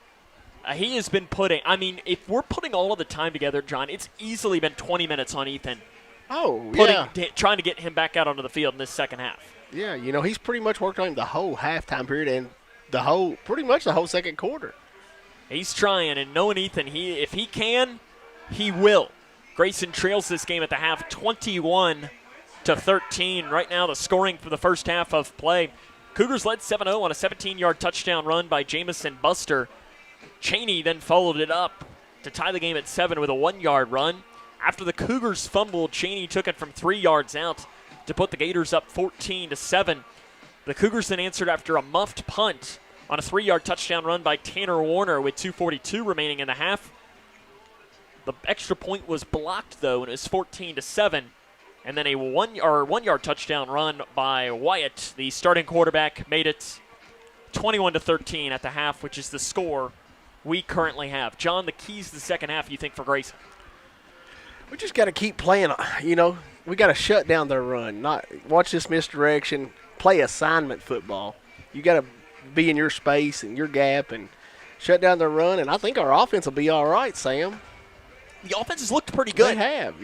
He has been if we're putting all of the time together, John, it's easily been 20 minutes on Ethan. Trying to get him back out onto the field in this second half. Yeah, he's pretty much worked on him the whole halftime period and pretty much the whole second quarter. He's trying, and knowing Ethan, if he can, he will. Grayson trails this game at the half 21-13. Right now, the scoring for the first half of play. Cougars led 7-0 on a 17-yard touchdown run by Jamison Buster. Cheney then followed it up to tie the game at 7 with a 1-yard run. After the Cougars fumbled, Cheney took it from 3 yards out to put the Gators up 14-7. The Cougars then answered after a muffed punt on a 3-yard touchdown run by Tanner Warner with 2:42 remaining in the half. The extra point was blocked, though, and it was 14-7. And then a one-yard touchdown run by Wyatt. The starting quarterback made it 21-13 at the half, which is the score we currently have. John, the keys to the second half, you think, for Grayson? We just got to keep playing, we got to shut down their run, not watch this misdirection, play assignment football. You got to be in your space and your gap and shut down their run, and I think our offense will be all right, Sam. the offense has looked pretty good. They have.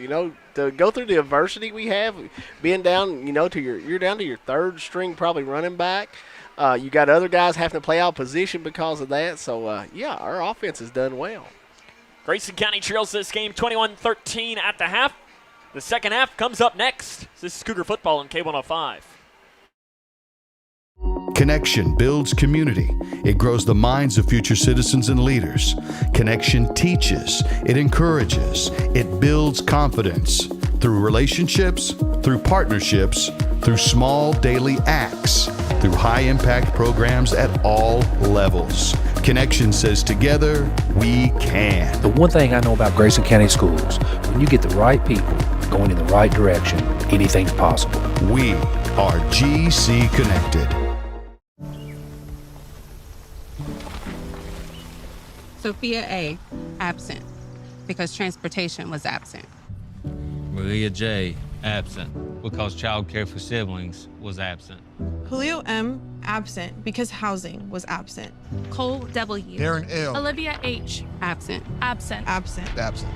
To go through the adversity we have, being down, you're down to your third string probably running back. You got other guys having to play out position because of that. So, our offense has done well. Grayson County trails this game 21-13 at the half. The second half comes up next. This is Cougar football on K105. Connection builds community. It grows the minds of future citizens and leaders. Connection teaches. It encourages. It builds confidence through relationships, through partnerships, through small daily acts, through high-impact programs at all levels. Connection says together, we can. The one thing I know about Grayson County schools, when you get the right people going in the right direction, anything's possible. We are GC Connected. Sophia A., absent, because transportation was absent. Maria J., absent, because child care for siblings was absent. Julio M., absent, because housing was absent. Cole W. Darren L. Olivia H., absent. Absent. Absent. Absent.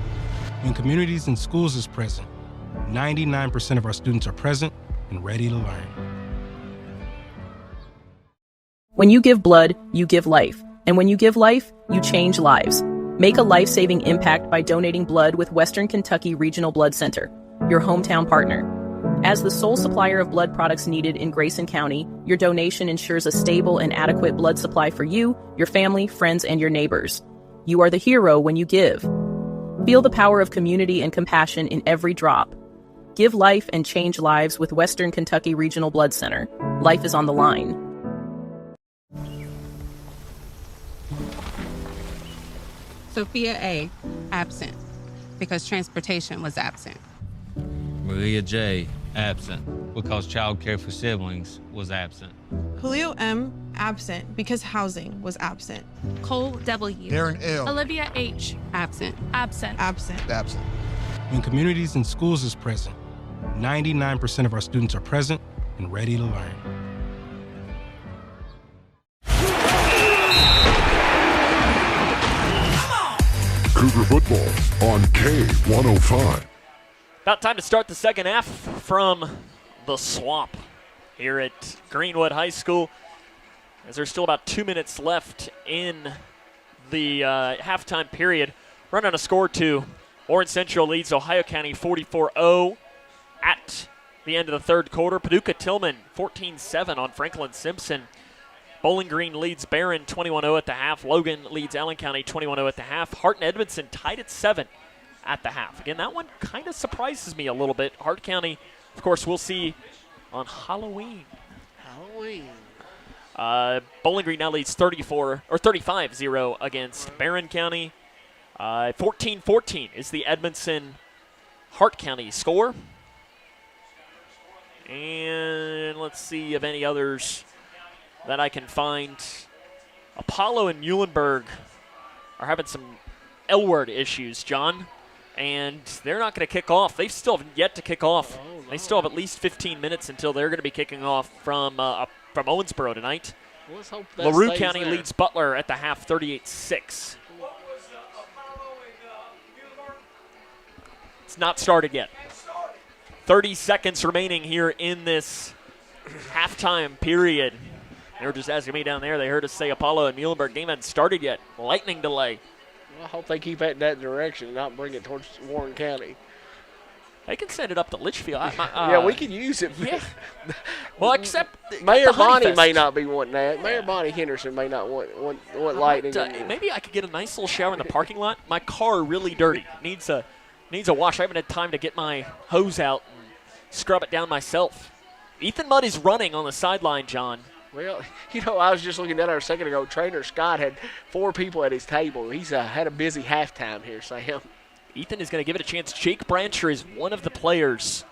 When communities and schools is present, 99% of our students are present and ready to learn. When you give blood, you give life. And when you give life, you change lives. Make a life-saving impact by donating blood with Western Kentucky Regional Blood Center, your hometown partner. As the sole supplier of blood products needed in Grayson County, your donation ensures a stable and adequate blood supply for you, your family, friends, and your neighbors. You are the hero when you give. Feel the power of community and compassion in every drop. Give life and change lives with Western Kentucky Regional Blood Center. Life is on the line. Sophia A., absent, because transportation was absent. Maria J., absent, because child care for siblings was absent. Julio M., absent, because housing was absent. Cole W. Darren L. Olivia H., absent. Absent. Absent. Absent. When communities and schools is present, 99% of our students are present and ready to learn. Cougar football on K105. About time to start the second half from the swamp here at Greenwood High School, as there's still about 2 minutes left in the halftime period. Run on a score to Orange Central leads Ohio County 44-0 at the end of the third quarter. Paducah Tillman 14-7 on Franklin Simpson. Bowling Green leads Barron 21-0 at the half. Logan leads Allen County 21-0 at the half. Hart and Edmondson tied at 7 at the half. Again, that one kind of surprises me a little bit. Hart County, of course, we'll see on Halloween. Bowling Green now leads 35-0 against Barron County. 14-14 is the Edmondson Hart County score. And let's see if any others that I can find. Apollo and Muhlenberg are having some L-word issues, John, and they're not going to kick off. They still have yet to kick off. Oh, no. They still have at least 15 minutes until they're going to be kicking off from Owensboro tonight. Let's hope that LaRue County leads Butler at the half 38-6. It's not started yet. 30 seconds remaining here in this halftime period. They were just asking me down there. They heard us say Apollo and Muhlenberg. Game hadn't started yet. Lightning delay. Well, I hope they keep it in that direction and not bring it towards Warren County. They can send it up to Litchfield. Yeah, we can use it. Yeah. Well, except Mayor Bonnie may not be wanting that. Mayor Bonnie Henderson may not want lightning. Maybe I could get a nice little shower in the parking lot. My car really dirty. Needs a wash. I haven't had time to get my hose out and scrub it down myself. Ethan Mudd is running on the sideline, John. Well, I was just looking at her a second ago. Trainer Scott had 4 people at his table. He's had a busy halftime here, Sam. Ethan is going to give it a chance. Jake Brancher is one of the players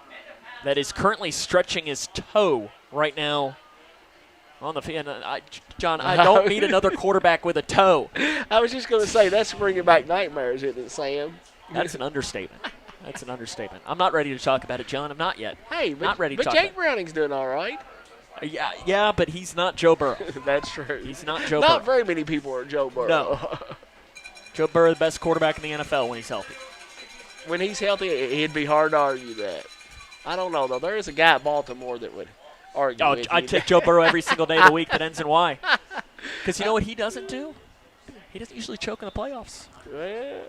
that is currently stretching his toe right now on the field. John, I don't need another quarterback with a toe. I was just going to say, that's bringing back nightmares, isn't it, Sam? That's an understatement. That's an understatement. I'm not ready to talk about it, John. I'm not yet. Hey, not ready to talk Jake Browning's doing all right. Yeah, but he's not Joe Burrow. That's true. He's not Joe Burrow. Not very many people are Joe Burrow. No. Joe Burrow, the best quarterback in the NFL when he's healthy. when he's healthy, it'd be hard to argue that. I don't know, though. There is a guy at Baltimore that would argue with I'd you. take Joe Burrow every single day of the week that ends in Y. Because you know what he doesn't do? He doesn't usually choke in the playoffs. Well,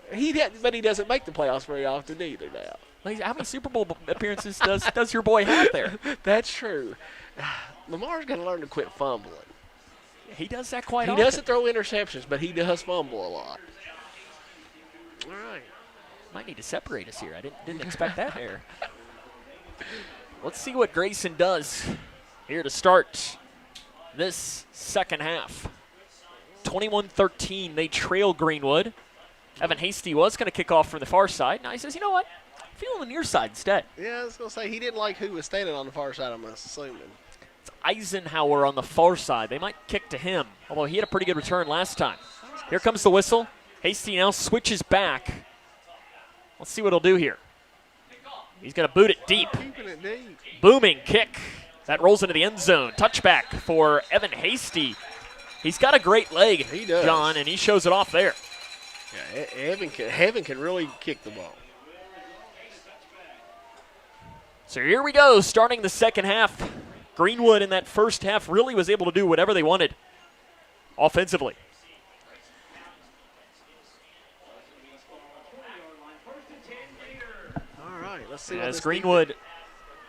but he doesn't make the playoffs very often either now. How many Super Bowl appearances does your boy have there? That's true. Lamar's got to learn to quit fumbling. He does that quite often. often. He doesn't throw interceptions, but he does fumble a lot. All right. Might need to separate us here. I didn't expect that there. Let's see what Grayson does here to start this second half. 21-13, they trail Greenwood. Evan Hasty was going to kick off from the far side. Now he says, you know what? I'm feeling the near side instead. Yeah, I was going to say he didn't like who was standing on the far side, I'm assuming. It's Eisenhower on the far side. They might kick to him, although he had a pretty good return last time. Here comes the whistle. Hasty now switches back. Let's see what he'll do here. He's going to boot it deep. Keeping it deep. Booming kick. That rolls into the end zone. Touchback for Evan Hasty. He's got a great leg, he does. John, and he shows it off there. Yeah, Evan can really kick the ball. So here we go, starting the second half. Greenwood in that first half really was able to do whatever they wanted offensively. All right, let's see. As Greenwood,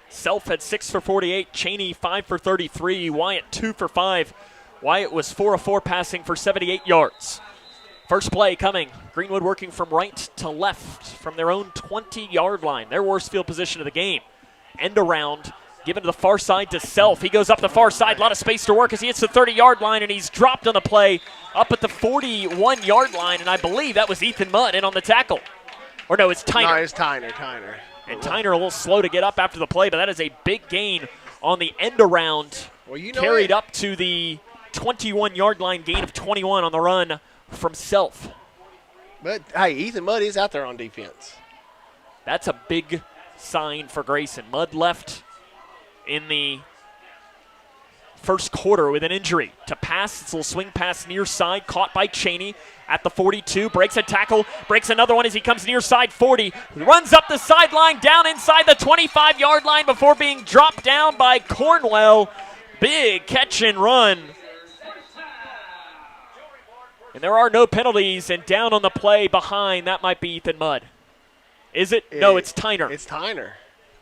Self had 6 for 48, Cheney 5 for 33, Wyatt 2 for 5. Wyatt was 4 of 4 passing for 78 yards. First play coming. Greenwood working from right to left from their own 20-yard line. Their worst field position of the game. End around, given to the far side to Self. He goes up the far side. A lot of space to work as he hits the 30-yard line, and he's dropped on the play up at the 41-yard line, and I believe that was Ethan Mudd in on the tackle. Or no, it's Tyner. No, it's Tyner. And Tyner a little slow to get up after the play, but that is a big gain on the end around. Well, you know carried up to the 21-yard line, gain of 21 on the run from Self. But, hey, Ethan Mudd is out there on defense. That's a big sign for Grayson. Mudd left in the first quarter with an injury. To pass, it's a little swing pass near side, caught by Cheney at the 42, breaks a tackle, breaks another one as he comes near side 40, runs up the sideline, down inside the 25-yard line before being dropped down by Cornwell. Big catch and run. And there are no penalties, and down on the play behind, that might be Ethan Mudd. Is it? No, it's Tyner. It's Tyner.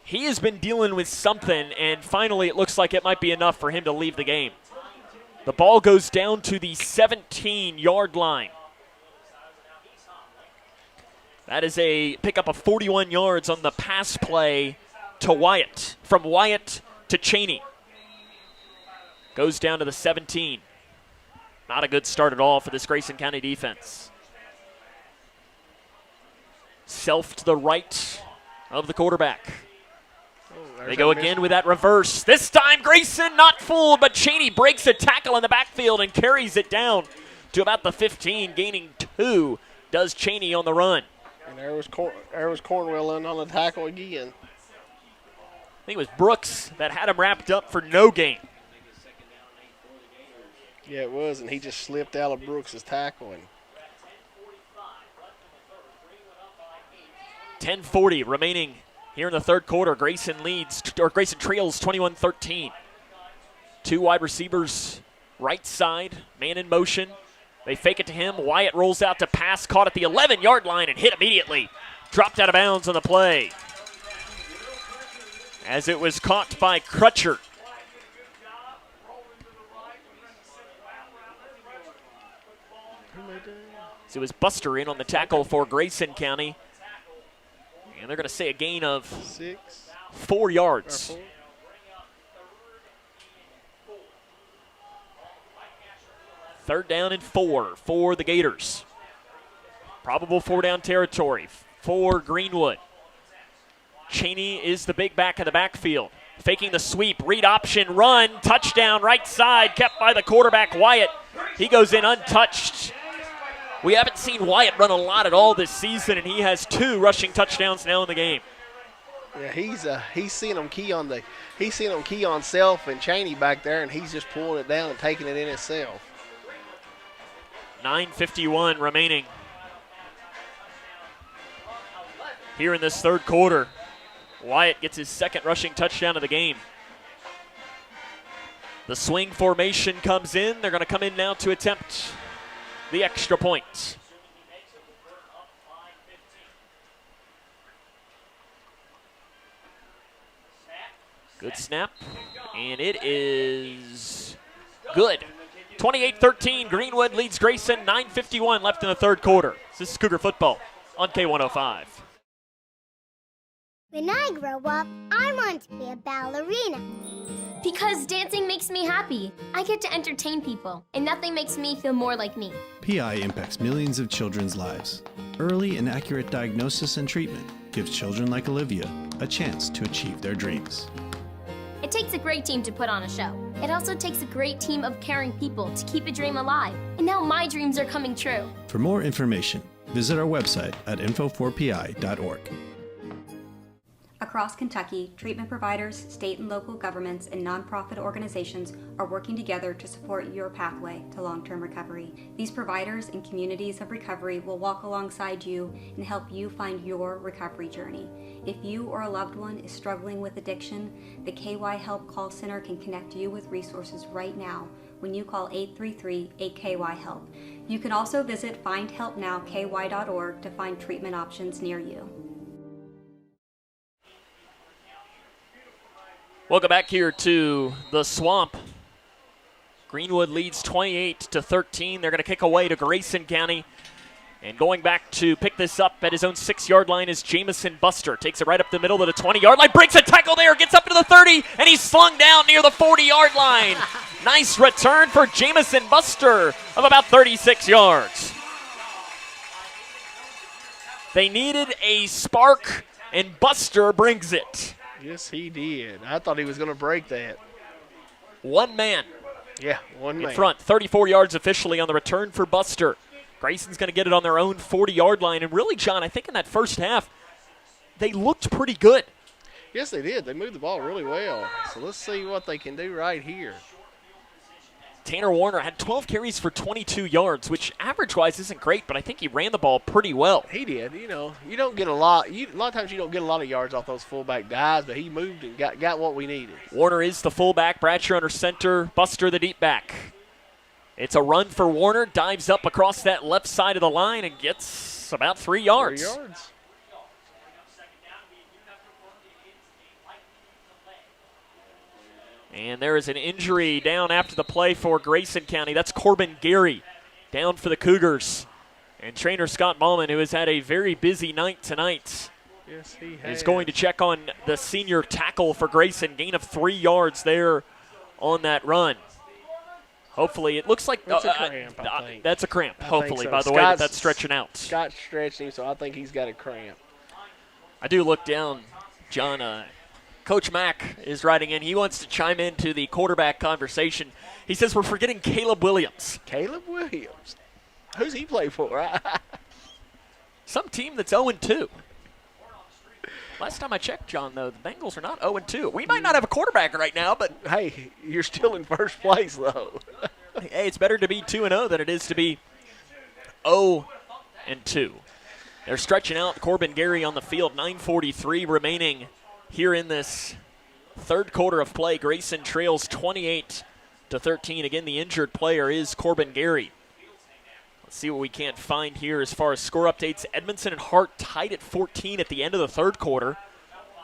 He has been dealing with something, and finally it looks like it might be enough for him to leave the game. The ball goes down to the 17-yard line. That is a pickup of 41 yards on the pass play to Wyatt. From Wyatt to Cheney. Goes down to the 17. Not a good start at all for this Grayson County defense. Self to the right of the quarterback. They go again with that reverse. This time Grayson not fooled, but Cheney breaks a tackle in the backfield and carries it down to about the 15, gaining 2. Does Cheney on the run. And there was Cornwell in on the tackle again. I think it was Brooks that had him wrapped up for no gain. Yeah, it was, and he just slipped out of Brooks' tackle. 10:40 remaining here in the third quarter. Grayson trails 21-13. 2 wide receivers right side, man in motion. They fake it to him. Wyatt rolls out to pass, caught at the 11-yard line and hit immediately. Dropped out of bounds on the play. As it was caught by Crutcher. So it was Buster in on the tackle for Grayson County. And they're going to say a gain of 4 yards. Third down and 4 for the Gators. Probable 4-down territory for Greenwood. Cheney is the big back in the backfield. Faking the sweep, read option, run, touchdown, right side, kept by the quarterback, Wyatt. He goes in untouched. We haven't seen Wyatt run a lot at all this season, and he has 2 rushing touchdowns now in the game. Yeah, he's seeing them key on Self and Cheney back there, and he's just pulling it down and taking it in himself. 9:51 remaining. here in this third quarter. Wyatt gets his second rushing touchdown of the game. The swing formation comes in. They're going to come in now to attempt the extra point. Good snap, and it is good. 28-13, Greenwood leads Grayson, 9:51 left in the third quarter. This is Cougar football on K105. When I grow up, I want to be a ballerina. Because dancing makes me happy. I get to entertain people, and nothing makes me feel more like me. PI impacts millions of children's lives. Early and accurate diagnosis and treatment gives children like Olivia a chance to achieve their dreams. It takes a great team to put on a show. It also takes a great team of caring people to keep a dream alive. And now my dreams are coming true. For more information, visit our website at info4pi.org. Across Kentucky, treatment providers, state and local governments, and nonprofit organizations are working together to support your pathway to long-term recovery. These providers and communities of recovery will walk alongside you and help you find your recovery journey. If you or a loved one is struggling with addiction, the KY Help Call Center can connect you with resources right now when you call 833-8KY-HELP. You can also visit findhelpnowky.org to find treatment options near you. Welcome back here to the Swamp. Greenwood leads 28-13. They're going to kick away to Grayson County. And going back to pick this up at his own 6-yard line is Jamison Buster. Takes it right up the middle of the 20-yard line. Breaks a tackle there. Gets up to the 30. And he's slung down near the 40-yard line. Nice return for Jamison Buster of about 36 yards. They needed a spark, and Buster brings it. Yes, he did. I thought he was going to break that. One man. Yeah, one man. In front, 34 yards officially on the return for Buster. Grayson's going to get it on their own 40-yard line. And really, John, I think in that first half, they looked pretty good. Yes, they did. They moved the ball really well. So let's see what they can do right here. Tanner Warner had 12 carries for 22 yards, which average-wise isn't great, but I think he ran the ball pretty well. He did. You know, you don't get a lot. A lot of times you don't get a lot of yards off those fullback dives, but he moved and got what we needed. Warner is the fullback. Bradshaw under center. Buster the deep back. It's a run for Warner. Dives up across that left side of the line and gets about 3 yards. 3 yards. And there is an injury down after the play for Grayson County. That's Corbin Gary down for the Cougars. And trainer Scott Ballman, who has had a very busy night tonight, yes, he has, is going to check on the senior tackle for Grayson. Gain of 3 yards there on that run. Hopefully, it looks like that's a cramp, I think. That's a cramp, I hopefully, so. by the way that's stretching out. Scott's stretching him, so I think he's got a cramp. I do look down, John. Coach Mack is writing in. He wants to chime into the quarterback conversation. He says we're forgetting Caleb Williams. Caleb Williams? Who's he play for? Some team that's 0-2. Last time I checked, John, though, the Bengals are not 0-2. We might not have a quarterback right now, but hey, you're still in first place, though. Hey, it's better to be 2-0 than it is to be 0-2. They're stretching out Corbin Gary on the field. 9:43 remaining here in this third quarter of play. Grayson trails 28-13. Again, the injured player is Corbin Gary. Let's see what we can't find here as far as score updates. Edmondson and Hart tied at 14 at the end of the third quarter.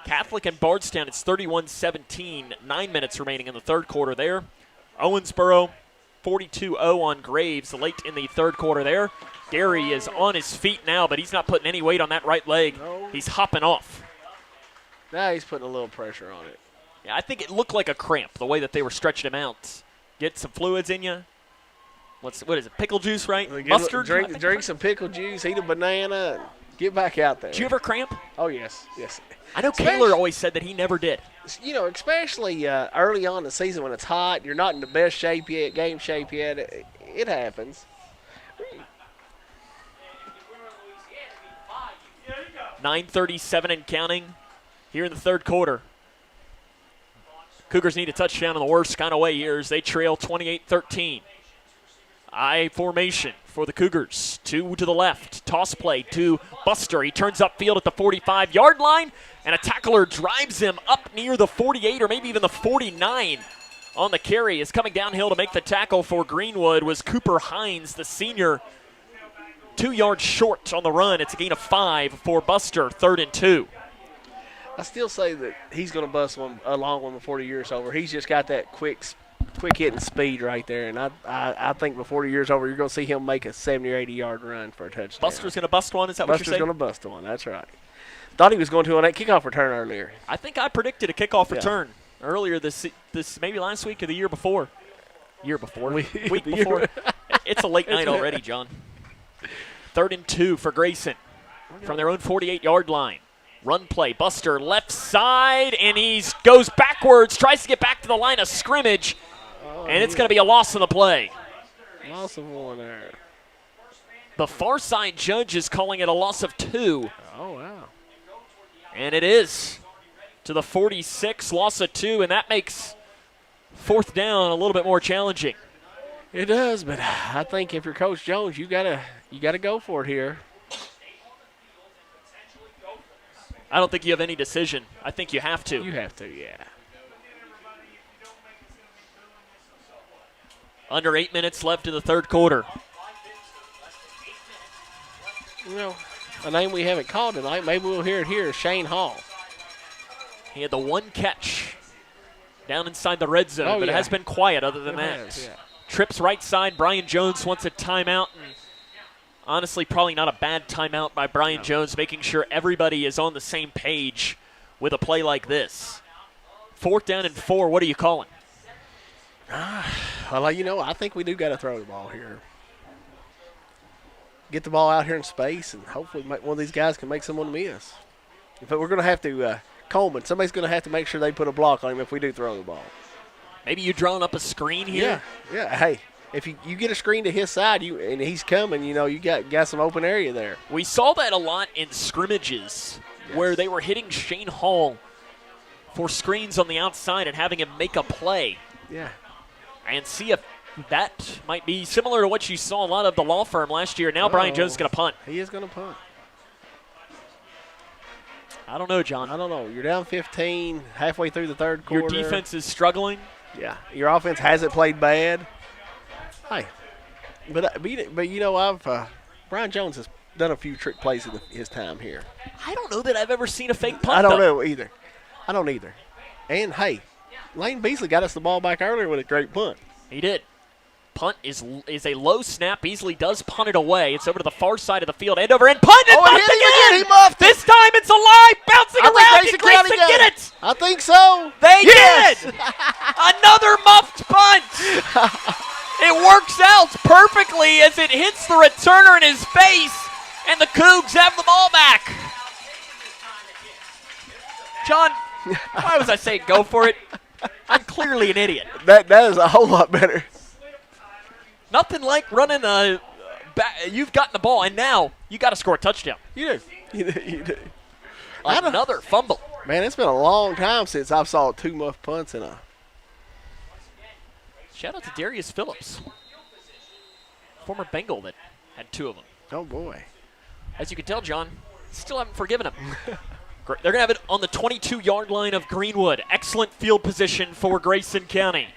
Catholic and Bardstown, it's 31-17. 9 minutes remaining in the third quarter there. Owensboro, 42-0 on Graves late in the third quarter there. Gary is on his feet now, but he's not putting any weight on that right leg. No. He's hopping off. Now he's putting a little pressure on it. Yeah, I think it looked like a cramp, the way that they were stretching him out. Get some fluids in you. What is it, pickle juice, right? Mustard? Drink some pickle juice, eat a banana, and get back out there. Did you ever cramp? Oh, yes. I know Kaler always said that he never did. You know, especially early on in the season when it's hot, you're not in the best shape yet, game shape yet, it happens. 9:37 and counting here in the third quarter. Cougars need a touchdown in the worst kind of way here as they trail 28-13. I formation for the Cougars. 2 to the left. Toss play to Buster. He turns upfield at the 45-yard line, and a tackler drives him up near the 48 or maybe even the 49 on the carry. Is coming downhill to make the tackle for Greenwood was Cooper Hines, the senior. 2 yards short on the run. It's a gain of 5 for Buster, 3rd and 2. I still say that he's going to bust a long one before the year's over. He's just got that quick hitting speed right there, and I think before the year's over, you're going to see him make a 70 or 80-yard run for a touchdown. Buster's going to bust one, is that what you're saying? Buster's going to bust one, that's right. Thought he was going to on that kickoff return earlier. I think I predicted a kickoff return earlier this maybe last week or the year before. Week before. It's a late night already, John. 3rd and 2 for Grayson from their own 48-yard line. Run play, Buster left side, and he goes backwards, tries to get back to the line of scrimmage, and it's going to be a loss on the play. Loss of 1 there. The far side judge is calling it a loss of 2. Oh, wow. And it is to the 46, loss of 2, and that makes 4th down a little bit more challenging. It does, but I think if you're Coach Jones, you gotta go for it here. I don't think you have any decision. I think you have to. You have to, yeah. Under 8 minutes left in the 3rd quarter. You know, a name we haven't called tonight, maybe we'll hear it here, is Shane Hall. He had the 1 catch down inside the red zone, but it has been quiet other than that. Trips right side. Brian Jones wants a timeout. Honestly, probably not a bad timeout by Brian Jones, making sure everybody is on the same page with a play like this. 4th down and 4, what are you calling? Well, you know, I think we do got to throw the ball here. Get the ball out here in space, and hopefully one of these guys can make someone miss. But we're going to have to, Coleman, somebody's going to have to make sure they put a block on him if we do throw the ball. Maybe you drawing up a screen here? Yeah. Hey, if you get a screen to his side and he's coming, you know, you got some open area there. We saw that a lot in scrimmages where they were hitting Shane Hall for screens on the outside and having him make a play. Yeah. And see if that might be similar to what you saw a lot of the law firm last year. Now Brian Jones is going to punt. He is going to punt. I don't know, John. I don't know. You're down 15 halfway through the 3rd quarter. Your defense is struggling. Yeah. Your offense hasn't played bad. Hey, but you know, Brian Jones has done a few trick plays in his time here. I don't know that I've ever seen a fake punt. I don't know either. And hey, Lane Beasley got us the ball back earlier with a great punt. He did. Punt is a low snap. Beasley does punt it away. It's over to the far side of the field. End over and punt and muffed again. He muffed it. This time it's alive, bouncing around. Did Grayson get it? I think so. They did. Another muffed punt. It works out perfectly as it hits the returner in his face, and the Cougs have the ball back. John, why was I saying go for it? I'm clearly an idiot. That is a whole lot better. Nothing like running a you've gotten the ball, and now you got to score a touchdown. You do. Another fumble. Man, it's been a long time since I saw 2 muff punts in a. Shout out to Darius Phillips, former Bengal that had 2 of them. Oh, boy. As you can tell, John, still haven't forgiven him. They're going to have it on the 22-yard line of Greenwood. Excellent field position for Grayson County.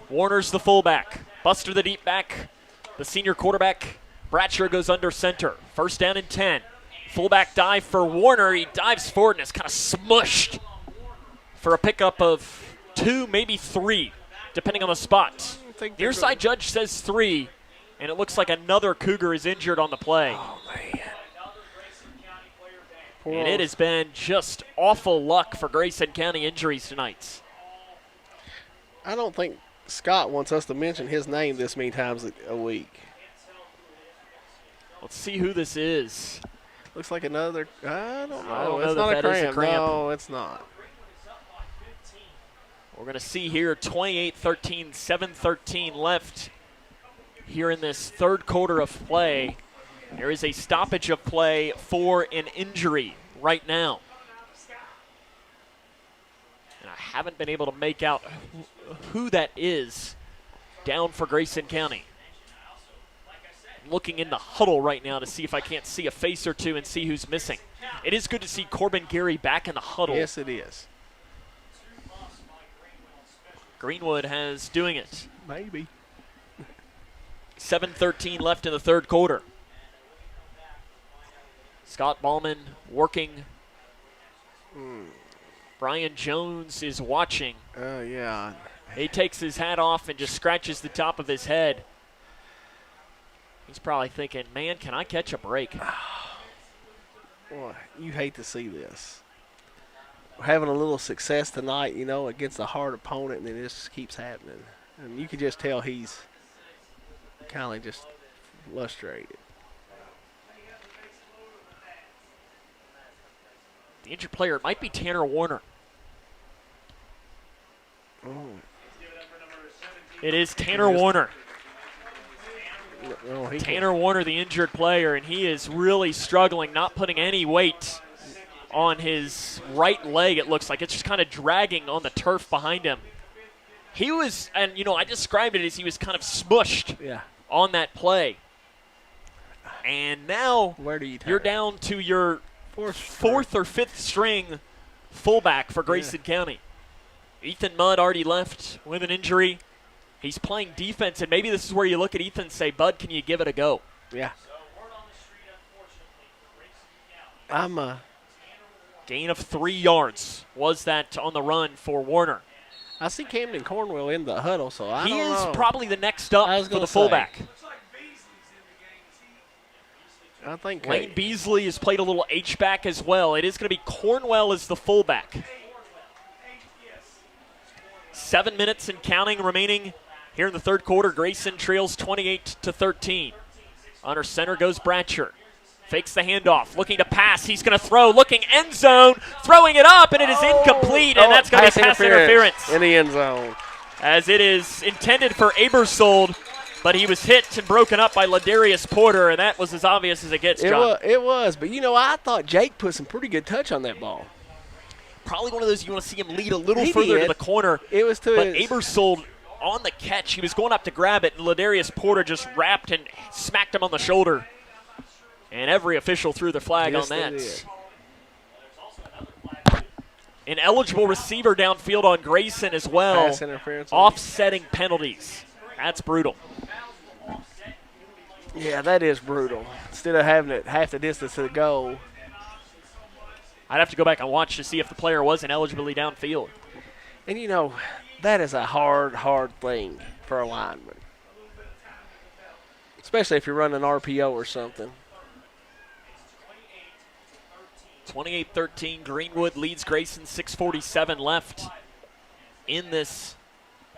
Warner's the fullback. Buster the deep back. The senior quarterback, Bradshaw, goes under center. 1st down and 10. Fullback dive for Warner. He dives forward and is kind of smushed for a pickup of 2, maybe 3. Depending on the spot. Near side judge says 3, and it looks like another Cougar is injured on the play. Oh, man. And it has been just awful luck for Grayson County injuries tonight. I don't think Scott wants us to mention his name this many times a week. Let's see who this is. Looks like another, I don't know. I don't it's know not that is a cramp. No, it's not. We're going to see here 28-13, 7:13 left here in this 3rd quarter of play. There is a stoppage of play for an injury right now. And I haven't been able to make out who that is down for Grayson County. looking in the huddle right now to see if I can't see a face or two and see who's missing. It is good to see Corbin Gary back in the huddle. Yes, it is. Greenwood has doing it. Maybe. 7:13 left in the third quarter. Scott Ballman working. Brian Jones is watching. Oh, yeah. He takes his hat off and just scratches the top of his head. He's probably thinking, man, can I catch a break? Boy, you hate to see this. We're having a little success tonight, you know, against a hard opponent, and then it just keeps happening. And you can just tell he's kind of just frustrated. The injured player might be Tanner Warner. Oh. It is Tanner Warner. Oh, Tanner Warner, the injured player, and he is really struggling, not putting any weight on his right leg, it looks like. It's just kind of dragging on the turf behind him. He was, and, you know, I described it as he was kind of smushed on that play. And now where do you you're down to your fourth or fifth string fullback for Grayson County. Ethan Mudd already left with an injury. He's playing defense, and maybe this is where you look at Ethan and say, Bud, can you give it a go? Yeah. Gain of 3 yards was that on the run for Warner. I see Camden Cornwell in the huddle, so I don't know. He is probably the next up for the fullback. I think Lane Beasley has played a little H-back as well. It is going to be Cornwell as the fullback. 7 minutes and counting remaining here in the third quarter. Grayson trails 28-13. Under center goes Bratcher. Fakes the handoff, looking to pass. He's going to throw, looking end zone, throwing it up, and it is incomplete, and that's going to be pass interference. In the end zone. As it is intended for Abersold, but he was hit and broken up by Ladarius Porter, and that was as obvious as it gets, John. It was, but, you know, I thought Jake put some pretty good touch on that ball. Probably one of those you want to see him lead a little further to the corner. It was to but Abersold on the catch. He was going up to grab it, and Ladarius Porter just wrapped and smacked him on the shoulder. And every official threw the flag on that. An eligible receiver downfield on Grayson as well. Pass interference. Offsetting penalties. That's brutal. Yeah, that is brutal. Instead of having it half the distance to the goal. I'd have to go back and watch to see if the player was ineligibility downfield. And, you know, that is a hard thing for a lineman. Especially if you're running RPO or something. 28-13, Greenwood leads Grayson, 6:47 left in this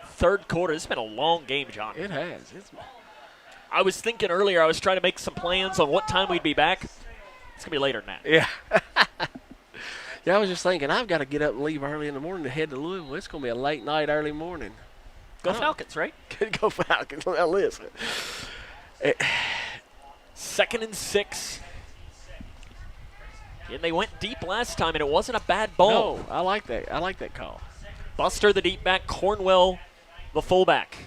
third quarter. This has been a long game, John. It has. I was thinking earlier, I was trying to make some plans on what time we'd be back. It's going to be later than that. Yeah. Yeah, I was just thinking, I've got to get up and leave early in the morning to head to Louisville. It's going to be a late night, early morning. Go Falcons, right? Go Falcons. Now, listen. 2nd and 6. And they went deep last time, and it wasn't a bad ball. No, I like that. I like that call. Buster, the deep back. Cornwell, the fullback.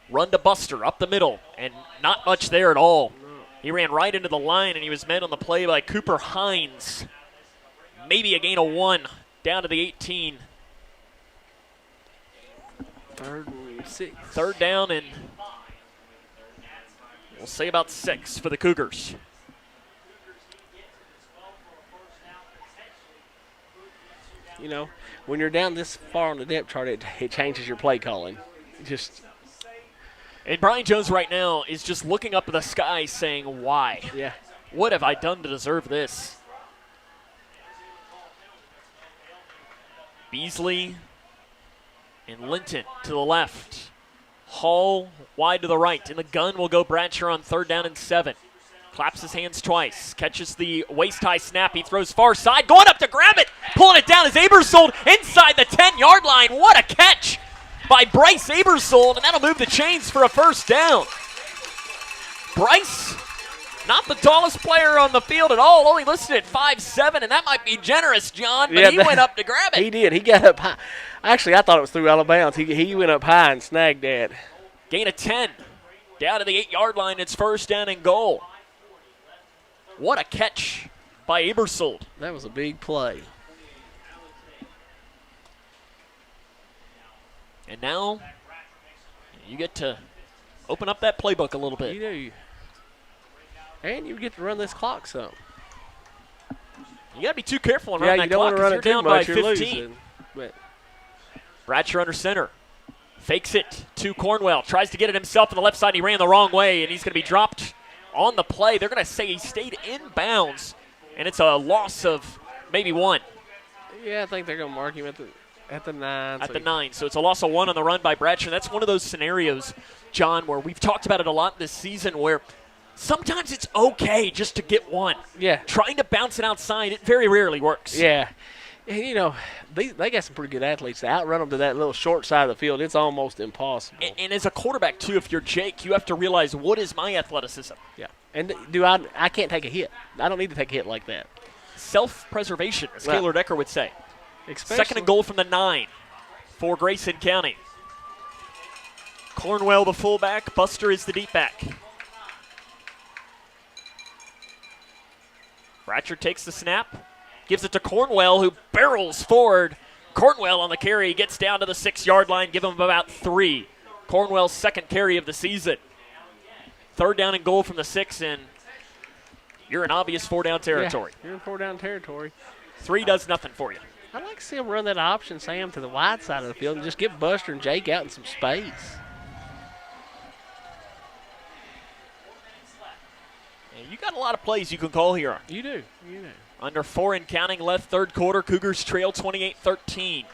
Run to Buster up the middle, and not much there at all. No. He ran right into the line, and he was met on the play by Cooper Hines. Maybe a gain of 1 down to the 18. 3rd and 6. Third down, and we'll say about 6 for the Cougars. You know, when you're down this far on the depth chart, it changes your play calling. And Brian Jones right now is just looking up at the sky saying, why? Yeah. What have I done to deserve this? Beasley and Linton to the left. Hall wide to the right. In the gun will go Bratcher on 3rd down and 7. Claps his hands twice. Catches the waist-high snap. He throws far side. Going up to grab it. Pulling it down is Abersold inside the 10-yard line. What a catch by Bryce Abersold, and that'll move the chains for a first down. Bryce, not the tallest player on the field at all, only listed at 5'7", and that might be generous, John, but he went up to grab it. He did. He got up high. Actually, I thought it was through out of bounds. He went up high and snagged that. Gain of 10. Down to the 8-yard line, it's first down and goal. What a catch by Ebersold. That was a big play. And now you get to open up that playbook a little bit. You do. And you get to run this clock some. You got to be too careful and Yeah, run you that don't clock want to run because it you're too down by much. You're 15. losing. But Bratcher under center. Fakes it to Cornwell. Tries to get it himself on the left side. He ran the wrong way, and he's going to be dropped on the play. They're going to say he stayed in bounds, and it's a loss of maybe 1. yeah, I think they're going to mark him at the 9. At the 9. So it's a loss of 1 on the run by Bratcher. That's one of those scenarios, John, where we've talked about it a lot this season where sometimes it's okay just to get 1. Yeah. Trying to bounce it outside, it very rarely works. Yeah. And, you know, they got some pretty good athletes. To outrun them to that little short side of the field, it's almost impossible. And as a quarterback, too, if you're Jake, you have to realize, what is my athleticism? Yeah. And I can't take a hit. I don't need to take a hit like that. Self-preservation, as Taylor Decker would say. Second and goal from the 9 for Grayson County. Cornwell the fullback, Buster is the deep back. Bratcher takes the snap, gives it to Cornwell, who barrels forward. Cornwell on the carry, gets down to the 6-yard line, give him about 3. Cornwell's second carry of the season. Third down and goal from the 6, and you're in obvious 4-down territory. Yeah, you're in 4-down territory. 3 does nothing for you. I'd like to see him run that option, Sam, to the wide side of the field and just get Buster and Jake out in some space. And you got a lot of plays you can call here. You do. You do. Under 4 and counting left, third quarter. Cougars trail 28-13.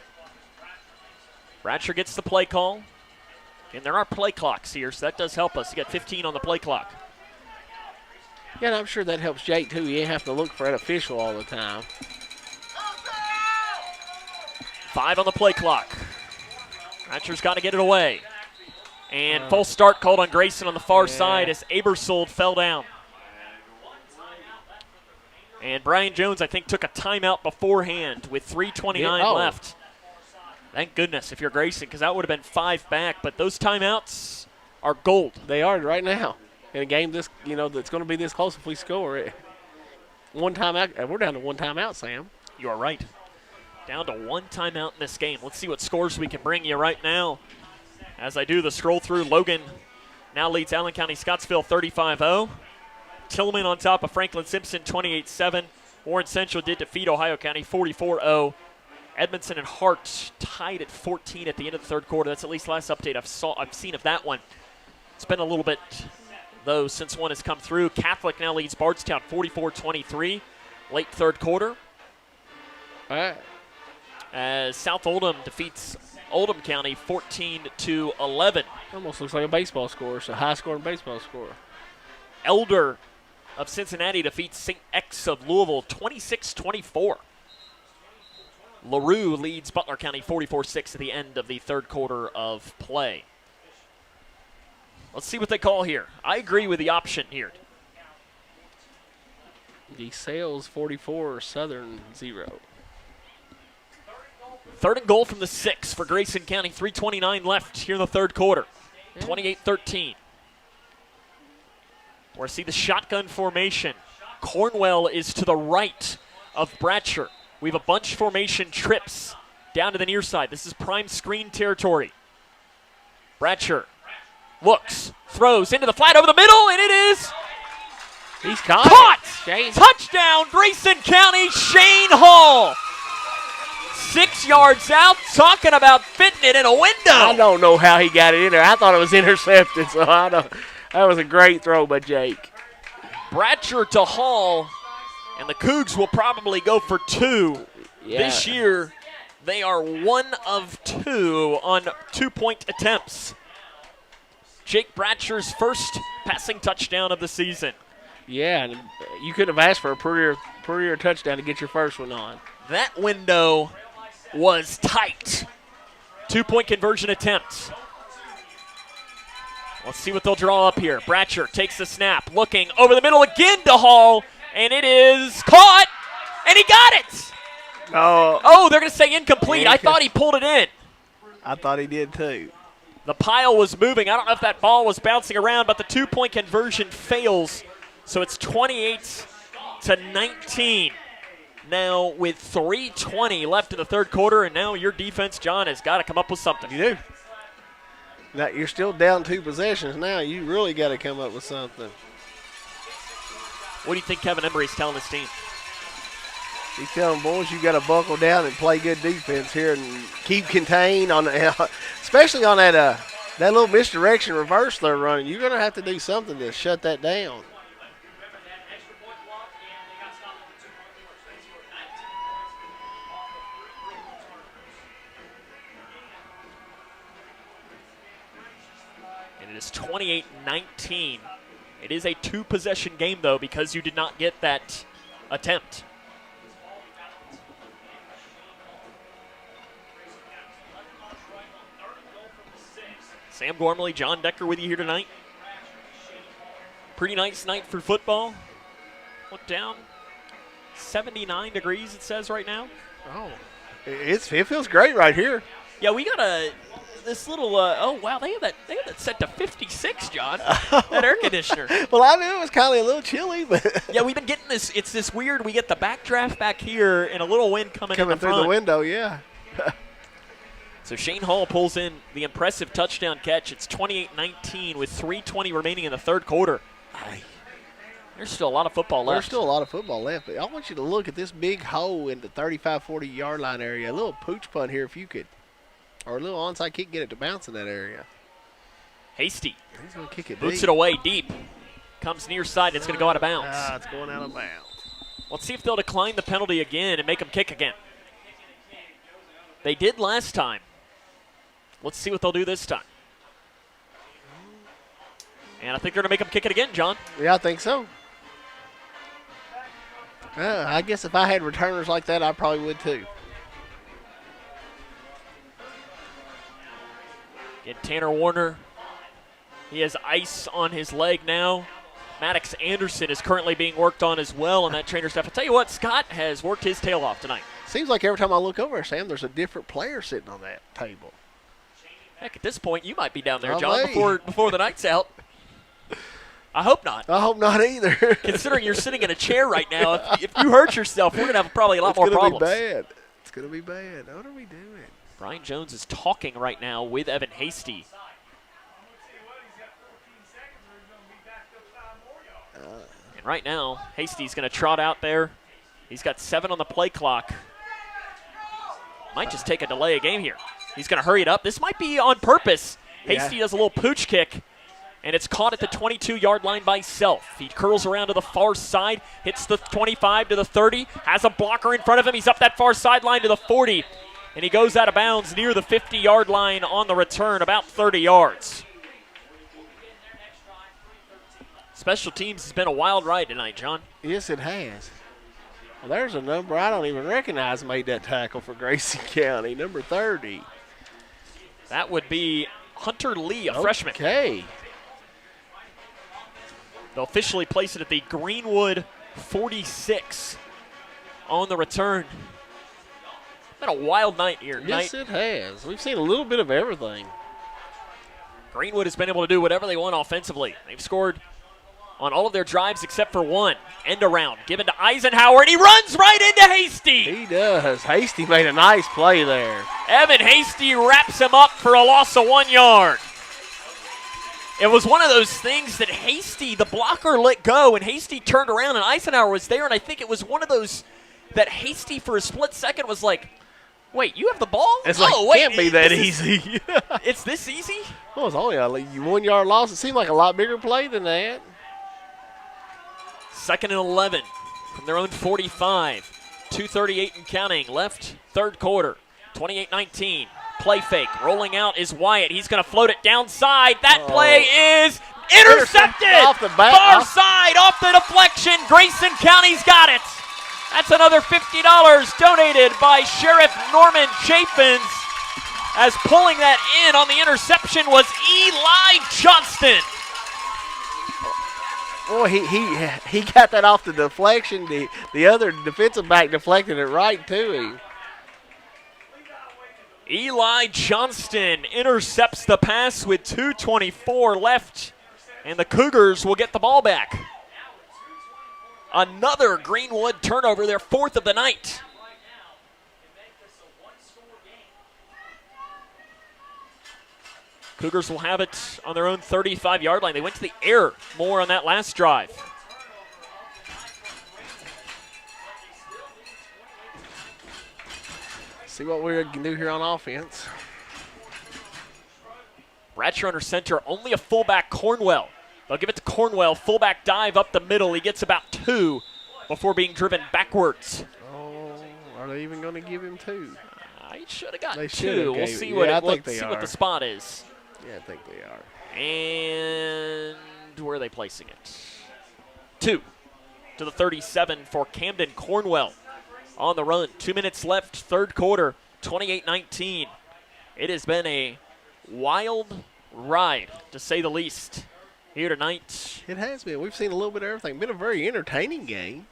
Bratcher gets the play call. And there are play clocks here, so that does help us. You got 15 on the play clock. Yeah, and I'm sure that helps Jake, too. He ain't have to look for an official all the time. 5 on the play clock. Bratcher's got to get it away. And false start called on Grayson on the far side as Abersold fell down. And Brian Jones, I think, took a timeout beforehand with 3:29 left. Thank goodness if you're Grayson, because that would have been 5 back. But those timeouts are gold. They are right now. In a game that's going to be this close if we score it. One timeout. We're down to 1 timeout, Sam. You are right. Down to 1 timeout in this game. Let's see what scores we can bring you right now. As I do the scroll through, Logan now leads Allen County Scottsville 35-0. Tillman on top of Franklin Simpson 28-7. Warren Central did defeat Ohio County 44-0. Edmondson and Hart tied at 14 at the end of the third quarter. That's at least the last update I've seen of that one. It's been a little bit, though, since one has come through. Catholic now leads Bardstown 44-23. Late third quarter. All right. As South Oldham defeats Oldham County 14-11. Almost looks like a baseball score. It's a high-scoring baseball score. Elder of Cincinnati defeats St. X of Louisville 26-24. LaRue leads Butler County 44-6 at the end of the third quarter of play. Let's see what they call here. I agree with the option here. The Sales 44, Southern 0. Third and goal from the 6 for Grayson County. 3:29 left here in the third quarter. 28-13. We're see the shotgun formation. Cornwell is to the right of Bratcher. We have a bunch formation trips down to the near side. This is prime screen territory. Bratcher looks, throws into the flat over the middle, and it is He's caught. Touchdown, Grayson County, Shane Hall. 6 yards out, talking about fitting it in a window. I don't know how he got it in there. I thought it was intercepted, so I don't. That was a great throw by Jake. Bratcher to Hall, and the Cougs will probably go for 2. This year, they are 1 of 2 on 2-point attempts. Jake Bratcher's first passing touchdown of the season. Yeah, and you couldn't have asked for a prettier touchdown to get your first one on. That window was tight. 2-point conversion attempt. Let's see what they'll draw up here. Bratcher takes the snap, looking over the middle again to Hall, and it is caught, and he got it. Oh, Oh, they're going to say incomplete. I thought he pulled it in. I thought he did too. The pile was moving. I don't know if that ball was bouncing around, but the two-point conversion fails. So it's 28-19. Now with 3:20 left in the third quarter, and now your defense, John, has got to come up with something. You do. Now you're still down 2 possessions now. You really got to come up with something. What do you think Kevin Embry's telling his team? He's telling boys you got to buckle down and play good defense here and keep contained on, especially on that little misdirection reverse they're running. You're going to have to do something to shut that down. And it is 28-19. It is a 2-possession game, though, because you did not get that attempt. Sam Gormley, John Decker with you here tonight. Pretty nice night for football. Look down. 79 degrees, it says right now. Oh, it feels great right here. Yeah, we got this little. Oh wow, they have that set to 56, John. That air conditioner. Well, I knew it was kind of a little chilly, but yeah, we've been getting this. It's this weird. We get the backdraft back here and a little wind coming in the through front. the window. Yeah. So Shane Hall pulls in the impressive touchdown catch. It's 28-19 with 3:20 remaining in the third quarter. There's still a lot of football left. There's still a lot of football left. But I want you to look at this big hole in the 35, 40-yard line area. A little pooch punt here if you could. Or a little onside kick, get it to bounce in that area. Hasty. He's going to kick it Boots deep. it away deep. Comes near side. It's going to go out of bounds. It's going out of bounds. Let's see if they'll decline the penalty again and make them kick again. They did last time. Let's see what they'll do this time. And I think they're going to make them kick it again, John. Yeah, I think so. I guess if I had returners like that, I probably would too. Get Tanner Warner. He has ice on his leg now. Maddox Anderson is currently being worked on as well on that trainer staff. I'll tell you what, Scott has worked his tail off tonight. Seems like every time I look over, Sam, there's a different player sitting on that table. Heck, at this point, you might be down there, John, before the night's out. I hope not. I hope not either. Considering you're sitting in a chair right now, if you hurt yourself, we're going to have probably a lot more problems. It's going to be bad. It's going to be bad. What are we doing? Brian Jones is talking right now with Evan Hasty. And right now, Hasty's going to trot out there. He's got 7 on the play clock. Might just take a delay of game here. He's going to hurry it up. This might be on purpose. Hasty does a little pooch kick, and it's caught at the 22-yard line by Self. He curls around to the far side, hits the 25 to the 30, has a blocker in front of him. He's up that far sideline to the 40, and he goes out of bounds near the 50-yard line on the return, about 30 yards. Special teams has been a wild ride tonight, John. Yes, it has. Well, there's a number I don't even recognize made that tackle for Grayson County, number 30. That would be Hunter Lee, a freshman. Okay. They'll officially place it at the Greenwood 46 on the return. Been a wild night here. Yes, it has. We've seen a little bit of everything. Greenwood has been able to do whatever they want offensively. They've scored on all of their drives except for one. End around, given to Eisenhower, and he runs right into Hasty. He does. Hasty made a nice play there. Evan Hasty wraps him up for a loss of 1 yard. It was one of those things that Hasty, the blocker, let go, and Hasty turned around, and Eisenhower was there, and I think it was one of those that Hasty for a split second was like, wait, you have the ball? It's like, wait, can't be that easy. It's this easy? Well, it was only a 1 yard loss. It seemed like a lot bigger play than that. 2nd and 11 from their own 45. 2:38 and counting left, third quarter. 28-19. Play fake. Rolling out is Wyatt. He's going to float it downside. That play is intercepted. Off the back. Far side, off the deflection. Grayson County's got it. That's another $50 donated by Sheriff Norman Chaffins, as pulling that in on the interception was Eli Johnston. Boy, he got that off the deflection. The other defensive back deflected it right to him. Eli Johnston intercepts the pass with 2:24 left, and the Cougars will get the ball back. Another Greenwood turnover, their 4th of the night. Cougars will have it on their own 35-yard line. They went to the air more on that last drive. See what we can do here on offense. Bratcher under center, only a fullback, Cornwell. They'll give it to Cornwell, fullback dive up the middle. He gets about 2 before being driven backwards. Oh, are they even going to give him 2? He should have gotten They 2. We'll see what the spot is. Yeah, I think they are. And where are they placing it? 2 to the 37 for Camden Cornwell on the run. 2 minutes left, third quarter, 28-19. It has been a wild ride, to say the least, here tonight. It has been. We've seen a little bit of everything. Been a very entertaining game.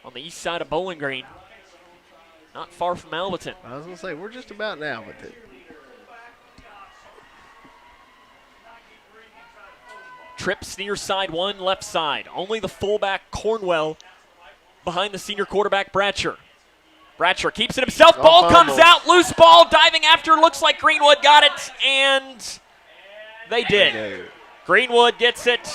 On the east side of Bowling Green, not far from Alvaton. I was going to say, we're just about in Alvaton. Trips near side 1, left side. Only the fullback, Cornwell, behind the senior quarterback, Bratcher. Bratcher keeps it himself. Ball comes out. Loose ball. Diving after. Looks like Greenwood got it. And they did. Greenwood gets it.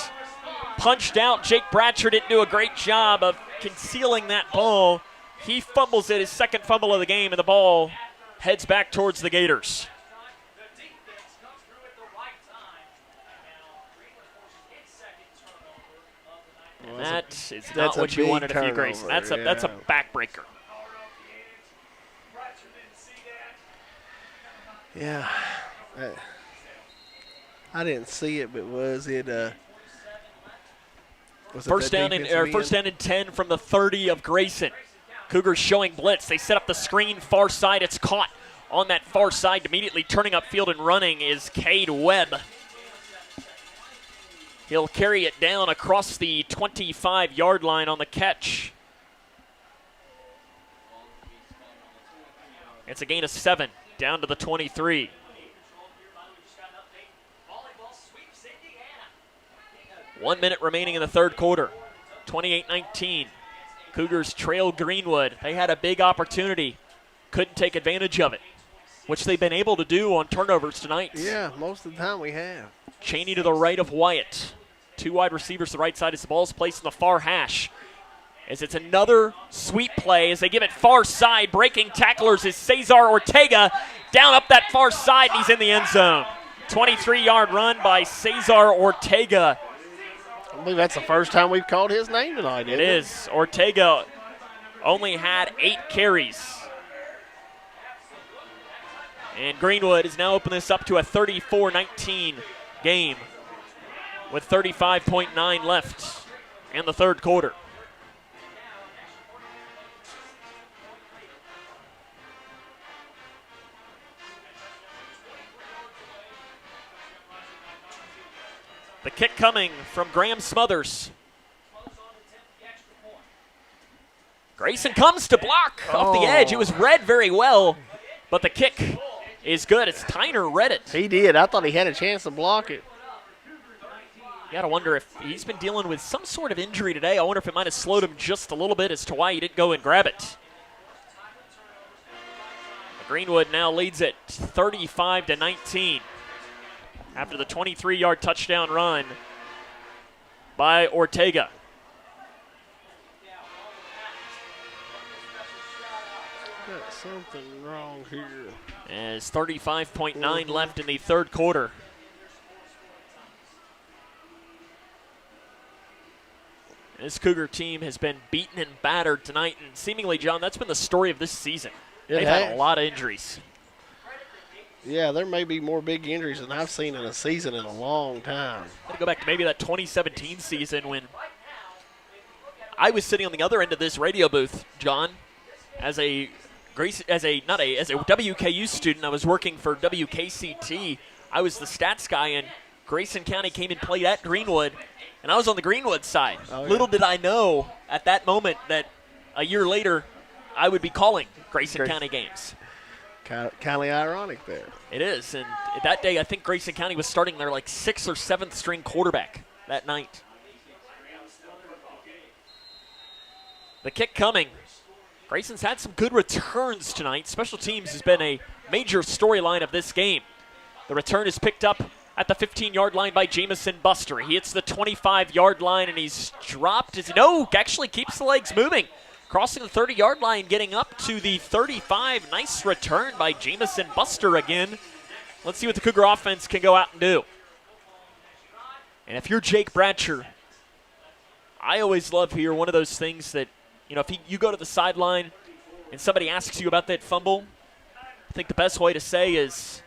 Punched out. Jake Bratcher didn't do a great job of concealing that ball. He fumbles it, his second fumble of the game, and the ball heads back towards the Gators. And that is not what you wanted a few, Grayson. That's a backbreaker. Yeah. I didn't see it, but was it first down and 10 from the 30 of Grayson. Cougars showing blitz. They set up the screen far side. It's caught on that far side. Immediately turning upfield and running is Cade Webb. He'll carry it down across the 25-yard line on the catch. It's a gain of 7, down to the 23. One minute remaining in the third quarter. 28-19. Cougars trail Greenwood. They had a big opportunity. Couldn't take advantage of it, which they've been able to do on turnovers tonight. Yeah, most of the time we have. Cheney to the right of Wyatt. 2 wide receivers to the right side as the ball is placed in the far hash. As it's another sweep play as they give it far side. Breaking tacklers is Cesar Ortega. Down up that far side, and he's in the end zone. 23-yard run by Cesar Ortega. I believe that's the first time we've called his name tonight, isn't it? It is. Ortega only had 8 carries. And Greenwood has now opened this up to a 34-19 game with 35.9 left in the third quarter. The kick coming from Graham Smothers. Grayson comes to block off the edge. It was read very well, but the kick is good. It's Tyner read it. He did. I thought he had a chance to block it. You got to wonder if he's been dealing with some sort of injury today. I wonder if it might have slowed him just a little bit as to why he didn't go and grab it. Greenwood now leads it 35-19 after the 23-yard touchdown run by Ortega. Got something wrong here. As 35.9 left in the third quarter. This Cougar team has been beaten and battered tonight, and seemingly, John, that's been the story of this season. They've had a lot of injuries. Yeah, there may be more big injuries than I've seen in a season in a long time. I'm going to go back to maybe that 2017 season when I was sitting on the other end of this radio booth, John, as a WKU student. I was working for WKCT. I was the stats guy, and Grayson County came and played at Greenwood, and I was on the Greenwood side. Oh, yeah. Little did I know at that moment that a year later I would be calling Grayson County games. Kind of ironic there. It is, and that day I think Grayson County was starting their like 6th or 7th string quarterback that night. The kick coming. Grayson's had some good returns tonight. Special teams has been a major storyline of this game. The return is picked up at the 15-yard line by Jamison Buster. He hits the 25-yard line, and he's dropped. Actually keeps the legs moving. Crossing the 30-yard line, getting up to the 35. Nice return by Jamison Buster again. Let's see what the Cougar offense can go out and do. And if you're Jake Bratcher, I always love to hear one of those things that, if you go to the sideline and somebody asks you about that fumble, I think the best way to say is,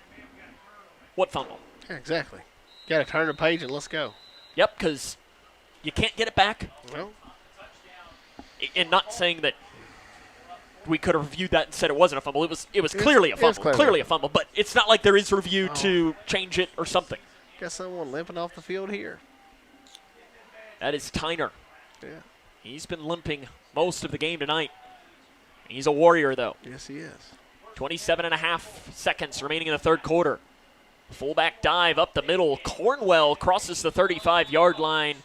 what fumble? Yeah, exactly. Got to turn the page and let's go. Yep, because you can't get it back. Well. And not saying that we could have reviewed that and said it wasn't a fumble. It was clearly a fumble. Clearly a fumble, but it's not like there is review to change it or something. Got someone limping off the field here. That is Tyner. Yeah. He's been limping most of the game tonight. He's a warrior, though. Yes, he is. 27.5 seconds remaining in the third quarter. Fullback dive up the middle. Cornwell crosses the 35-yard line,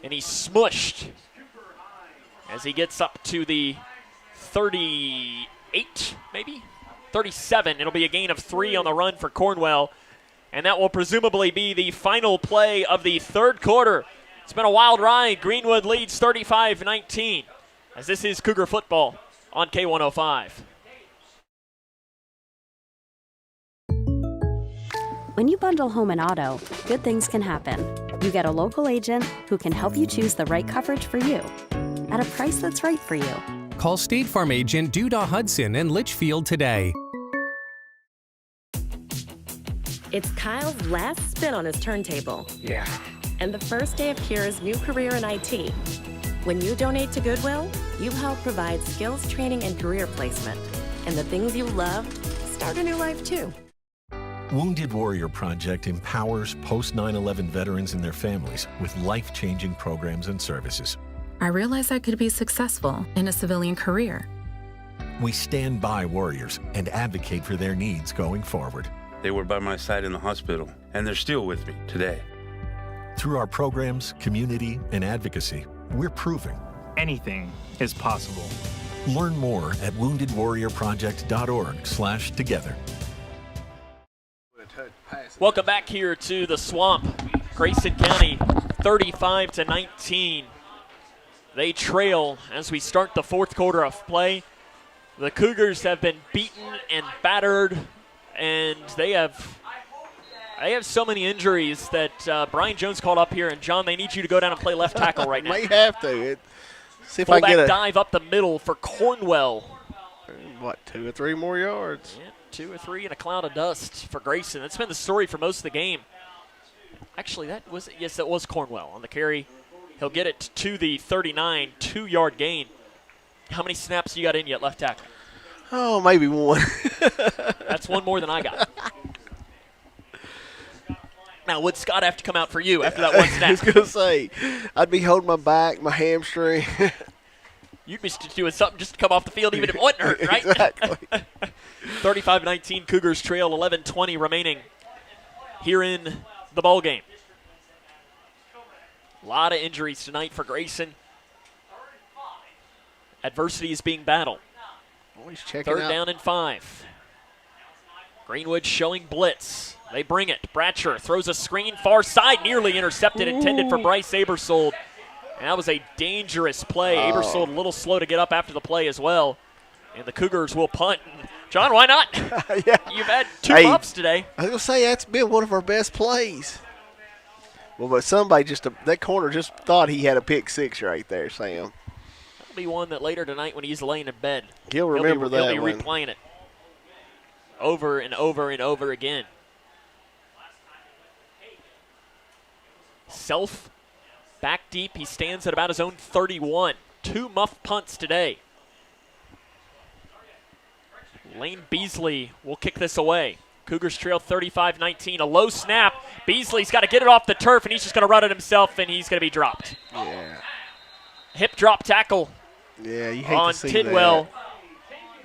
and he's smushed as he gets up to the 38, maybe? 37. It'll be a gain of 3 on the run for Cornwell, and that will presumably be the final play of the third quarter. It's been a wild ride. Greenwood leads 35-19, as this is Cougar football on K105. When you bundle home and auto, good things can happen. You get a local agent who can help you choose the right coverage for you at a price that's right for you. Call State Farm agent Duda Hudson in Litchfield today. It's Kyle's last spin on his turntable. Yeah. And the first day of Kira's new career in IT. When you donate to Goodwill, you help provide skills training and career placement. And the things you love start a new life too. Wounded Warrior Project empowers post 9/11 veterans and their families with life-changing programs and services. I realized I could be successful in a civilian career. We stand by warriors and advocate for their needs going forward. They were by my side in the hospital, and they're still with me today. Through our programs, community, and advocacy, we're proving anything is possible. Learn more at woundedwarriorproject.org/together. Welcome back here to the Swamp. Grayson County 35-19. They trail as we start the fourth quarter of play. The Cougars have been beaten and battered, and they have so many injuries that Brian Jones called up here, and John, they need you to go down and play left tackle right now. May have to. See if Fullback I can get dive up the middle for Cornwell. 2 or 3 more yards? Yeah, 2 or 3 and a cloud of dust for Grayson. That's been the story for most of the game. Actually, that was Cornwell on the carry. He'll get it to the 39, 2-yard gain. How many snaps you got in yet left tackle? Oh, maybe 1. That's 1 more than I got. Now, would Scott have to come out for you after that 1 snap? I was going to say, I'd be holding my back, my hamstring. You'd be doing something just to come off the field even if it wasn't hurt, right? Exactly. 35-19, Cougars trail, 11:20 remaining here in the ball game. A lot of injuries tonight for Grayson. Adversity is being battled. Always checking Third out. down and 5. Greenwood showing blitz. They bring it. Bratcher throws a screen far side, nearly intercepted, intended for Bryce Abersold. And that was a dangerous play. Abersold a little slow to get up after the play as well. And the Cougars will punt. John, why not? Yeah. You've had 2 muffs today. I was going to say, that's been one of our best plays. Well, but somebody that corner just thought he had a pick 6 right there, Sam. That'll be one that later tonight when he's laying in bed, He'll remember that He'll be one. replaying it over and over and over again. Self back deep. He stands at about his own 31. 2 muff punts today. Lane Beasley will kick this away. Cougars trail 35-19. A low snap. Beasley's got to get it off the turf, and he's just going to run it himself, and he's going to be dropped. Yeah. Hip drop tackle Yeah, you hate on to see Tidwell. that.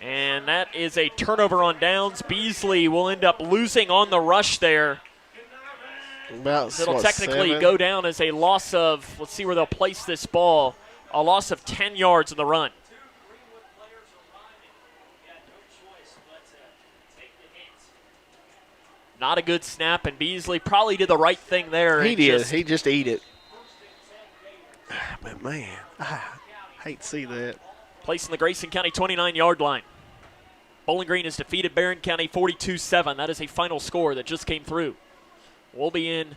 And that is a turnover on downs. Beasley will end up losing on the rush there. It'll technically 7? go down as a loss of, let's see where they'll place this ball, a loss of 10 yards in the run. Not a good snap, and Beasley probably did the right thing there. He did. He just ate it. But, man, I hate to see that. Placing the Grayson County 29-yard line. Bowling Green has defeated Barron County 42-7. That is a final score that just came through. We'll be in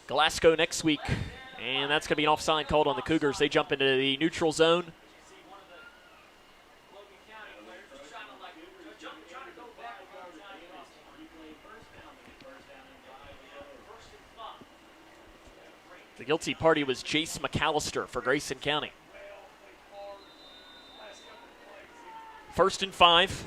Glasgow next week, and that's going to be an offside called on the Cougars. They jump into the neutral zone. The guilty party was Jace McAllister for Grayson County. 1st and 5.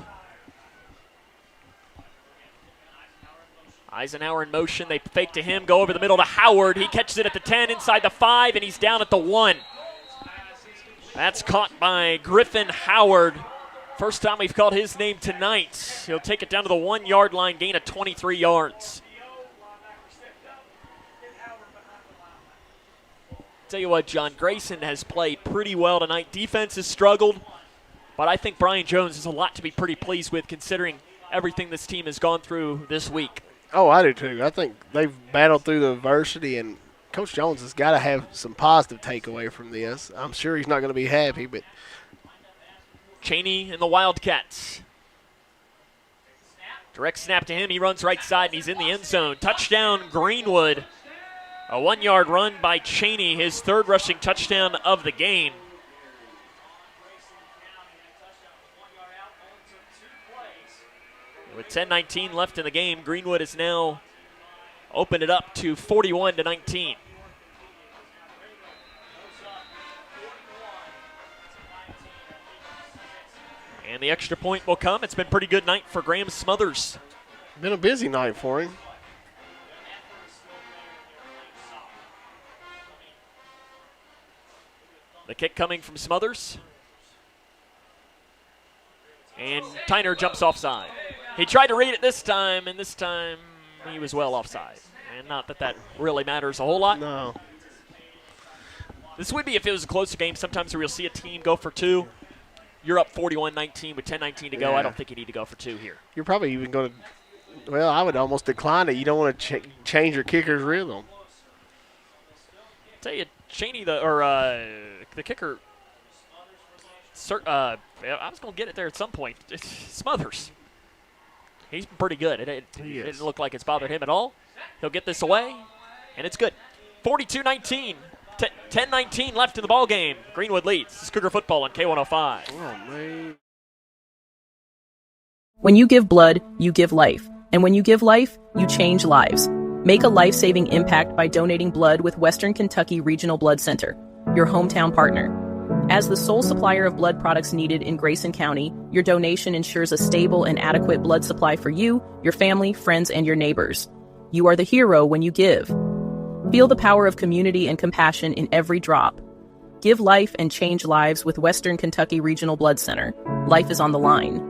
Eisenhower in motion. They fake to him, go over the middle to Howard. He catches it at the 10, inside the 5, and he's down at the 1. That's caught by Griffin Howard. First time we've called his name tonight. He'll take it down to the 1-yard line, gain of 23 yards. Tell you what, John, Grayson has played pretty well tonight. Defense has struggled, but I think Brian Jones has a lot to be pretty pleased with considering everything this team has gone through this week. Oh, I do too. I think they've battled through the adversity, and Coach Jones has got to have some positive takeaway from this. I'm sure he's not going to be happy, but Cheney and the Wildcats. Direct snap to him. He runs right side, and he's in the end zone. Touchdown, Greenwood. A 1-yard run by Cheney, his 3rd rushing touchdown of the game. With 10:19 left in the game, Greenwood has now opened it up to 41-19. And the extra point will come. It's been a pretty good night for Graham Smothers. Been a busy night for him. The kick coming from Smothers. And Tyner jumps offside. He tried to read it this time, and this time he was well offside. And not that that really matters a whole lot. No. This would be if it was a closer game. Sometimes we'll see a team go for 2. You're up 41-19 with 10:19 to go. I don't think you need to go for 2 here. You're probably even going to, well, I would almost decline it. You don't want to change your kicker's rhythm. Tell you, Cheney, the kicker, I was going to get it there at some point. Smothers. He's been pretty good. It didn't look like it's bothered him at all. He'll get this away, and it's good. 42-19. 10:19 left in the ball game. Greenwood leads. This is Cougar football on K105. Oh, man. When you give blood, you give life. And when you give life, you change lives. Make a life-saving impact by donating blood with Western Kentucky Regional Blood Center, your hometown partner. As the sole supplier of blood products needed in Grayson County, your donation ensures a stable and adequate blood supply for you, your family, friends, and your neighbors. You are the hero when you give. Feel the power of community and compassion in every drop. Give life and change lives with Western Kentucky Regional Blood Center. Life is on the line.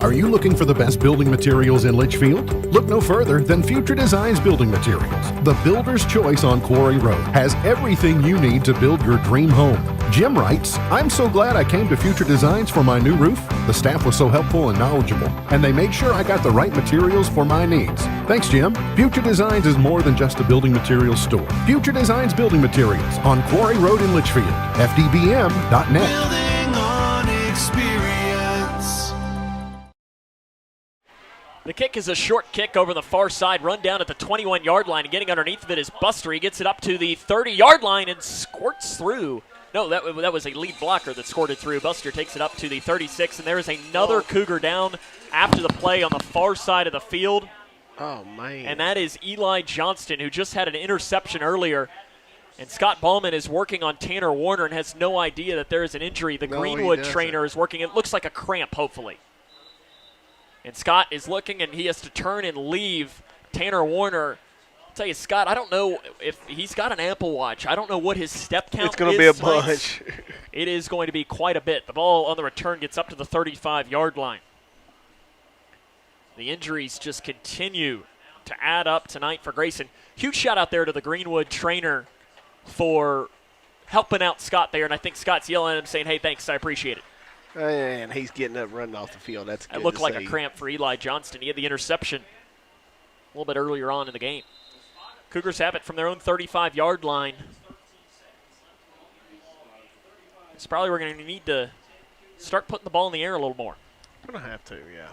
Are you looking for the best building materials in Litchfield? Look no further than Future Designs Building Materials. The builder's choice on Quarry Road has everything you need to build your dream home. Jim writes, I'm so glad I came to Future Designs for my new roof. The staff was so helpful and knowledgeable, and they made sure I got the right materials for my needs. Thanks, Jim. Future Designs is more than just a building materials store. Future Designs Building Materials on Quarry Road in Litchfield. FDBM.net. Building on experience. The kick is a short kick over the far side, run down at the 21-yard line, and getting underneath of it is Buster. He gets it up to the 30-yard line and squirts through. No, that was a lead blocker that squirted through. Buster takes it up to the 36, and there is another Cougar down after the play on the far side of the field. Oh, man. And that is Eli Johnston, who just had an interception earlier. And Scott Ballman is working on Tanner Warner and has no idea that there is an injury. The Greenwood trainer is working. It looks like a cramp, hopefully. And Scott is looking, and he has to turn and leave Tanner Warner tell you, Scott, I don't know if he's got an Apple Watch. I don't know what his step count is. It's going to be a bunch. It is going to be quite a bit. The ball on the return gets up to the 35-yard line. The injuries just continue to add up tonight for Grayson. Huge shout out there to the Greenwood trainer for helping out Scott there, and I think Scott's yelling at him saying, hey, thanks, I appreciate it. And he's getting up, running off the field. That's good. It looked to like see. a cramp for Eli Johnston. He had the interception a little bit earlier on in the game. Cougars have it from their own 35-yard line. It's probably we're going to need to start putting the ball in the air a little more. We're going to have to, yeah.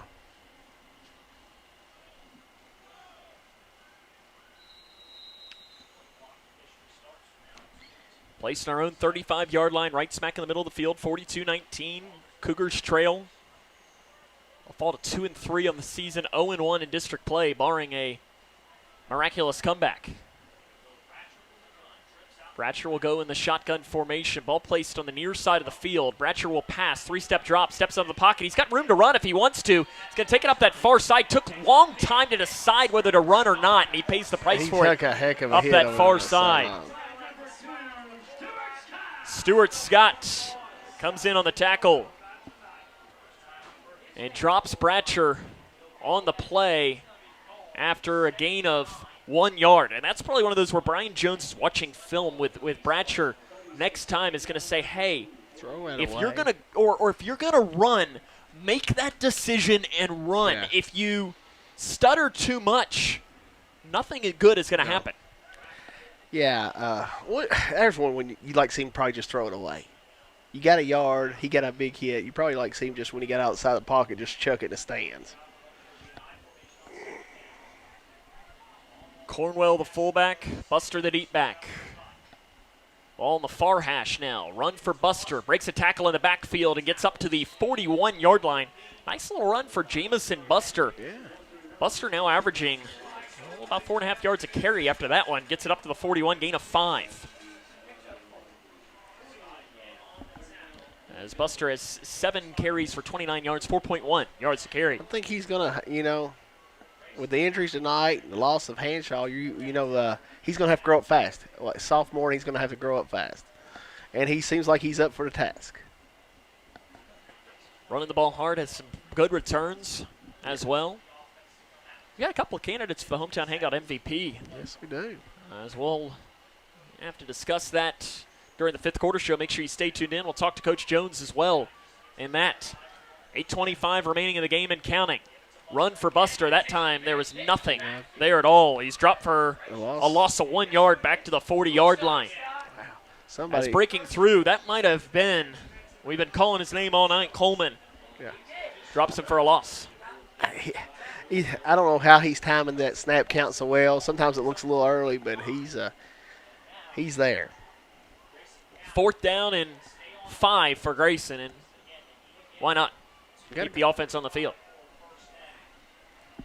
Placed in our own 35-yard line, right smack in the middle of the field, 42-19. Cougars trail. They'll fall to 2-3 on the season, 0-1 in district play, barring a miraculous comeback. Bratcher will go in the shotgun formation. Ball placed on the near side of the field. Bratcher will pass, three-step drop, steps out of the pocket. He's got room to run if he wants to. He's going to take it up that far side. Took a long time to decide whether to run or not, and he pays the price for it. He took a heck of a up hit that far the side. Stuart Scott comes in on the tackle and drops Bratcher on the play after a gain of 1 yard. And that's probably one of those where Brian Jones is watching film with Bratcher next time is going to say, hey, if you're going to or if you're going to run, make that decision and run. Yeah. If you stutter too much, nothing good is going to happen. Yeah, there's one when you like see him probably just throw it away. You got a yard, he got a big hit. You probably like see him just when he got outside the pocket, just chuck it in the stands. Cornwell, the fullback, Buster, the deep back. Ball in the far hash now. Run for Buster. Breaks a tackle in the backfield and gets up to the 41-yard line. Nice little run for Jamison Buster. Yeah. Buster now averaging about 4.5 yards a carry after that one. Gets it up to the 41, gain of 5. As Buster has 7 carries for 29 yards, 4.1 yards a carry. I think he's going to, with the injuries tonight and the loss of Hanshaw, he's going to have to grow up fast. Like sophomore, he's going to have to grow up fast. And he seems like he's up for the task. Running the ball hard, has some good returns as well. We got a couple of candidates for the Hometown Hangout MVP. Yes, we do. As we'll have to discuss that during the fifth quarter show. Make sure you stay tuned in. We'll talk to Coach Jones as well in that. 8:25 remaining in the game and counting. Run for Buster. That time there was nothing there at all. He's dropped for a loss of 1 yard back to the 40-yard line. Wow. Somebody. As breaking through, that might have been, we've been calling his name all night, Coleman. Yeah. Drops him for a loss. I don't know how he's timing that snap count so well. Sometimes it looks a little early, but he's there. 4th down and 5 for Grayson, and why not keep the offense on the field? I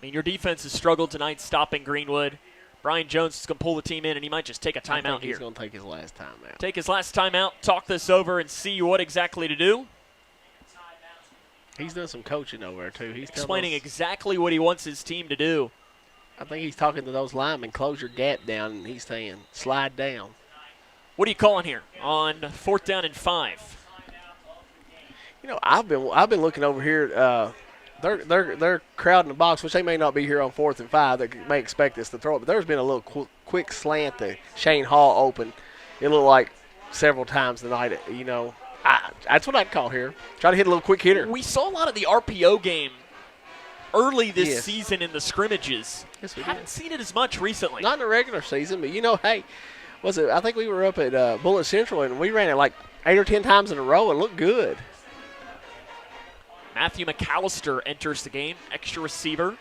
mean, your defense has struggled tonight stopping Greenwood. Brian Jones is going to pull the team in, and he might just take a timeout here. He's going to take his last timeout. Take his last timeout, talk this over, and see what exactly to do. He's done some coaching over there, too. He's explaining exactly what he wants his team to do. I think he's talking to those linemen, close your gap down, and he's saying, slide down. What are you calling here on 4th down and 5? I've been looking over here. They're crowding the box, which they may not be here on 4th and 5. They may expect us to throw it, but there's been a little quick slant to Shane Hall open. It looked like several times tonight. That's what I'd call here. Try to hit a little quick hitter. We saw a lot of the RPO game early this season in the scrimmages. Yes, we haven't seen it as much recently. Not in the regular season, but hey, I think we were up at Bullitt Central and we ran it like 8 or 10 times in a row and looked good. Matthew McAllister enters the game, extra receiver.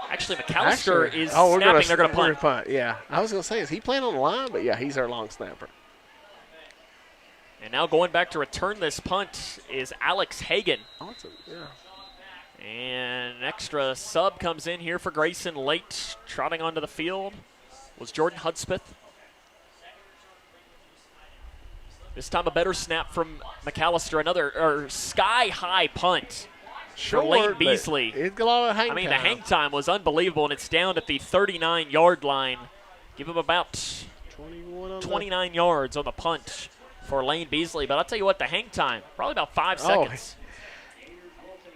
Actually, McAllister is snapping. They're going to punt. Yeah, I was going to say, is he playing on the line? But, yeah, he's our long snapper. And now going back to return this punt is Alex Hagan. Awesome, yeah. And an extra sub comes in here for Grayson late. Trotting onto the field was Jordan Hudspeth. This time a better snap from McAllister. Another sky-high punt for Lane Beasley. It's a lot of hang the time. hang time was unbelievable, and it's down at the 39-yard line. Give him about 29 yards on the punt for Lane Beasley. But I'll tell you what, the hang time, probably about 5 seconds.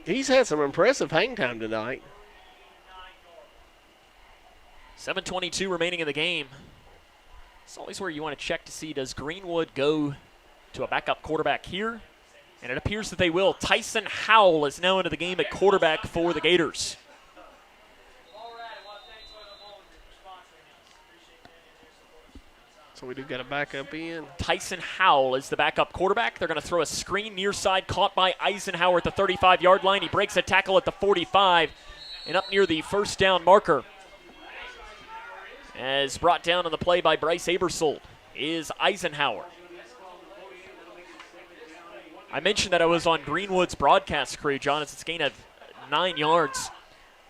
He's had some impressive hang time tonight. 7:22 remaining in the game. It's always where you want to check to see, does Greenwood go to a backup quarterback here? And it appears that they will. Tyson Howell is now into the game at quarterback for the Gators. So we do got a backup in. Tyson Howell is the backup quarterback. They're going to throw a screen near side, caught by Eisenhower at the 35-yard line. He breaks a tackle at the 45 and up near the first down marker. As brought down on the play by Bryce Abersold is Eisenhower. I mentioned that I was on Greenwood's broadcast crew, John. It's a gain of 9 yards.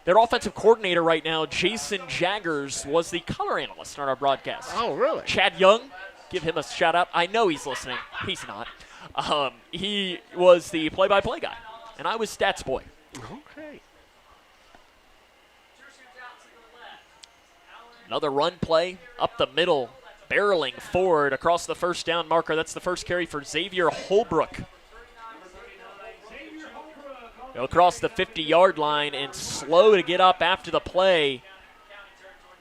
Their offensive coordinator right now, Jason Jaggers, was the color analyst on our broadcast. Oh, really? Chad Young, give him a shout out. I know he's listening. He's not. He was the play-by-play guy, and I was stats boy. Okay. Another run play up the middle, barreling forward across the first down marker. That's the first carry for Xavier Holbrook. Go across the 50-yard line and slow to get up after the play.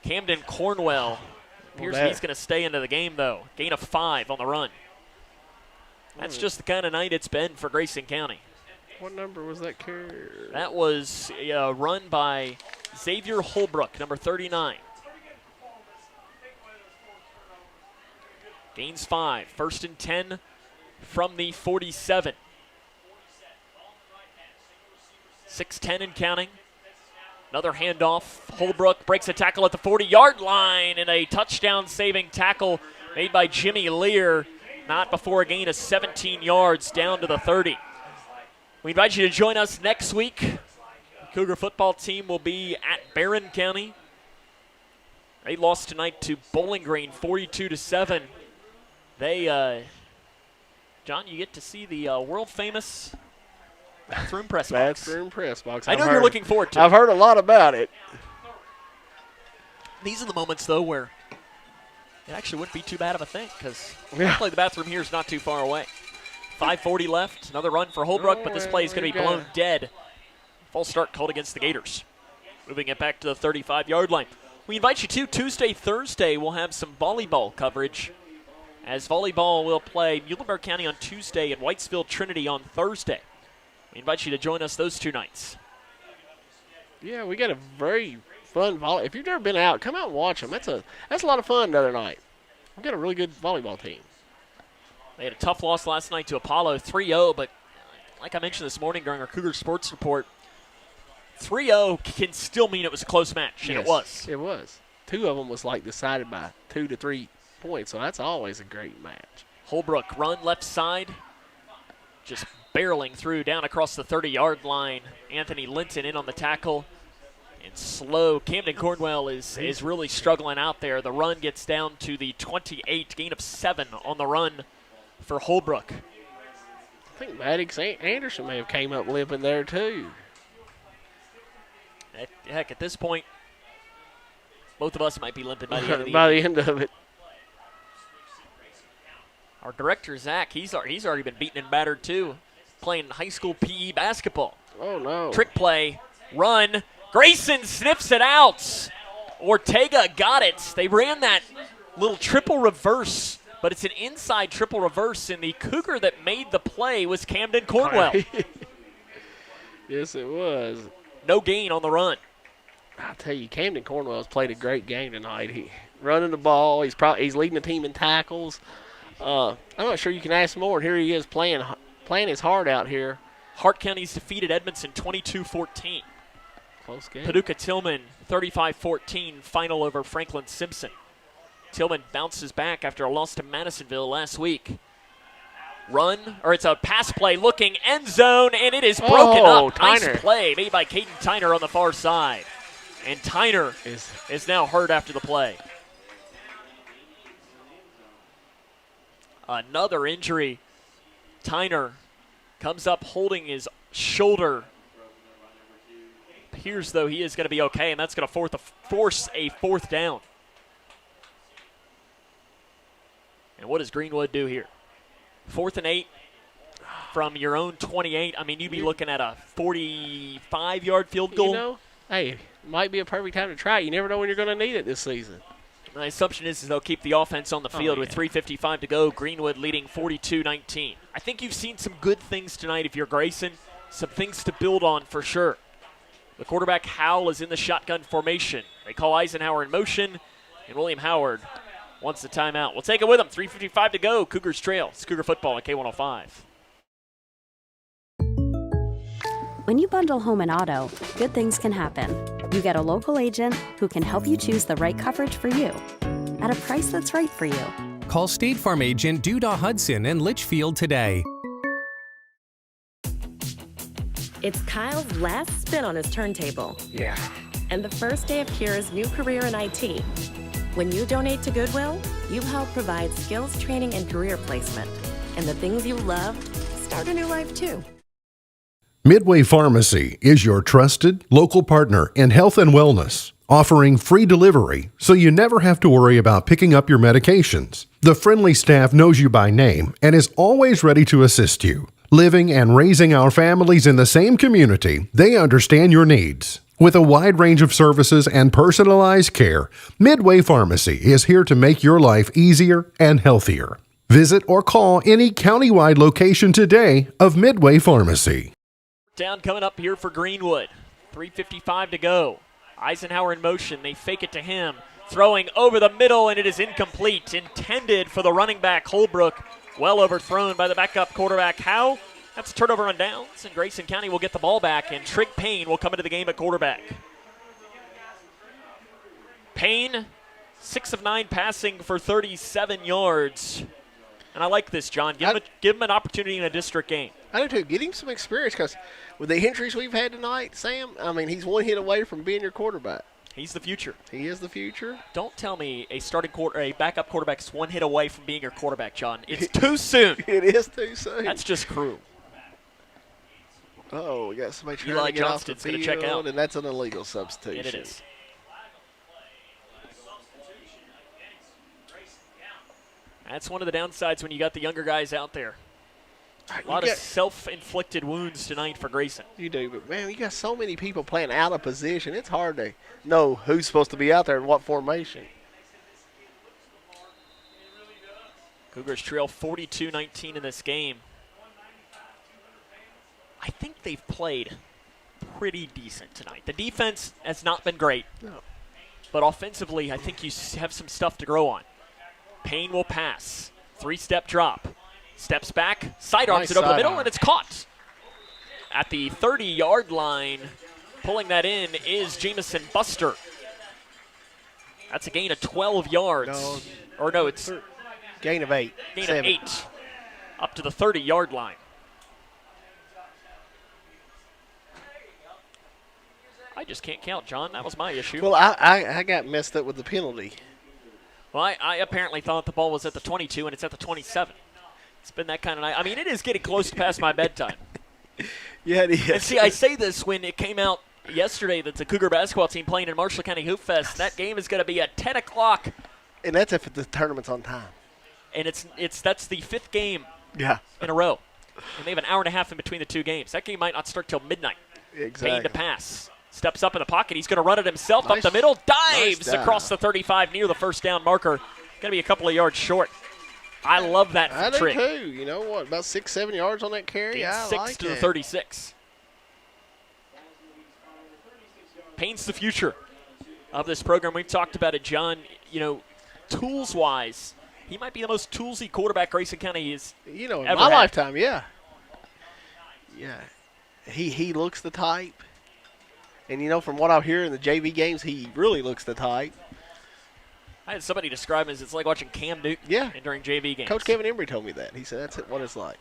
Camden Cornwell. Appears he's going to stay into the game, though. Gain of 5 on the run. That's just the kind of night it's been for Grayson County. What number was that carry? That was a run by Xavier Holbrook, number 39. Gains 5. 1st and 10 from the 47. 6:10 and counting. Another handoff. Holbrook breaks a tackle at the 40-yard line, and a touchdown-saving tackle made by Jimmy Lear. Not before a gain of 17 yards down to the 30. We invite you to join us next week. The Cougar football team will be at Barron County. They lost tonight to Bowling Green 42-7. They, John, you get to see the world-famous bathroom press box. Bathroom press box. I know you're looking forward to it. I've heard a lot about it. These are the moments, though, where it actually wouldn't be too bad of a thing because hopefully the bathroom here is not too far away. 5:40 left. Another run for Holbrook, but this play is going to be blown dead. False start called against the Gators. Moving it back to the 35-yard line. We invite you to Tuesday, Thursday. We'll have some volleyball coverage, as volleyball will play Muhlenberg County on Tuesday and Whitesville Trinity on Thursday. We invite you to join us those 2 nights. Yeah, we got a very fun volley. If you've never been out, come out and watch them. That's a lot of fun the other night. We got a really good volleyball team. They had a tough loss last night to Apollo, 3-0, but like I mentioned this morning during our Cougar Sports Report, 3-0 can still mean it was a close match, and it was. It was. 2 of them was like decided by 2 to 3 points, so that's always a great match. Holbrook run left side, just barreling through down across the 30-yard line. Anthony Linton in on the tackle. And slow. Camden Cornwell is really struggling out there. The run gets down to the 28, gain of 7 on the run for Holbrook. I think Maddox Anderson may have came up limping there too. Heck, at this point, both of us might be limping by the end of the by the end of it. Our director, Zach, he's already been beaten and battered too, playing high school PE basketball. Oh, no. Trick play, run. Grayson sniffs it out. Ortega got it. They ran that little triple reverse, but it's an inside triple reverse, and the Cougar that made the play was Camden Cornwell. Yes, it was. No gain on the run. I'll tell you, Camden Cornwell's played a great game tonight. He running the ball. He's leading the team in tackles. I'm not sure you can ask more. And here he is playing his heart out here. Hart County's defeated Edmondson 22-14. Close game. Paducah Tillman 35-14 final over Franklin Simpson. Tillman bounces back after a loss to Madisonville last week. It's a pass play looking end zone, and it is broken up. Tyner. Nice play made by Caden Tyner on the far side. And Tyner is now hurt after the play. Another injury. Tyner comes up holding his shoulder appears, though, he is going to be okay, and that's going to force a fourth down. And what does Greenwood do here? 4th and 8 from your own 28. I mean, you'd be looking at a 45-yard field goal. You know, hey, might be a perfect time to try it. You never know when you're going to need it this season. My assumption is they'll keep the offense on the field with 3:55 to go. Greenwood leading 42-19. I think you've seen some good things tonight if you're Grayson. Some things to build on for sure. The quarterback, Howell, is in the shotgun formation. They call Eisenhower in motion, and William Howard wants the timeout. We'll take it with him. 3:55 to go. Cougars trail. It's Cougar football at K105. When you bundle home and auto, good things can happen. You get a local agent who can help you choose the right coverage for you at a price that's right for you. Call State Farm agent Duda Hudson in Litchfield today. It's Kyle's last spin on his turntable. Yeah. And the first day of Kira's new career in IT. When you donate to Goodwill, you help provide skills training and career placement. And the things you loved start a new life too. Midway Pharmacy is your trusted local partner in health and wellness, offering free delivery so you never have to worry about picking up your medications. The friendly staff knows you by name and is always ready to assist you. Living and raising our families in the same community, they understand your needs. With a wide range of services and personalized care, Midway Pharmacy is here to make your life easier and healthier. Visit or call any countywide location today of Midway Pharmacy. Down coming up here for Greenwood. 3:55 to go. Eisenhower in motion. They fake it to him. Throwing over the middle, and it is incomplete. Intended for the running back, Holbrook. Well overthrown by the backup quarterback, Howe. That's a turnover on downs, and Grayson County will get the ball back, and Trig Payne will come into the game at quarterback. Payne, 6 of 9 passing for 37 yards. And I like this, John. Give him an opportunity in a district game. I do too. Get him some experience because with the injuries we've had tonight, Sam, I mean, he's one hit away from being your quarterback. He's the future. He is the future. Don't tell me a backup quarterback's one hit away from being your quarterback, John. It's too soon. It is too soon. That's just cruel. Oh, we got somebody trying Eli to get Johnston's off the going field, to check out. and that's an illegal substitution. And it is. That's one of the downsides when you got the younger guys out there. A lot of self-inflicted wounds tonight for Grayson. You do, but, man, you got so many people playing out of position. It's hard to know who's supposed to be out there and what formation. Cougars trail 42-19 in this game. I think they've played pretty decent tonight. The defense has not been great. No. But offensively, I think you have some stuff to grow on. Payne will pass. 3-step drop. Steps back, sidearms it over the middle, and it's caught. At the 30-yard line, pulling that in is Jamison Buster. That's a gain of 12 yards. No, it's gain of 8. Gain of 8. Up to the 30-yard line. I just can't count, John. That was my issue. Well, I got messed up with the penalty. Well, I apparently thought the ball was at the 22, and it's at the 27. It's been that kind of night. I mean, it is getting close to past my bedtime. Yeah, it is. And see, I say this when it came out yesterday that the Cougar basketball team playing in Marshall County Hoop Fest. That game is going to be at 10 o'clock. And that's if the tournament's on time. And that's the 5th game in a row. And they have an hour and a half in between the two games. That game might not start till midnight. Exactly. Payne to pass. Steps up in the pocket. He's going to run it himself up the middle. Dives across the 35 near the first down marker. Going to be a couple of yards short. I love that trick. I do too. You know what? About 6-7 yards on that carry. I 6 like to the it. 36. Payne's the future of this program. We've talked about it, John. You know, tools-wise, he might be the most toolsy quarterback Grayson County is. You know, in ever my had. lifetime, yeah. He looks the type. And, you know, from what I hear in the JV games, he really looks the type. I had somebody describe him as it's like watching Cam Newton during JV games. Coach Kevin Embry told me that. He said that's what it's like.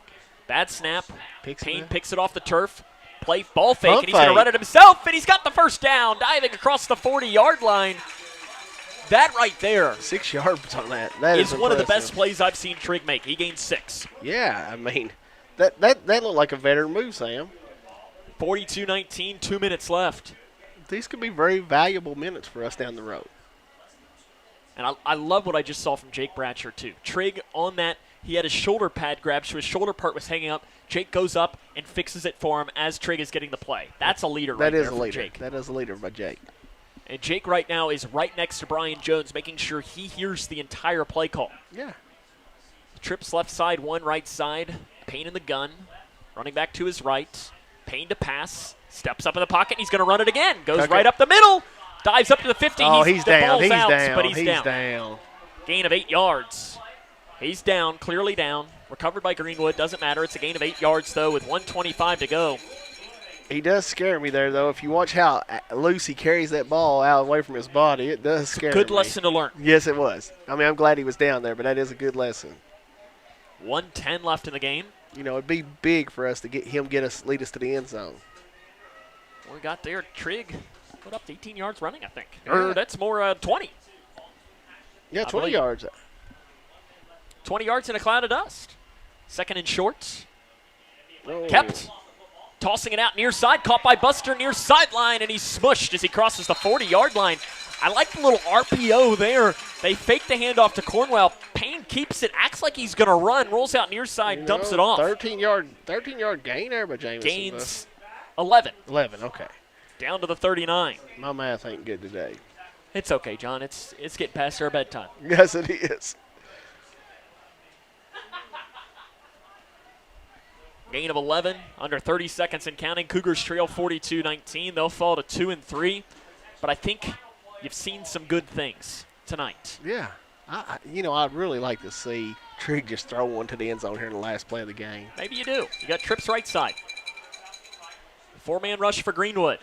Bad snap. Payne picks it off the turf. Play ball fake, and he's going to run it himself, and he's got the first down, diving across the 40-yard line. That right there 6 yards on that. That is one of the best plays I've seen Trig make. He gained 6. Yeah, I mean, that looked like a veteran move, Sam. 42-19, 2 minutes left. These could be very valuable minutes for us down the road. And I love what I just saw from Jake Bratcher, too. Trigg on that, he had his shoulder pad grabbed, so his shoulder part was hanging up. Jake goes up and fixes it for him as Trigg is getting the play. That's a leader right there from Jake. That is a leader by Jake. And Jake right now is right next to Brian Jones, making sure he hears the entire play call. Yeah. Trips left side, one right side. Payne in the gun. Running back to his right. Payne to pass. Steps up in the pocket. He's going to run it again. Goes right up the middle. Dives up to the 50. Oh, he's down. He's down. But he's down. Gain of 8 yards. He's down, clearly down. Recovered by Greenwood. Doesn't matter. It's a gain of 8 yards, though, with 1:25 to go. He does scare me there, though. If you watch how loose he carries that ball out away from his body, it does scare me. Good lesson to learn. Yes, it was. I mean, I'm glad he was down there, but that is a good lesson. 1:10 left in the game. You know, it'd be big for us to lead us to the end zone. We got there. Trigg put up to 18 yards running, I think. Yeah. Or that's more 20. Yeah, 20 yards. 20 yards in a cloud of dust. Second and short. Oh. Kept. Tossing it out near side. Caught by Buster near sideline, and he's smushed as he crosses the 40-yard line. I like the little RPO there. They fake the handoff to Cornwell. Payne keeps it, acts like he's going to run, rolls out near side, dumps it off. 13-yard gain there by Jameson. Gains 11. 11, okay. Down to the 39. My math ain't good today. It's okay, John. It's getting past our bedtime. Yes, it is. Gain of 11, under 30 seconds and counting. Cougars trail 42-19. They'll fall to 2-3. But I think you've seen some good things tonight. Yeah. I'd really like to see Trigg just throw one to the end zone here in the last play of the game. Maybe you do. You got Trips right side. 4-man rush for Greenwood.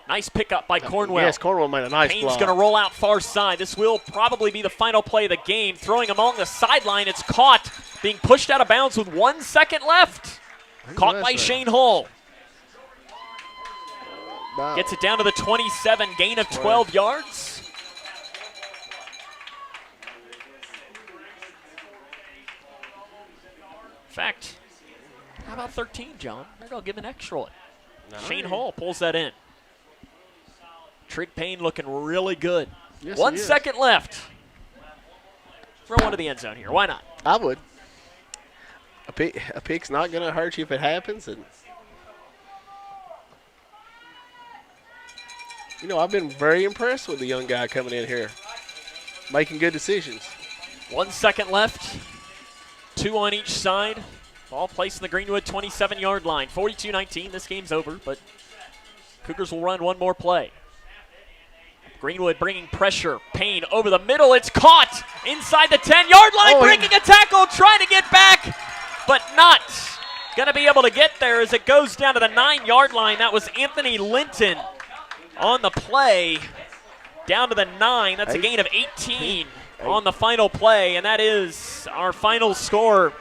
Nice pickup by Cornwell. Yes, Cornwell made a nice Payne's block. going to roll out far side. This will probably be the final play of the game. Throwing him along the sideline. It's caught, being pushed out of bounds with 1 second left. Caught by Shane Hall. Gets it down to the 27, gain of 12 yards. In fact, how about 13, John? Maybe I'll give an extra one. Shane Hall pulls that in. Trigg Payne looking really good. Yes, 1 second left. Throw one to the end zone here. Why not? I would. A pick's not going to hurt you if it happens. And I've been very impressed with the young guy coming in here, making good decisions. 1 second left. 2 on each side. Ball placed in the Greenwood 27-yard line. 42-19. This game's over, but Cougars will run one more play. Greenwood bringing pressure. Payne over the middle. It's caught inside the 10-yard line. Breaking a tackle, trying to get back, but not going to be able to get there as it goes down to the 9-yard line. That was Anthony Linton on the play. Down to the 9. That's a gain of 18 on the final play, and that is our final score.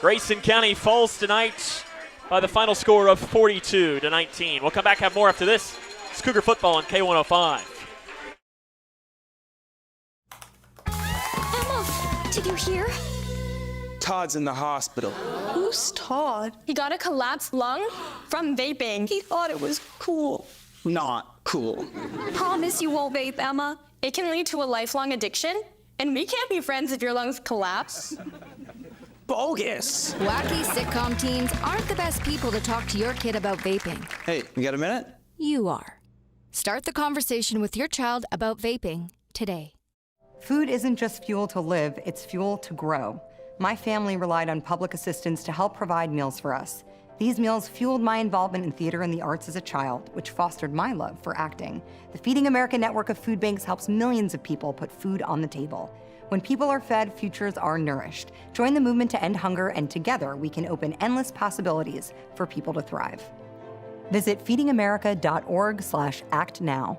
Grayson County falls tonight by the final score of 42-19. We'll come back, have more after this. It's Cougar football on K105. Emma, did you hear? Todd's in the hospital. Who's Todd? He got a collapsed lung from vaping. He thought it was cool. Not cool. Promise you won't vape, Emma. It can lead to a lifelong addiction, and we can't be friends if your lungs collapse. Bogus. Wacky sitcom teens aren't the best people to talk to your kid about vaping. Hey, you got a minute? You are. Start the conversation with your child about vaping today. Food isn't just fuel to live, it's fuel to grow. My family relied on public assistance to help provide meals for us. These meals fueled my involvement in theater and the arts as a child, which fostered my love for acting. The Feeding America network of food banks helps millions of people put food on the table. When people are fed, futures are nourished. Join the movement to end hunger, and together we can open endless possibilities for people to thrive. Visit feedingamerica.org/actnow.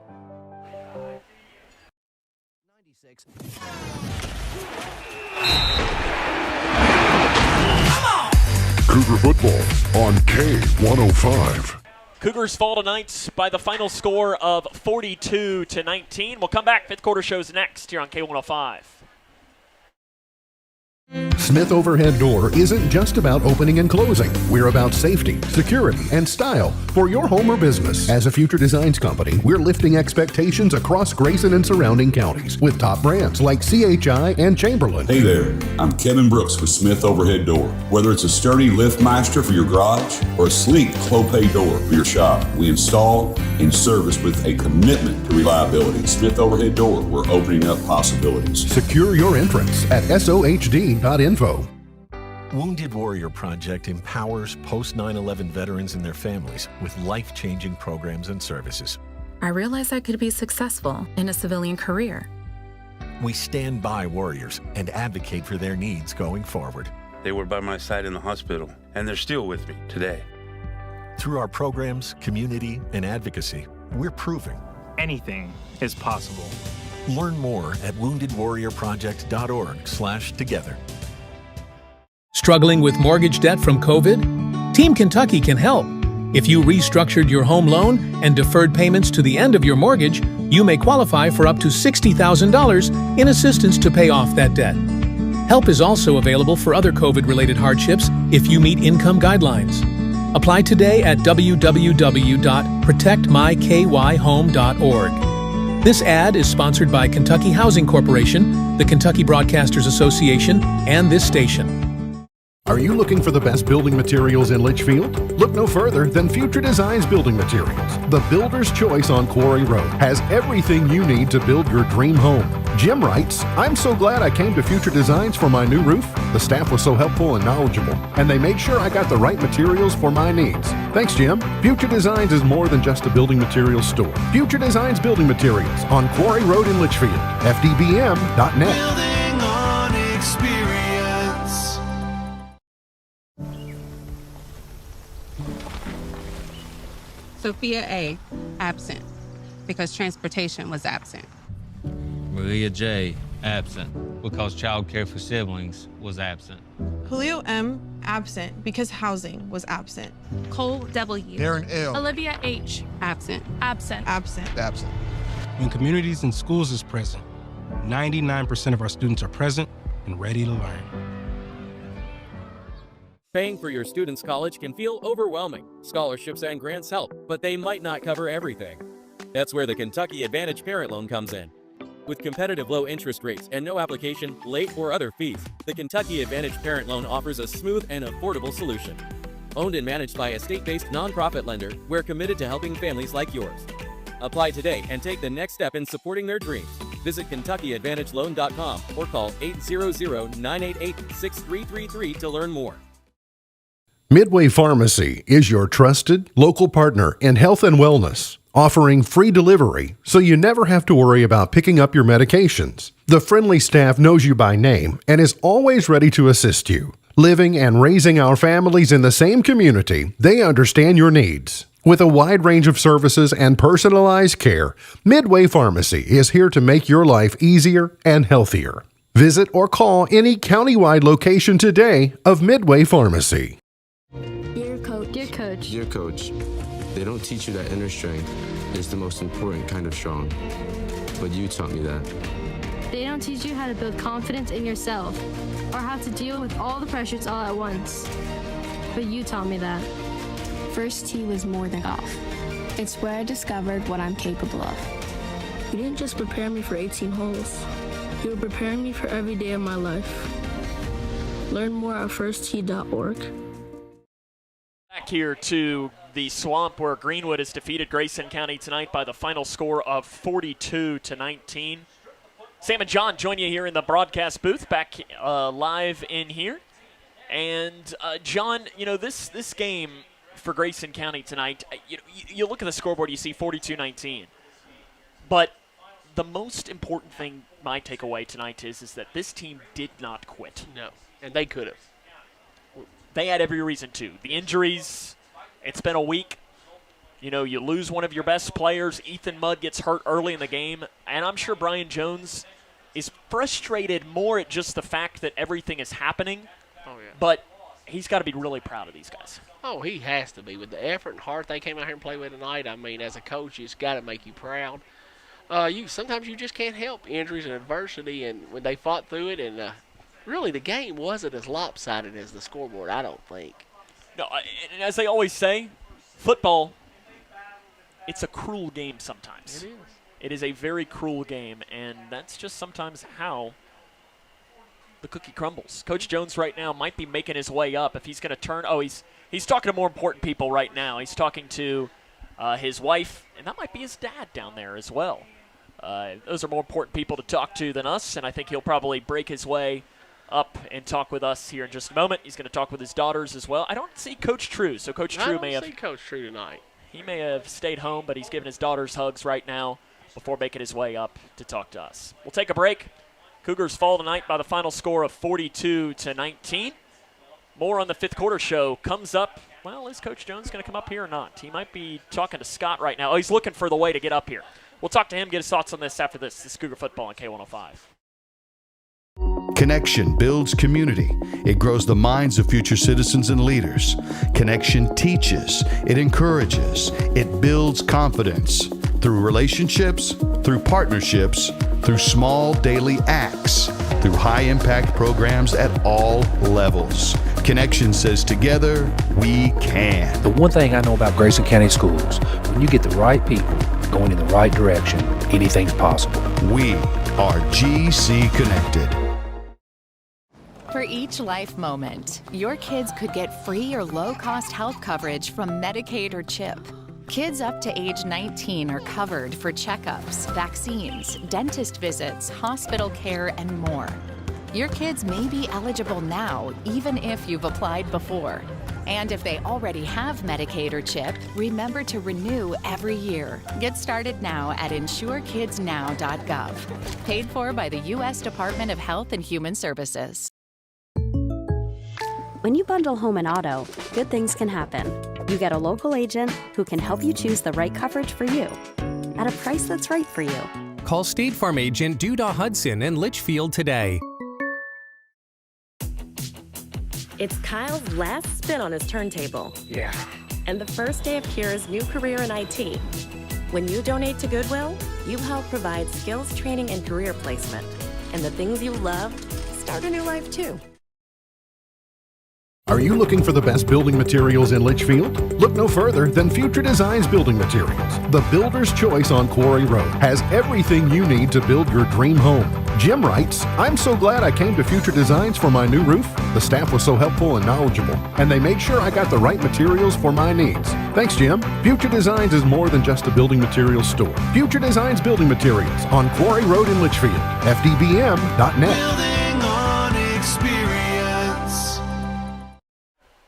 Cougar football on K105. Cougars fall tonight by the final score of 42-19. We'll come back. Fifth quarter shows next here on K105. Smith Overhead Door isn't just about opening and closing. We're about safety, security, and style for your home or business. As a future designs company, we're lifting expectations across Grayson and surrounding counties with top brands like CHI and Chamberlain. Hey there, I'm Kevin Brooks with Smith Overhead Door. Whether it's a sturdy LiftMaster for your garage or a sleek Clopay door for your shop, we install and service with a commitment to reliability. Smith Overhead Door, we're opening up possibilities. Secure your entrance at sohd.info. Wounded Warrior Project empowers post 9/11 veterans and their families with life-changing programs and services. I realized I could be successful in a civilian career. We stand by warriors and advocate for their needs going forward. They were by my side in the hospital, and they're still with me today. Through our programs, community, and advocacy, we're proving Anything is possible. Learn more at woundedwarriorproject.org/together. Struggling with mortgage debt from COVID? Team Kentucky can help. If you restructured your home loan and deferred payments to the end of your mortgage, you may qualify for up to $60,000 in assistance to pay off that debt. Help is also available for other COVID-related hardships if you meet income guidelines. Apply today at www.protectmykyhome.org. This ad is sponsored by Kentucky Housing Corporation, the Kentucky Broadcasters Association, and this station. Are you looking for the best building materials in Litchfield? Look no further than Future Designs Building Materials. The builder's choice on Quarry Road has everything you need to build your dream home. Jim writes, "I'm so glad I came to Future Designs for my new roof. The staff was so helpful and knowledgeable, and they made sure I got the right materials for my needs. Thanks, Jim." Future Designs is more than just a building materials store. Future Designs Building Materials on Quarry Road in Litchfield. FDBM.net. Building on experience. Sophia A., absent, because transportation was absent. Maria J., absent, because child care for siblings was absent. Julio M., absent, because housing was absent. Cole W. Darren L. Olivia H. Absent. Absent. Absent. Absent. When communities and schools is present, 99% of our students are present and ready to learn. Paying for your student's college can feel overwhelming. Scholarships and grants help, but they might not cover everything. That's where the Kentucky Advantage Parent Loan comes in. With competitive low interest rates and no application, late, or other fees, the Kentucky Advantage Parent Loan offers a smooth and affordable solution. Owned and managed by a state-based nonprofit lender, we're committed to helping families like yours. Apply today and take the next step in supporting their dreams. Visit KentuckyAdvantageLoan.com or call 800-988-6333 to learn more. Midway Pharmacy is your trusted local partner in health and wellness, offering free delivery so you never have to worry about picking up your medications. The friendly staff knows you by name and is always ready to assist you. Living and raising our families in the same community, they understand your needs. With a wide range of services and personalized care, Midway Pharmacy is here to make your life easier and healthier. Visit or call any countywide location today of Midway Pharmacy. Dear Coach, they don't teach you that inner strength is the most important kind of strong, but you taught me that. They don't teach you how to build confidence in yourself or how to deal with all the pressures all at once, but you taught me that. First tee was more than golf. It's where I discovered what I'm capable of. You didn't just prepare me for 18 holes. You were preparing me for every day of my life. Learn more at firsttee.org. Back here to the Swamp, where Greenwood has defeated Grayson County tonight by the final score of 42-19. Sam and John join you here in the broadcast booth, back live in here. And John, you know, this game for Grayson County tonight, you look at the scoreboard, you see 42-19. But the most important thing, my takeaway tonight is that this team did not quit. No, and they could have. They had every reason to. The injuries, it's been a week. You know, you lose one of your best players. Ethan Mudd gets hurt early in the game. And I'm sure Brian Jones is frustrated more at just the fact that everything is happening. Oh, yeah. But he's got to be really proud of these guys. Oh, he has to be. With the effort and heart they came out here and played with tonight, I mean, as a coach, it's got to make you proud. Sometimes you just can't help injuries and adversity, and when they fought through it, and Really, the game wasn't as lopsided as the scoreboard, I don't think. No, and as they always say, football, it's a cruel game sometimes. It is. It is a very cruel game, and that's just sometimes how the cookie crumbles. Coach Jones right now might be making his way up. If he's going to turn, he's talking to more important people right now. He's talking to his wife, and that might be his dad down there as well. Those are more important people to talk to than us, and I think he'll probably break his way up and talk with us here in just a moment. He's going to talk with his daughters as well. I don't see Coach True, so Coach True may have. I don't see Coach True tonight. He may have stayed home, but he's giving his daughters hugs right now before making his way up to talk to us. We'll take a break. Cougars fall tonight by the final score of 42-19. More on the fifth quarter show comes up. Well, is Coach Jones going to come up here or not? He might be talking to Scott right now. Oh, he's looking for the way to get up here. We'll talk to him, get his thoughts on this after this. This is Cougar Football on K105. Connection builds community. It grows the minds of future citizens and leaders. Connection teaches. It encourages. It builds confidence through relationships, through partnerships, through small daily acts, through high-impact programs at all levels. Connection says together, we can. The one thing I know about Grayson County Schools, when you get the right people going in the right direction, anything's possible. We are GC Connected. For each life moment, your kids could get free or low-cost health coverage from Medicaid or CHIP. Kids up to age 19 are covered for checkups, vaccines, dentist visits, hospital care, and more. Your kids may be eligible now, even if you've applied before. And if they already have Medicaid or CHIP, remember to renew every year. Get started now at insurekidsnow.gov. Paid for by the U.S. Department of Health and Human Services. When you bundle home and auto, good things can happen. You get a local agent who can help you choose the right coverage for you at a price that's right for you. Call State Farm agent Duda Hudson in Litchfield today. It's Kyle's last spin on his turntable. Yeah. And the first day of Kira's new career in IT. When you donate to Goodwill, you help provide skills training and career placement. And the things you loved start a new life too. Are you looking for the best building materials in Litchfield? Look no further than Future Designs Building Materials. The builder's choice on Quarry Road has everything you need to build your dream home. Jim writes, I'm so glad I came to Future Designs for my new roof. The staff was so helpful and knowledgeable, and they made sure I got the right materials for my needs. Thanks, Jim. Future Designs is more than just a building materials store. Future Designs Building Materials on Quarry Road in Litchfield. FDBM.net. Building on experience.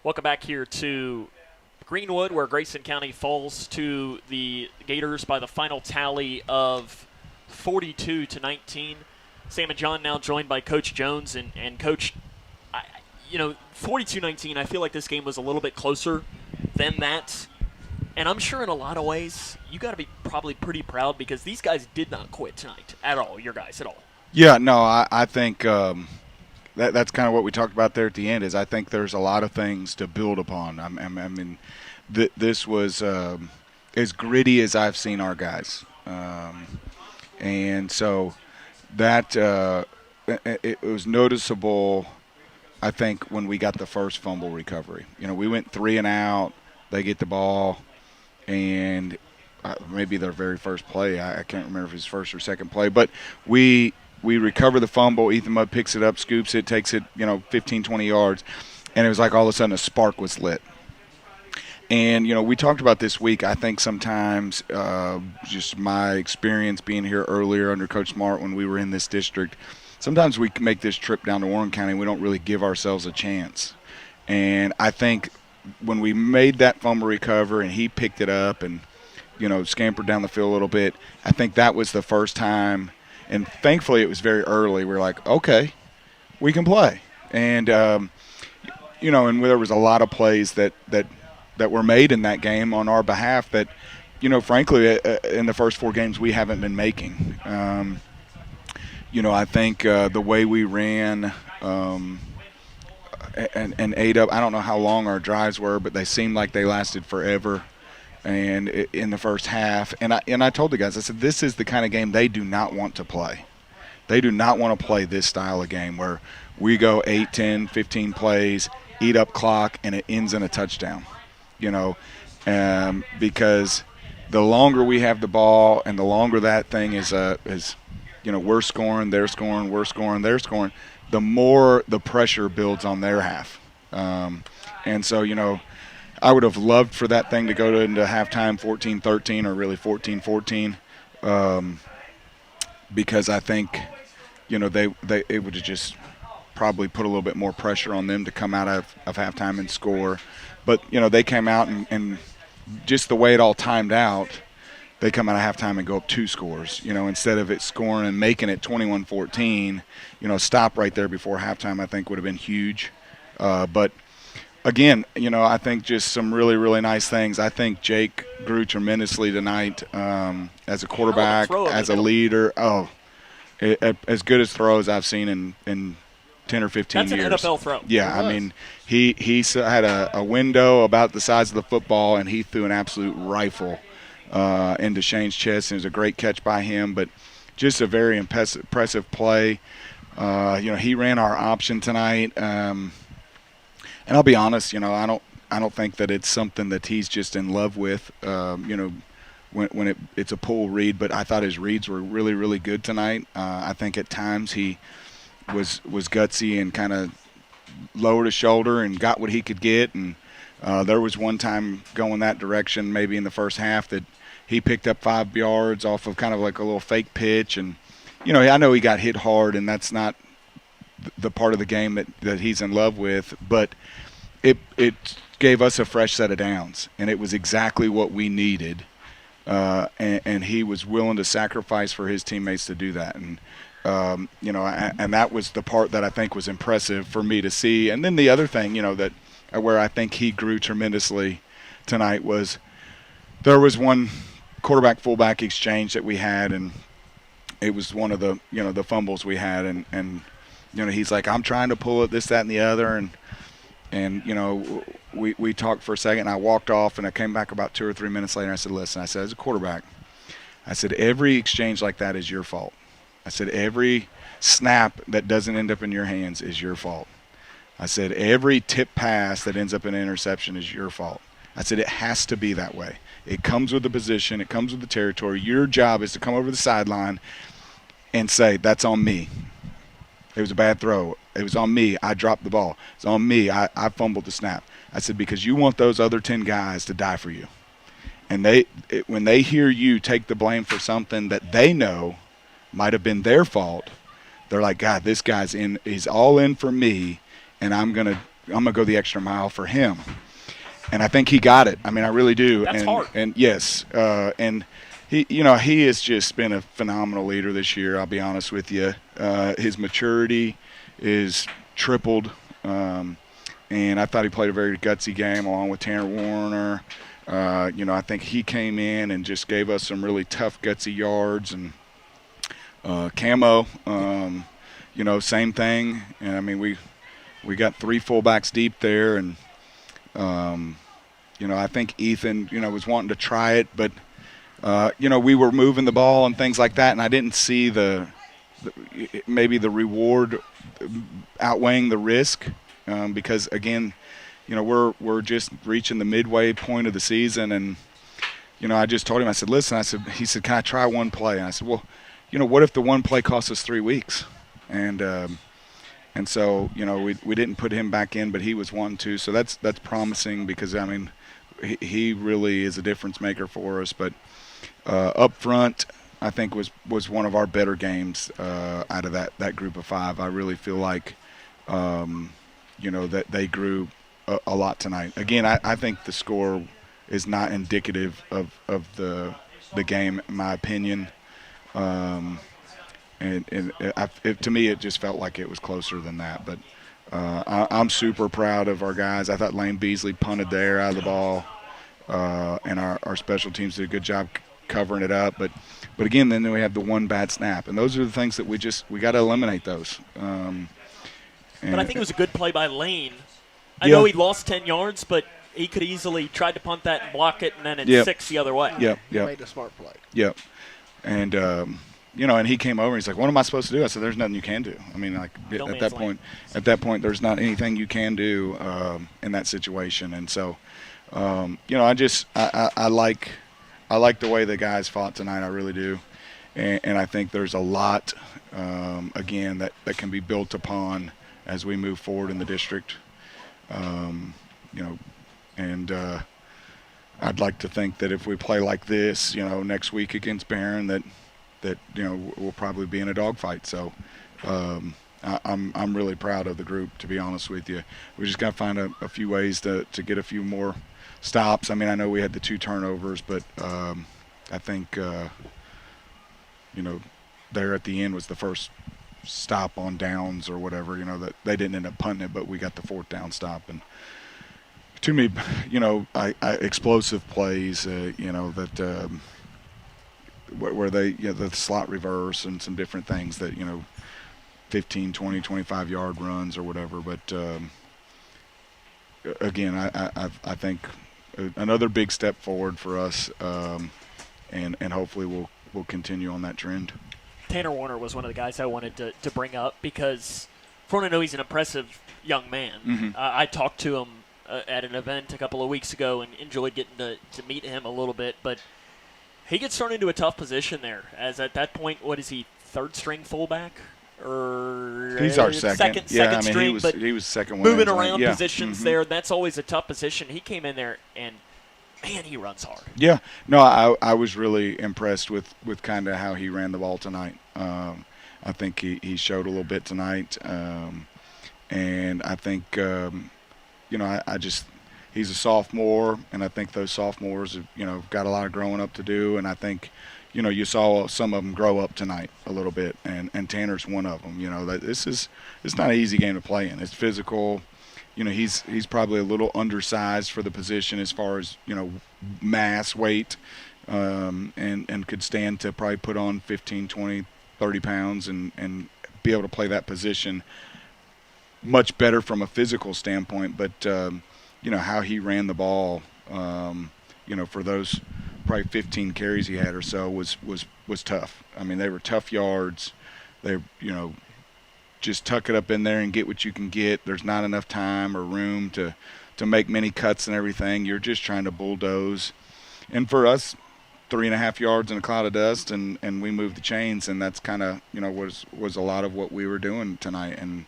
Welcome back here to Greenwood, where Grayson County falls to the Gators by the final tally of 42-19. Sam and John now joined by Coach Jones. And Coach, 42-19, I feel like this game was a little bit closer than that. And I'm sure in a lot of ways, you got to be probably pretty proud because these guys did not quit tonight at all, your guys at all. Yeah, no, I think that's kind of what we talked about there at the end is I think there's a lot of things to build upon. I mean, this was as gritty as I've seen our guys. And so that it was noticeable, I think, when we got the first fumble recovery. We went 3 and out. They get the ball, and maybe their very first play. I can't remember if it was first or second play. But we recover the fumble. Ethan Mudd picks it up, scoops it, takes it, 15, 20 yards. And it was like all of a sudden a spark was lit. And, we talked about this week, I think sometimes just my experience being here earlier under Coach Smart when we were in this district, sometimes we can make this trip down to Warren County and we don't really give ourselves a chance. And I think when we made that fumble recover and he picked it up and, scampered down the field a little bit, I think that was the first time. And thankfully it was very early. We're like, okay, we can play. And, and there was a lot of plays that were made in that game on our behalf that, frankly, in the first 4 games we haven't been making. I think the way we ran and ate up, I don't know how long our drives were, but they seemed like they lasted forever. And in the first half, and I told the guys, I said, this is the kind of game they do not want to play. They do not want to play this style of game where we go 8, 10, 15 plays, eat up clock, and it ends in a touchdown, because the longer we have the ball and the longer that thing is we're scoring, they're scoring, we're scoring, they're scoring, the more the pressure builds on their half. And so, I would have loved for that thing to go into halftime 14-13 or really 14-14, because I think, it would have just probably put a little bit more pressure on them to come out of halftime and score. But, they came out and just the way it all timed out, they come out of halftime and go up 2 scores. Instead of it scoring and making it 21-14, stop right there before halftime I think would have been huge. But again, I think just some really, really nice things. I think Jake grew tremendously tonight as a quarterback, as a leader. As good as throws I've seen in 10 or 15 years. That's an NFL throw. Yeah, I mean, he had a window about the size of the football, and he threw an absolute rifle into Shane's chest, and it was a great catch by him. But just a very impressive play. He ran our option tonight. And I'll be honest, I don't think that it's something that he's just in love with, when it's a pull read, but I thought his reads were really, really good tonight. I think at times he was gutsy and kind of lowered his shoulder and got what he could get. And there was one time going that direction, maybe in the first half, that he picked up 5 yards off of kind of like a little fake pitch. And, I know he got hit hard, and that's not the part of the game that he's in love with, but it gave us a fresh set of downs, and it was exactly what we needed. And he was willing to sacrifice for his teammates to do that. And, and that was the part that I think was impressive for me to see. And then the other thing, that where I think he grew tremendously tonight was there was one quarterback-fullback exchange that we had, and it was one of the, the fumbles we had. And he's like, I'm trying to pull it, this, that, and the other. And we talked for a second, and I walked off, and I came back about 2 or 3 minutes later, and I said, listen, I said, as a quarterback, I said, every exchange like that is your fault. I said, every snap that doesn't end up in your hands is your fault. I said, every tip pass that ends up in an interception is your fault. I said, it has to be that way. It comes with the position. It comes with the territory. Your job is to come over the sideline and say, that's on me. It was a bad throw. It was on me. I dropped the ball. It's on me. I fumbled the snap. I said, because you want those other 10 guys to die for you. And when they hear you take the blame for something that they know might have been their fault, they're like, God, this guy's in. He's all in for me, and I'm gonna go the extra mile for him. And I think he got it. I mean, I really do. That's hard. And yes, and he has just been a phenomenal leader this year. I'll be honest with you. His maturity is tripled, and I thought he played a very gutsy game along with Tanner Warner. I think he came in and just gave us some really tough, gutsy yards. And Camo, same thing. And I mean, we got 3 fullbacks deep there, and I think Ethan, was wanting to try it, but we were moving the ball and things like that, and I didn't see maybe the reward outweighing the risk, because again, we're just reaching the midway point of the season, and I just told him, I said, listen, he said, can I try one play? And I said, well, what if the one play costs us 3 weeks? And so we didn't put him back in, but he was wanting to, so that's promising, because I mean he really is a difference maker for us. But up front, I think was one of our better games out of that group of 5. I really feel like that they grew a lot tonight. Again, I think the score is not indicative of the game, in my opinion. To me, it just felt like it was closer than that. But I'm super proud of our guys. I thought Lane Beasley punted the air out of the ball, and our special teams did a good job covering it up. But again, then we have the one bad snap, and those are the things that we got to eliminate those. But I think it was a good play by Lane. I know he lost 10 yards, but he could easily try to punt that and block it, and then it's 6 the other way. He made a smart play. Yep. And and he came over and he's like, what am I supposed to do? I said, there's nothing you can do. I mean, like at that point, there's not anything you can do in that situation. And so, I like the way the guys fought tonight. I really do. And I think there's a lot, again, that can be built upon as we move forward in the district. I'd like to think that if we play like this, next week against Barron, that we'll probably be in a dogfight. So I'm really proud of the group, to be honest with you. We just got to find a few ways to get a few more stops. I mean, I know we had the 2 turnovers, but I think there at the end was the first stop on downs or whatever. That they didn't end up punting it, but we got the 4th down stop. And to me, explosive plays, that where they, the slot reverse and some different things that, 15, 20, 25-yard runs or whatever. But, again, I think another big step forward for us, and hopefully we'll continue on that trend. Tanner Warner was one of the guys I wanted to bring up because, for one, I know he's an impressive young man. Mm-hmm. I talked to him at an event a couple of weeks ago and enjoyed getting to meet him a little bit, but he gets thrown into a tough position there, as at that point, what is he, 3rd-string fullback? Or he's our second string, he was second one. Moving around positions there, that's always a tough position. He came in there and, man, he runs hard. Yeah. No, I was really impressed with kind of how he ran the ball tonight. I think he showed a little bit tonight. And I think, he's a sophomore, and I think those sophomores have, got a lot of growing up to do. And I think, you saw some of them grow up tonight a little bit, and Tanner's one of them. It's not an easy game to play in. It's physical. He's probably a little undersized for the position as far as, mass, weight, and could stand to probably put on 15, 20, 30 pounds and be able to play that position much better from a physical standpoint. But, how he ran the ball, for those probably 15 carries he had or so was tough. I mean, they were tough yards. They, just tuck it up in there and get what you can get. There's not enough time or room to make many cuts and everything. You're just trying to bulldoze. And for us, 3.5 yards in a cloud of dust, and we moved the chains, and that's kind of, was a lot of what we were doing tonight. And,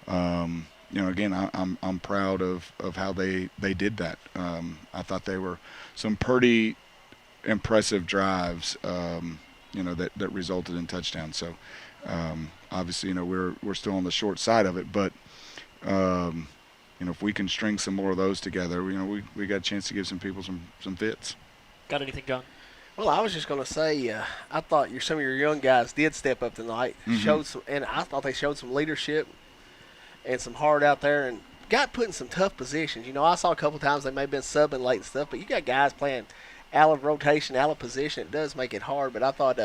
again, I'm proud of how they did that. I thought they were some pretty impressive drives, that resulted in touchdowns. So, obviously, we're still on the short side of it, but if we can string some more of those together, we got a chance to give some people some fits. Got anything, John? Well, I was just going to say, I thought some of your young guys did step up tonight, Mm-hmm. and I thought they showed some leadership and some heart out there, and got put in some tough positions. I saw a couple times they may have been subbing late and stuff, but you got guys playing out of rotation, out of position. It does make it hard, but I thought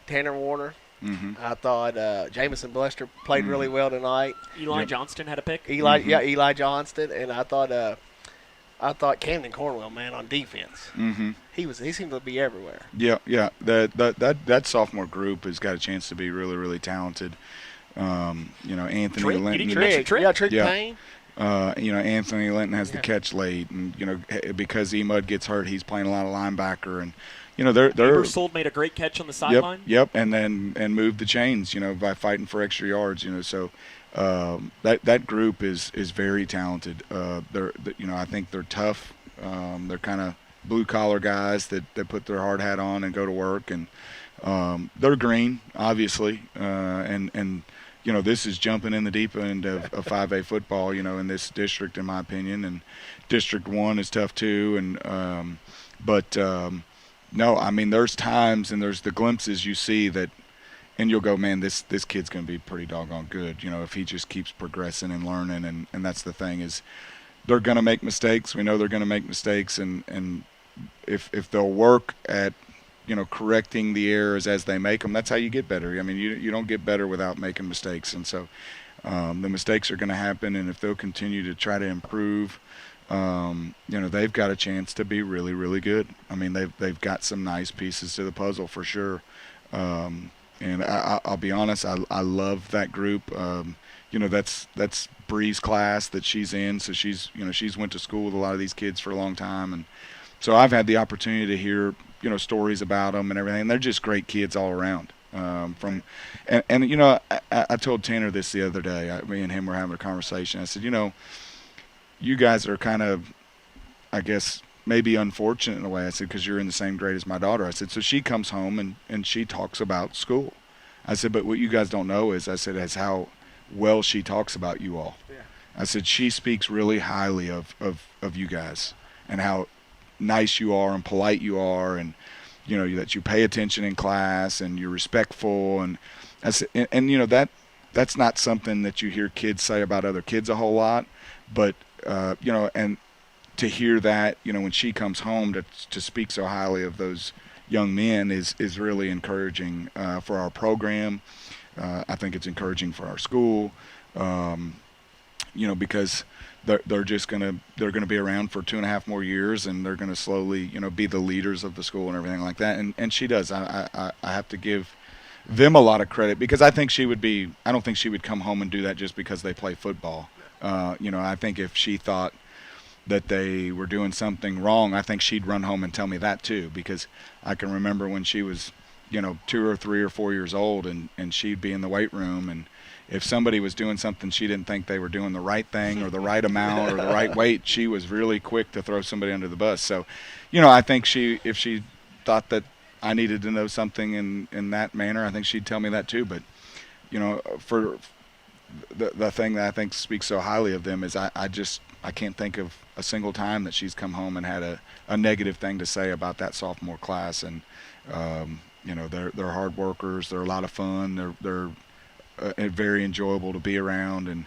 Tanner Warner, mm-hmm. I thought Jamison Bluster played really well tonight. Eli Johnston had a pick. Eli Johnston, and I thought Camden Cornwell, man, on defense. Mm-hmm. He seemed to be everywhere. Yeah. That sophomore group has got a chance to be really, really talented. Anthony Linton. Trigg Payne. Anthony Linton has the catch late, and because Emud gets hurt, he's playing a lot of linebacker, and they're Ebersold made a great catch on the sideline. Yep, and moved the chains, by fighting for extra yards, So that group is very talented. I think they're tough. They're kind of blue collar guys that put their hard hat on and go to work, and they're green, obviously, and this is jumping in the deep end of 5A football, in this district, in my opinion. And District 1 is tough too. And no, I mean, there's times and there's the glimpses you see that, and you'll go, man, this kid's going to be pretty doggone good, if he just keeps progressing and learning. And that's the thing, is they're going to make mistakes. We know they're going to make mistakes. And if they'll work at, correcting the errors as they make them, that's how you get better. I mean, you don't get better without making mistakes. And so the mistakes are going to happen, and if they'll continue to try to improve, they've got a chance to be really, really good. I mean, they've got some nice pieces to the puzzle for sure. And I'll be honest, I love that group. That's Bree's class that she's in, so she's went to school with a lot of these kids for a long time, and so I've had the opportunity to hear stories about them and everything. And they're just great kids all around. I told Tanner this the other day. Me and him were having a conversation. I said, you guys are kind of, I guess, maybe unfortunate in a way. I said, because you're in the same grade as my daughter. I said, so she comes home and she talks about school. I said, but what you guys don't know is how well she talks about you all. Yeah. I said, she speaks really highly of you guys and how nice you are and polite you are, and that you pay attention in class and you're respectful. And I said, that's not something that you hear kids say about other kids a whole lot, but and to hear that when she comes home to speak so highly of those young men is really encouraging for our program. I think it's encouraging for our school, because they're gonna be around for 2.5 more years, and they're gonna slowly be the leaders of the school and everything like that. And she does. I have to give them a lot of credit, because I think I don't think she would come home and do that just because they play football. I think if she thought that they were doing something wrong, I think she'd run home and tell me that too, because I can remember when she was 2 or 3 or 4 years old, and she'd be in the weight room, and if somebody was doing something she didn't think they were doing the right thing or the right amount or the right weight, she was really quick to throw somebody under the bus. So, I think if she thought that I needed to know something in that manner, I think she'd tell me that too. But, for the thing that I think speaks so highly of them is I can't think of a single time that she's come home and had a negative thing to say about that sophomore class. And, they're hard workers. They're a lot of fun. They're very enjoyable to be around. And,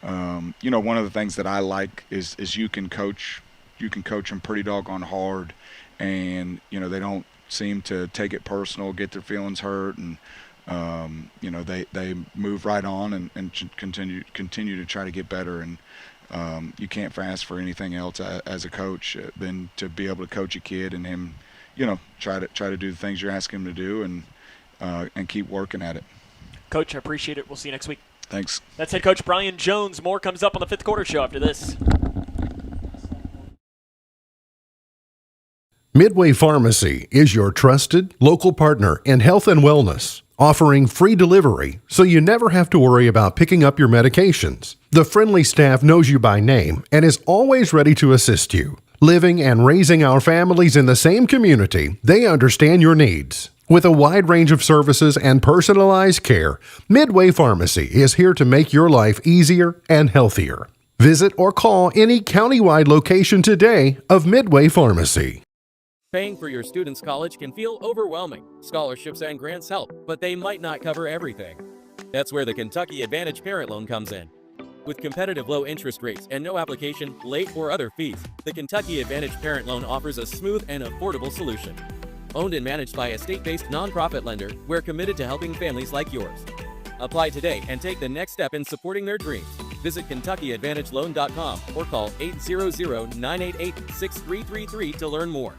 one of the things that I like is you can coach them pretty doggone hard, and, they don't seem to take it personal, get their feelings hurt, and, they move right on and continue to try to get better. And, you can't ask for anything else as a coach than to be able to coach a kid and him, try to do the things you're asking him to do, and keep working at it. Coach, I appreciate it. We'll see you next week. Thanks. That's head coach Brian Jones. More comes up on the Fifth Quarter Show after this. Midway Pharmacy is your trusted local partner in health and wellness, offering free delivery so you never have to worry about picking up your medications. The friendly staff knows you by name and is always ready to assist you. Living and raising our families in the same community, they understand your needs. With a wide range of services and personalized care, Midway Pharmacy is here to make your life easier and healthier. Visit or call any countywide location today of Midway Pharmacy. Paying for your student's college can feel overwhelming. Scholarships and grants help, but they might not cover everything. That's where the Kentucky Advantage Parent Loan comes in. With competitive low interest rates and no application, late, or other fees, the Kentucky Advantage Parent Loan offers a smooth and affordable solution. Owned and managed by a state-based nonprofit lender, we're committed to helping families like yours. Apply today and take the next step in supporting their dreams. Visit KentuckyAdvantageLoan.com or call 800-988-6333 to learn more.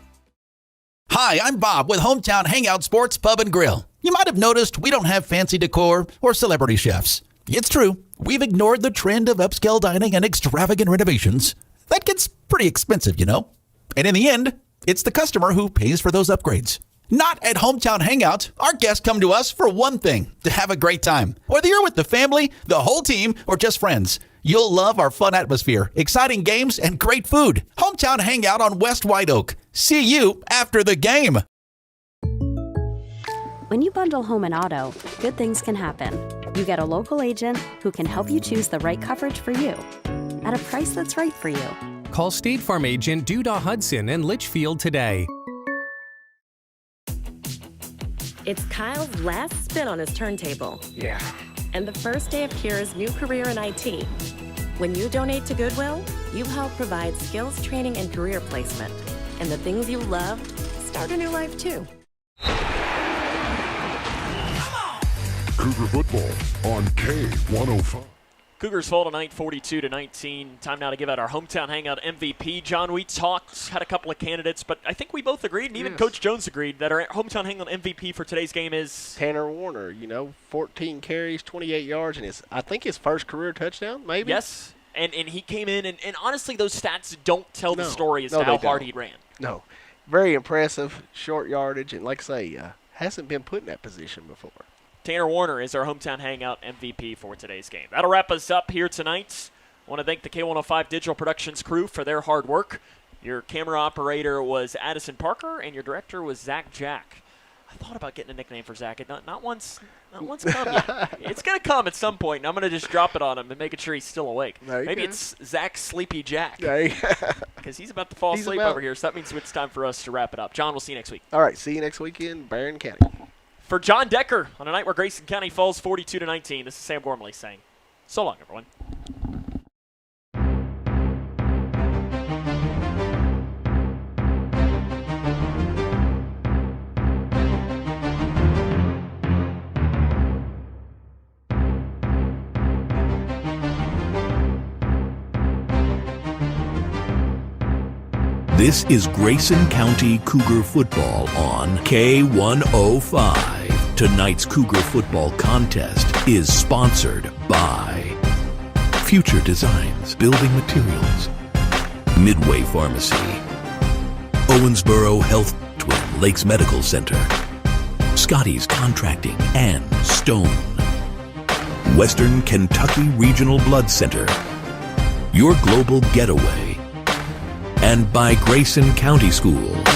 Hi, I'm Bob with Hometown Hangout Sports Pub and Grill. You might have noticed we don't have fancy decor or celebrity chefs. It's true, we've ignored the trend of upscale dining and extravagant renovations. That gets pretty expensive, And in the end, it's the customer who pays for those upgrades. Not at Hometown Hangout. Our guests come to us for one thing, to have a great time. Whether you're with the family, the whole team, or just friends, you'll love our fun atmosphere, exciting games, and great food. Hometown Hangout on West White Oak. See you after the game. When you bundle home and auto, good things can happen. You get a local agent who can help you choose the right coverage for you at a price that's right for you. Call State Farm agent Duda Hudson in Litchfield today. It's Kyle's last spin on his turntable. Yeah. And the first day of Kira's new career in IT. When you donate to Goodwill, you help provide skills training and career placement. And the things you love start a new life too. Cougar football on K105. Cougars fall tonight 42-19. Time now to give out our Hometown Hangout MVP. John, we had a couple of candidates, but I think we both agreed, and even Coach Jones agreed, that our Hometown Hangout MVP for today's game is Tanner Warner. 14 carries, 28 yards, and I think his first career touchdown, maybe? Yes, and he came in, and honestly, those stats don't tell the story as to they how don't. hard he ran. No. Very impressive, short yardage, and like I say, hasn't been put in that position before. Tanner Warner is our Hometown Hangout MVP for today's game. That'll wrap us up here tonight. I want to thank the K105 Digital Productions crew for their hard work. Your camera operator was Addison Parker, and your director was Zach Jack. I thought about getting a nickname for Zach. Not once come yet. It's going to come at some point, and I'm going to just drop it on him and making sure he's still awake. Maybe it's Zach Sleepy Jack. Because he's about to fall asleep over here, so that means it's time for us to wrap it up. John, we'll see you next week. All right, see you next week in Barron County. For John Decker, on a night where Grayson County falls 42-19, this is Sam Gormley saying, so long, everyone. This is Grayson County Cougar football on K105. Tonight's Cougar football contest is sponsored by Future Designs Building Materials, Midway Pharmacy, Owensboro Health Twin Lakes Medical Center, Scotty's Contracting, and Stone, Western Kentucky Regional Blood Center, Your Global Getaway, and by Grayson County Schools.